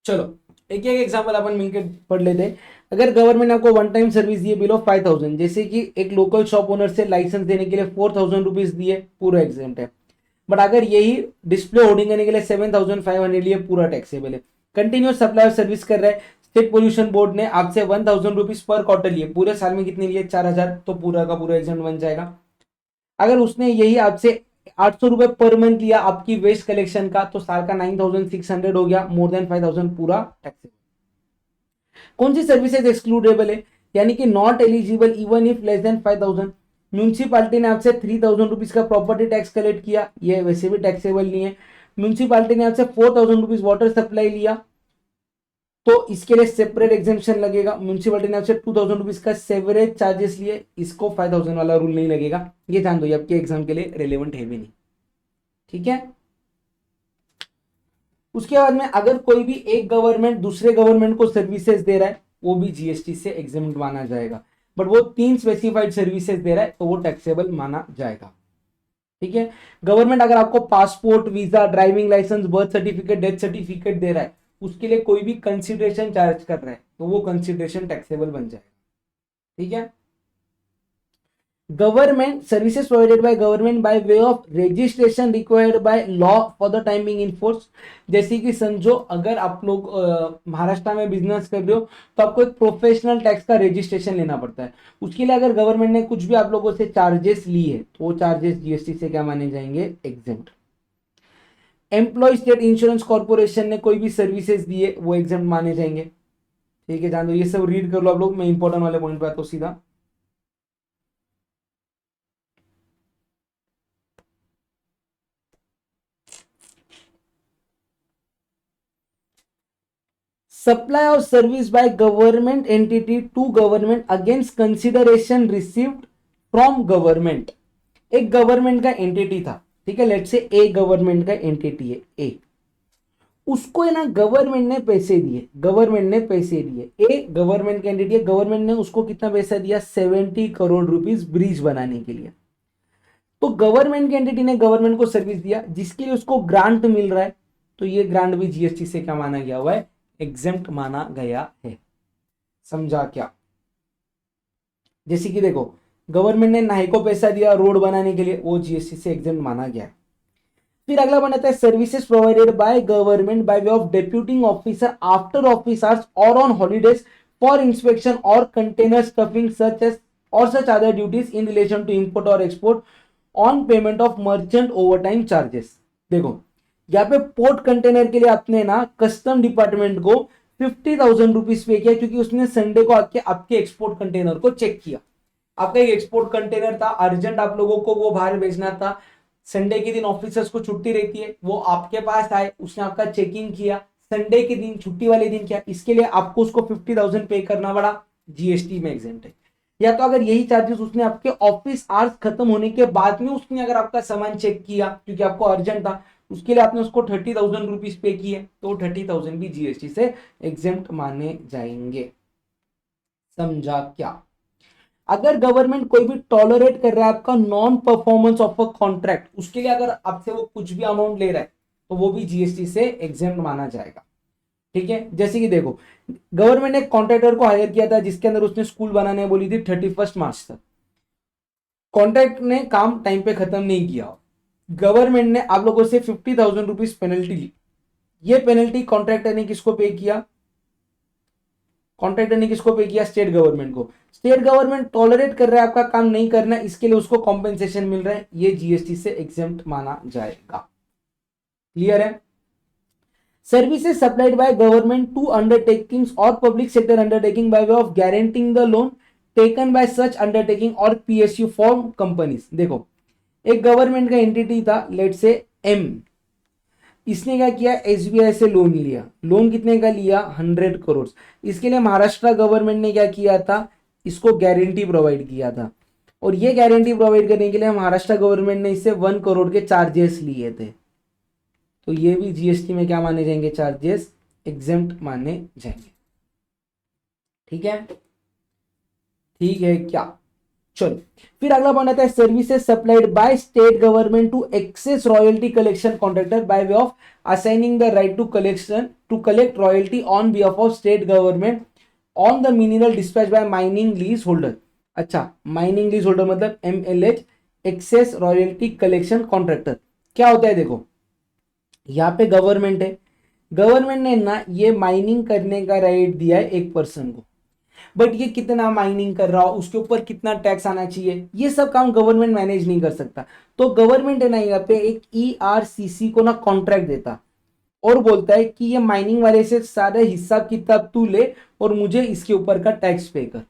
चलो एक एक एग्जांपल अपन मिलकर पढ़ लेते हैं। अगर गवर्नमेंट ने आपको वन टाइम सर्विस दी है बिलो 5,000, जैसे कि एक लोकल शॉप ओनर से लाइसेंस देने के लिए 4,000 रुपीज दिए, पूरा एग्जेम्प्ट है। बट अगर यही डिस्प्ले होर्डिंग करने के लिए 7,500 लिए, पूरा टैक्सेबल है। कंटिन्यूस सप्लाई ऑफ सर्विस कर रहा है, स्टेट पोल्यूशन बोर्ड ने आपसे 1000 रुपीज पर क्वार्टर लिए, पूरे साल में कितने लिए 4000, तो पूरा का पूरा एग्जाम बन जाएगा। अगर उसने यही आपसे 800 रुपए पर मंथ लिया आपकी वेस्ट कलेक्शन का, तो साल का 9600 हो गया, मोर देन 5000 पूरा टैक्सेबल। कौन सी सर्विसेज एक्सक्लूडेबल है, यानी कि not eligible even if less than 5000। Municipality ने आपसे 3000 रुपीज का प्रॉपर्टी टैक्स कलेक्ट किया, ये वैसे भी टैक्सेबल नहीं है। म्यूनसिपालिटी ने आपसे 4000 रुपीज वाटर सप्लाई लिया, तो इसके लिए सेपरेट एग्जेम्पशन लगेगा। म्यूनसिपालिटी ने आपसे 2000 रुपीज का सेवरेज चार्जेस लिए, इसको 5000 वाला रूल नहीं लगेगा। ये जान दो, ये आपके एग्जाम के लिए रिलेवेंट है भी नहीं, ठीक है। उसके बाद में अगर कोई भी एक गवर्नमेंट दूसरे गवर्नमेंट को सर्विसेज दे रहा है, वो भी जीएसटी से एग्जेम्प्ट माना जाएगा, बट वो 3 स्पेसिफाइड सर्विसेज दे रहा है तो वो टैक्सेबल माना जाएगा, ठीक है। गवर्नमेंट अगर आपको passport, visa, driving license, birth certificate, death certificate दे रहा है, उसके लिए कोई भी कंसिडरेशन चार्ज कर रहा है तो वो कंसिडरेशन टैक्सेबल बन जाएगा, ठीक है। Government services provided by government by way of registration required by law for the time being in force. जैसे कि समझो अगर आप लोग महाराष्ट्र में बिजनेस कर रहे हो तो आपको एक प्रोफेशनल टैक्स का रजिस्ट्रेशन लेना पड़ता है। उसके लिए अगर गवर्नमेंट ने कुछ भी आप लोगों से चार्जेस लिए तो वो चार्जेस जीएसटी से क्या माने जाएंगे, exempt. Employ state insurance corporation ने कोई भी सर्विसेज दिए वो एग्जेम्प्ट माने जाएंगे, ठीक है। जान दो, ये सब रीड कर लो आप लोग, मैं इंपॉर्टेंट वाले पॉइंट पे आता हूं सीधा। Supply of service by government entity to government against consideration received from government. एक गवर्नमेंट का एंटिटी था, ठीक है, लेट्स से ए गवर्नमेंट का एंटिटी है ए, उसको है ना गवर्नमेंट ने पैसे दिए, गवर्नमेंट ने पैसे दिए, ए गवर्नमेंट का एंटिटी है, गवर्नमेंट ने उसको कितना पैसा दिया, 70 करोड़ रुपीस ब्रिज बनाने के लिए। तो गवर्नमेंट के एंटिटी ने गवर्नमेंट को सर्विस दिया जिसके लिए उसको ग्रांट मिल रहा है, तो ये ग्रांट भी जीएसटी से क्या माना गया हुआ है, एग्जेम्प्ट माना गया है। समझा क्या? जैसे कि देखो गवर्नमेंट ने नाई को पैसा दिया रोड बनाने के लिए, वो जीएसटी से एग्जेम्प्ट माना गया। फिर अगला बनाता है services provided by government by way of deputing officer after office hours और ऑन हॉलीडेज फॉर इंस्पेक्शन और कंटेनर स्टफिंग सच एज और such other duties in relation to import और export on payment of merchant overtime charges. देखो यहाँ पे port container के लिए आपने ना कस्टम डिपार्टमेंट को 50,000 रुपीज पे किया, क्योंकि उसने संडे को आके आपके एक्सपोर्ट कंटेनर को चेक किया। आपका एक एक्सपोर्ट कंटेनर था, अर्जेंट आप लोगों को वो बाहर भेजना था, संडे के दिन ऑफिसर्स को छुट्टी रहती है, वो आपके पास आए, उसने आपका चेकिंग किया, संडे के दिन छुट्टी वाले दिन किया, इसके लिए आपको उसको 50,000 पे करना पड़ा, जीएसटी में एग्जेम्प्ट है। या तो अगर यही चार्जेस उसने आपके ऑफिस आवर्स खत्म होने के बाद में उसने अगर आपका सामान चेक किया क्योंकि आपको अर्जेंट था, उसके लिए आपने उसको 30,000 रुपीज पे किए, तो 30,000 भी जीएसटी से एग्जेम्प्ट माने जाएंगे। समझा क्या? अगर गवर्नमेंट कोई भी टॉलरेट कर रहा है आपका non performance of a contract, उसके लिए अगर आपसे वो कुछ भी अमाउंट ले रहा है तो वो भी जीएसटी से एग्जेम्प्ट माना जाएगा, ठीक है। जैसे कि देखो गवर्नमेंट ने कॉन्ट्रैक्टर को हायर किया था जिसके अंदर उसने स्कूल बनाने बोली थी 31 मार्च तक, कॉन्ट्रैक्ट ने काम टाइम पे खत्म नहीं किया, गवर्नमेंट ने आप लोगों से 50,000 रुपीज पेनल्टी ली। ये पेनल्टी कॉन्ट्रैक्टर ने किसको पे किया, कॉन्ट्रैक्टर ने किसको पे किया, स्टेट गवर्नमेंट को। स्टेट गवर्नमेंट टॉलरेट कर रहा है आपका काम नहीं करना, इसके लिए उसको कॉम्पेंसेशन मिल रहा है, ये जीएसटी से एग्जेम्प्ट माना जाएगा। क्लियर है? Services supplied by government to undertakings और public sector undertaking by way of guaranteeing the loan taken by such undertaking और पीएसयू फॉर्म कंपनीज। देखो एक गवर्नमेंट का एंटिटी था, लेट से एम, इसने क्या किया, एसबीआई से लोन लिया, लोन कितने का लिया, 100 करोड़। इसके लिए महाराष्ट्र गवर्नमेंट ने क्या किया था, इसको गारंटी प्रोवाइड किया था, और ये गारंटी प्रोवाइड करने के लिए महाराष्ट्र गवर्नमेंट ने इससे 1 करोड़ के चार्जेस लिए थे, तो ये भी जीएसटी में क्या माने जाएंगे, चार्जेस एग्जेम्प्ट माने जाएंगे, ठीक है। ठीक है क्या? चलो फिर अगला पॉइंट आता है services supplied by state government to excess royalty collection contractor by way of assigning the right to collect royalty on behalf of state government on the mineral dispatch by mining lease holder. अच्छा, mining lease holder मतलब MLH, excess royalty collection contractor क्या होता है? देखो यहाँ पे government है, government ने ना ये माइनिंग करने का राइट दिया है एक पर्सन को, बट ये कितना माइनिंग कर रहा हो, उसके ऊपर कितना टैक्स आना चाहिए, ये सब काम गवर्नमेंट मैनेज नहीं कर सकता। तो गवर्नमेंट है ना यहाँ पे एक ईआरसीसी को ना कॉन्ट्रैक्ट देता और बोलता है कि ये माइनिंग वाले से सारे हिसाब किताब तू ले और मुझे इसके ऊपर का टैक्स पे कर।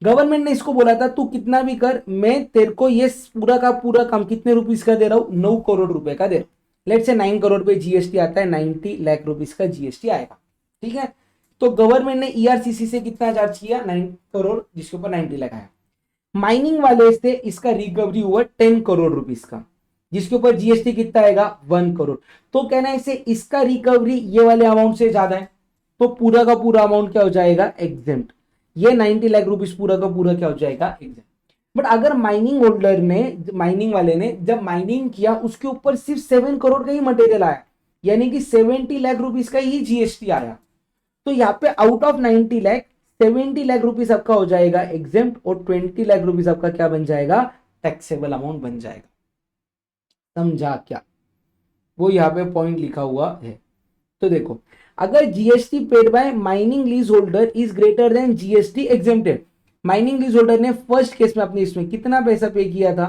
गवर्नमेंट ने इसको बोला था तू कितना भी कर, मैं तेरे को ये पूरा का पूरा काम कितने रुपीस का दे रहा हूं, 9 करोड़ रुपए का दे। लेट से 9 करोड़ पे जीएसटी आता है, 90 लाख रुपीस का जीएसटी आएगा, ठीक है। तो गवर्नमेंट ने ईआरसीसी से कितना चार्ज किया, 9 करोड़, जिसके ऊपर 90 लाख आया। माइनिंग वाले से इसका रिकवरी हुआ 10 करोड़ रुपीस का, जिसके ऊपर जीएसटी कितना आएगा, 1 करोड़। तो कहना है इसका रिकवरी ये वाले अमाउंट से ज्यादा है, तो पूरा का पूरा अमाउंट क्या हो जाएगा, एग्जेम्प्ट। ये 90 लाख रुपीस पूरा का पूरा क्या हो जाएगा, एग्जेम्प्ट। बट अगर माइनिंग होल्डर ने, माइनिंग वाले ने जब माइनिंग किया उसके ऊपर सिर्फ 7 करोड़ का ही मटेरियल आया, यानी कि 70 लाख रुपीस का ही जीएसटी आया, तो यहाँ पे out of 90 lakh 70 lakh rupees आपका हो जाएगा एग्जेम्प्ट और 20 लाख रुपीस आपका क्या बन जाएगा, टैक्सेबल अमाउंट बन जाएगा। समझा क्या, वो यहाँ पे पॉइंट लिखा हुआ है। तो देखो, अगर GST paid by mining lease holder is greater than GST exempted, mining lease holder ने फर्स्ट केस में अपने इसमें कितना पैसा पे किया था,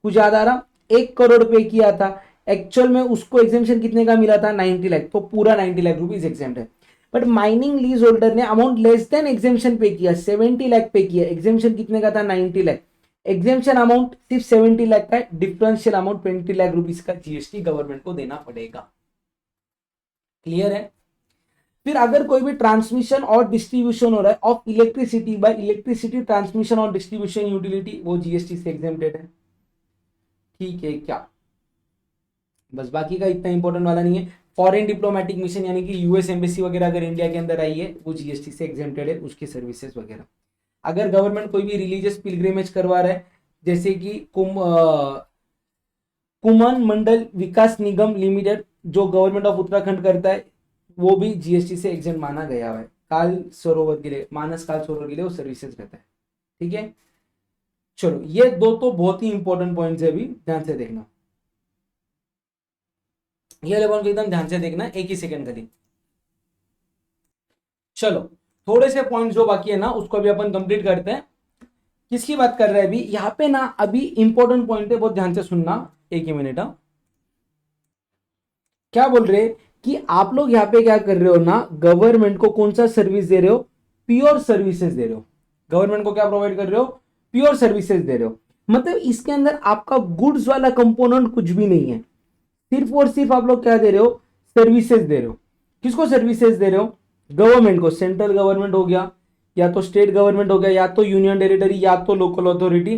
कुछ याद आ रहा, 1 करोड़ पे किया था, एक्चुअल में उसको एग्जेम्पशन कितने का मिला था, 90 लाख, तो पूरा 90 लाख रुपीज एग्जेम्प्ट है। बट माइनिंग लीज होल्डर ने अमाउंट लेस देन एग्जेम्पशन पे किया, 70 लाख पे किया, एग्जेम्पशन कितने का था, 90 लाख, एग्जेम्पशन अमाउंट सिर्फ 70 लाख का है, डिफरेंशियल अमाउंट 20 लाख रुपीज का जीएसटी गवर्नमेंट को देना पड़ेगा। क्लियर है। फिर अगर कोई भी ट्रांसमिशन और डिस्ट्रीब्यूशन हो रहा है of electricity bye electricity transmission और डिस्ट्रीब्यूशन यूटिलिटी, वो जीएसटी से एग्जेम्प्टेड है, ठीक है क्या। बस बाकी का इतना इंपॉर्टेंट वाला नहीं है। फॉरेन डिप्लोमेटिक मिशन यानी कि यूएस एम्बेसी वगैरह अगर इंडिया के अंदर आई है वो जीएसटी से एग्जेम्प्टेड है, उसकी सर्विसेज वगैरह। अगर गवर्नमेंट कोई भी रिलीजियस पिलग्रिमेज करवा रहा है, जैसे कि कुमन मंडल विकास निगम लिमिटेड जो गवर्नमेंट ऑफ उत्तराखंड करता है, वो भी जीएसटी से एग्जेम्प्ट माना गया है। काल सरोवर के लिए, मानस काल सरोवर के लिए वो सर्विसेज करता है, ठीक है। चलो, ये दो तो बहुत ही इंपॉर्टेंट पॉइंट्स है, अभी ध्यान से देखना, ये वाले पॉइंट एकदम ध्यान से देखना, एक ही सेकंड का दिन। चलो, थोड़े से पॉइंट्स जो बाकी है ना उसको अभी अपन कंप्लीट करते हैं। किसकी बात कर रहे हैं अभी यहाँ पे ना, अभी इंपॉर्टेंट पॉइंट है, बहुत ध्यान से सुनना, एक ही मिनट। क्या बोल रहे कि आप लोग यहाँ पे क्या कर रहे हो ना, गवर्नमेंट को कौन सा सर्विस दे रहे हो, प्योर सर्विसेज दे रहे हो। गवर्नमेंट को क्या प्रोवाइड कर रहे हो, प्योर सर्विसेज दे रहे हो। मतलब इसके अंदर आपका गुड्स वाला कंपोनेंट कुछ भी नहीं है, सिर्फ और सिर्फ आप लोग क्या दे रहे हो, सर्विसेज दे रहे हो। किसको सर्विसेज दे रहे हो, गवर्नमेंट को। सेंट्रल गवर्नमेंट हो गया, या तो स्टेट गवर्नमेंट हो गया, या तो यूनियन टेरिटरी, या तो लोकल अथॉरिटी।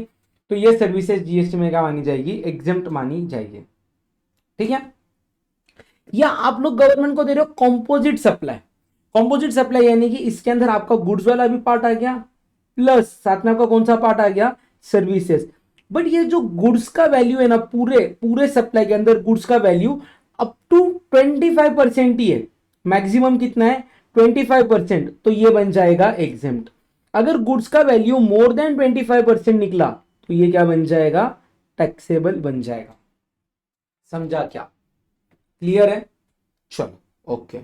तो ये सर्विसेज जीएसटी में क्या मानी जाएगी, एग्जेम्प्ट मानी जाएगी, ठीक है। या आप लोग गवर्नमेंट को दे रहे हो कॉम्पोजिट सप्लाई। कॉम्पोजिट सप्लाई यानी कि इसके अंदर आपका गुड्स वाला भी पार्ट आ गया, प्लस साथ में आपका कौन सा पार्ट आ गया, सर्विसेज। बट ये जो गुड्स का वैल्यू है ना, पूरे पूरे सप्लाई के अंदर गुड्स का वैल्यू अप टू 25% ही है, मैक्सिमम कितना है, 25%, तो ये बन जाएगा एग्जेम्प्ट। अगर गुड्स का वैल्यू मोर देन 25% निकला तो ये क्या बन जाएगा, टैक्सेबल बन जाएगा। समझा क्या, क्लियर है। चलो ओके।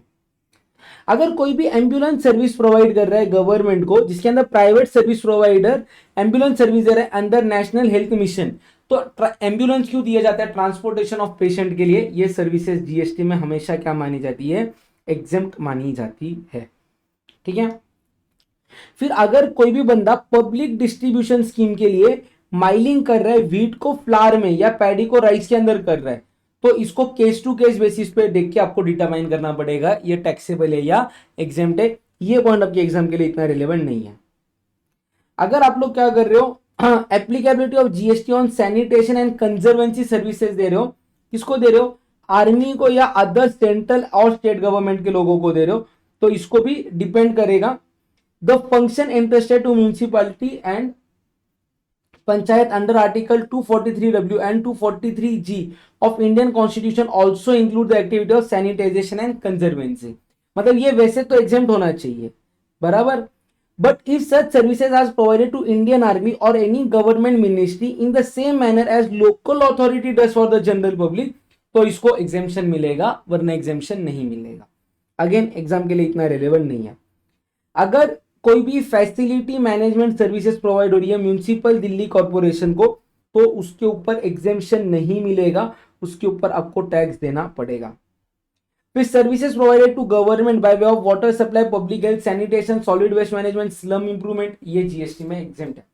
अगर कोई भी एम्बुलेंस सर्विस प्रोवाइड कर रहा है गवर्नमेंट को, जिसके अंदर private service provider ambulance service दे रहा है अंडर नेशनल हेल्थ मिशन, तो एम्बुलेंस क्यों दिया जाता है, ट्रांसपोर्टेशन ऑफ पेशेंट के लिए। ये सर्विसेज जीएसटी में हमेशा क्या मानी जाती है, एग्जेम्प्ट मानी जाती है, ठीक है। फिर अगर कोई भी बंदा पब्लिक डिस्ट्रीब्यूशन स्कीम के लिए माइलिंग कर रहा है, व्हीट को फ्लावर में या पैडी को राइस के अंदर कर रहा है, तो इसको केस टू केस बेसिस पे देख के आपको डिटरमाइन करना पड़ेगा ये टैक्सेबल है या एग्जेम्प्ट है। ये पॉइंट आपके एग्जाम के लिए इतना रिलेवेंट नहीं है। अगर आप लोग क्या कर रहे हो, applicability of GST on sanitation and conservancy services दे रहे हो, किसको दे रहे हो, आर्मी को या अदर सेंट्रल और स्टेट गवर्नमेंट के लोगों को दे रहे हो, तो इसको भी डिपेंड करेगा। The function interested to municipality and panchayat under article 243W and 243G of Indian constitution also include the activity of sanitization and conservancy. मतलब ये वैसे तो एग्जेम्प्ट होना चाहिए, बराबर, but if such services are provided to Indian army और any government ministry in the same manner as local authority does for the general public, तो इसको एग्जेम्पशन मिलेगा, वरना एग्जेम्पशन नहीं मिलेगा। अगेन एग्जाम के लिए इतना रेलेवेंट नहीं है। अगर कोई भी फैसिलिटी मैनेजमेंट सर्विसेज प्रोवाइड हो रही है म्यूनिसिपल दिल्ली कॉर्पोरेशन को, तो उसके ऊपर एग्जेम्पशन नहीं मिलेगा, उसके ऊपर आपको टैक्स देना पड़ेगा। फिर services provided to government by way of water supply, public health, sanitation, solid waste management, slum improvement, ये जीएसटी में एग्जेम्प्ट है।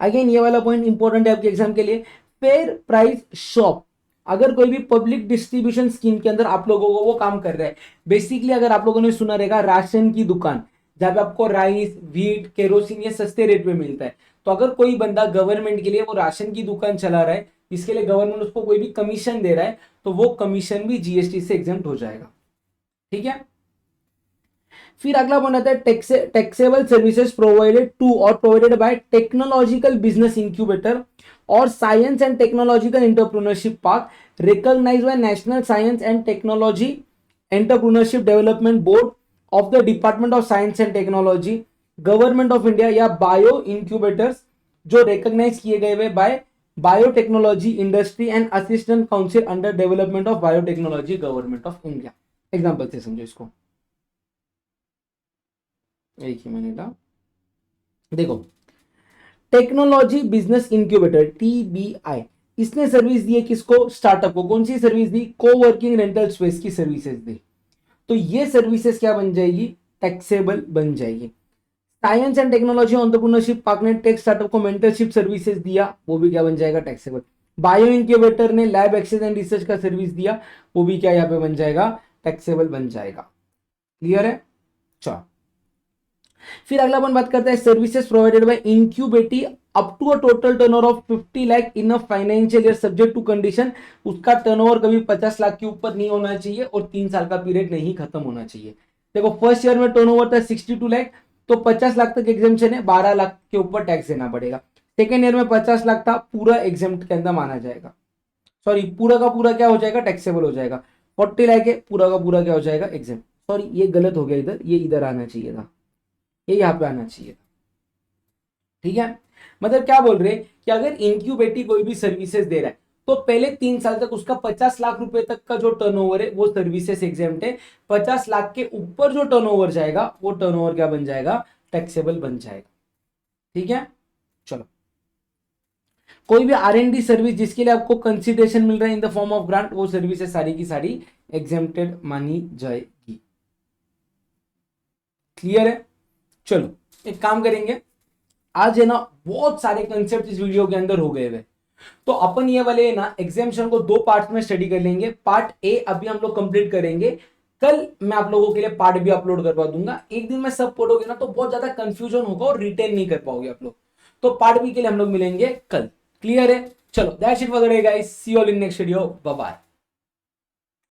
अगेन ये वाला पॉइंट इंपॉर्टेंट है आपके एग्जाम के लिए। फेयर प्राइस शॉप, अगर कोई भी पब्लिक डिस्ट्रीब्यूशन स्कीम के अंदर आप लोगों को वो काम कर रहा है, बेसिकली अगर आप लोगों ने सुना रहेगा राशन की दुकान, जहां पे आपको राइस, व्हीट, केरोसिन ये सस्ते रेट में मिलता है, तो अगर कोई बंदा गवर्नमेंट के लिए वो राशन की दुकान चला रहा है, इसके लिए गवर्नमेंट उसको कोई भी कमीशन दे रहा है, तो वो कमीशन भी जीएसटी से एग्जेम्प्ट हो जाएगा। ठीक है। फिर अगला पॉइंट आता है टैक्सेबल सर्विसेज प्रोवाइडेड टू और provided by technological business incubator और science and technological entrepreneurship park recognized by national science and technology entrepreneurship development board of the department of science and technology, government of India, या bio incubators जो recognize किए गए हुए by biotechnology industry and assistant council under development of biotechnology, government of India. Example से समझो इसको, एक ही मिनट। देखो, टेक्नोलॉजी बिजनेस इंक्यूबेटर टीबीआई, इसने सर्विस दी है किसको? स्टार्टअप को। कौन सी सर्विस दी? कोवर्किंग रेंटल स्पेस की सर्विसेज दी। तो ये सर्विसेज क्या बन जाएगी? टैक्सेबल बन जाएगी। Science and technology entrepreneurship park ने टेक स्टार्टअप को मेंटरशिप सर्विसेज दिया, वो भी क्या बन जाएगा? टैक्सेबल। बायो इंक्यूबेटर ने लैब एक्सेस एंड रिसर्च का सर्विस दिया, वो भी क्या यहाँ पे बन जाएगा? टैक्सेबल बन जाएगा। क्लियर है? चलो, फिर अगला अपन बात करते हैं services provided by incubatee up to a total turnover of 50 lakh in a financial year subject to condition. उसका टर्नओवर कभी 50 लाख के ऊपर नहीं होना चाहिए और 3 साल का पीरियड नहीं खत्म होना चाहिए। देखो, फर्स्ट ईयर में टर्नओवर था 62 लाख, तो 50 लाख तक एग्जेम्पशन है, 12 लाख के ऊपर टैक्स देना पड़ेगा। सेकेंड ईयर में 50 लाख था, पूरा एग्जेम्प्ट के अंदर माना जाएगा, सॉरी पूरा का पूरा क्या हो जाएगा? टैक्सेबल हो जाएगा। 40 लाख है, पूरा का पूरा क्या हो जाएगा? एग्जेम्प्ट। सॉरी ये गलत हो गया, इधर ये इधर आना चाहिए था, ये यहां पे आना चाहिए। ठीक है, मतलब क्या बोल रहे हैं कि अगर इंक्यूबेटी कोई भी सर्विसेज दे रहा है तो पहले 3 साल तक उसका 50 लाख रुपए तक का जो टर्नओवर है वो सर्विसेज एग्जेम्प्ट है। 50 लाख के ऊपर जो टर्नओवर जाएगा वो टर्नओवर क्या बन जाएगा? टैक्सेबल बन जाएगा। ठीक है, चलो। कोई भी R&D सर्विस जिसके लिए आपको कंसिडरेशन मिल रहा है इन द फॉर्म ऑफ ग्रांट, वो सर्विसेज सारी की सारी एग्जेम्प्टेड मानी जाएगी। क्लियर है? चलो एक काम करेंगे, आज है ना बहुत सारे कंसेप्ट इस वीडियो के अंदर हो गए हुए, तो अपन ये वाले ना एग्जामिनेशन को 2 पार्ट में स्टडी कर लेंगे। पार्ट ए अभी हम लोग कंप्लीट करेंगे, कल मैं आप लोगों के लिए पार्ट बी अपलोड करवा दूंगा। एक दिन में सब पढ़ोगे ना तो बहुत ज्यादा कंफ्यूजन होगा और रिटेन नहीं कर पाओगे आप लोग, तो पार्ट बी के लिए हम लोग मिलेंगे कल। क्लियर है? चलो that's it for the day guys, see you all in next video, bye bye.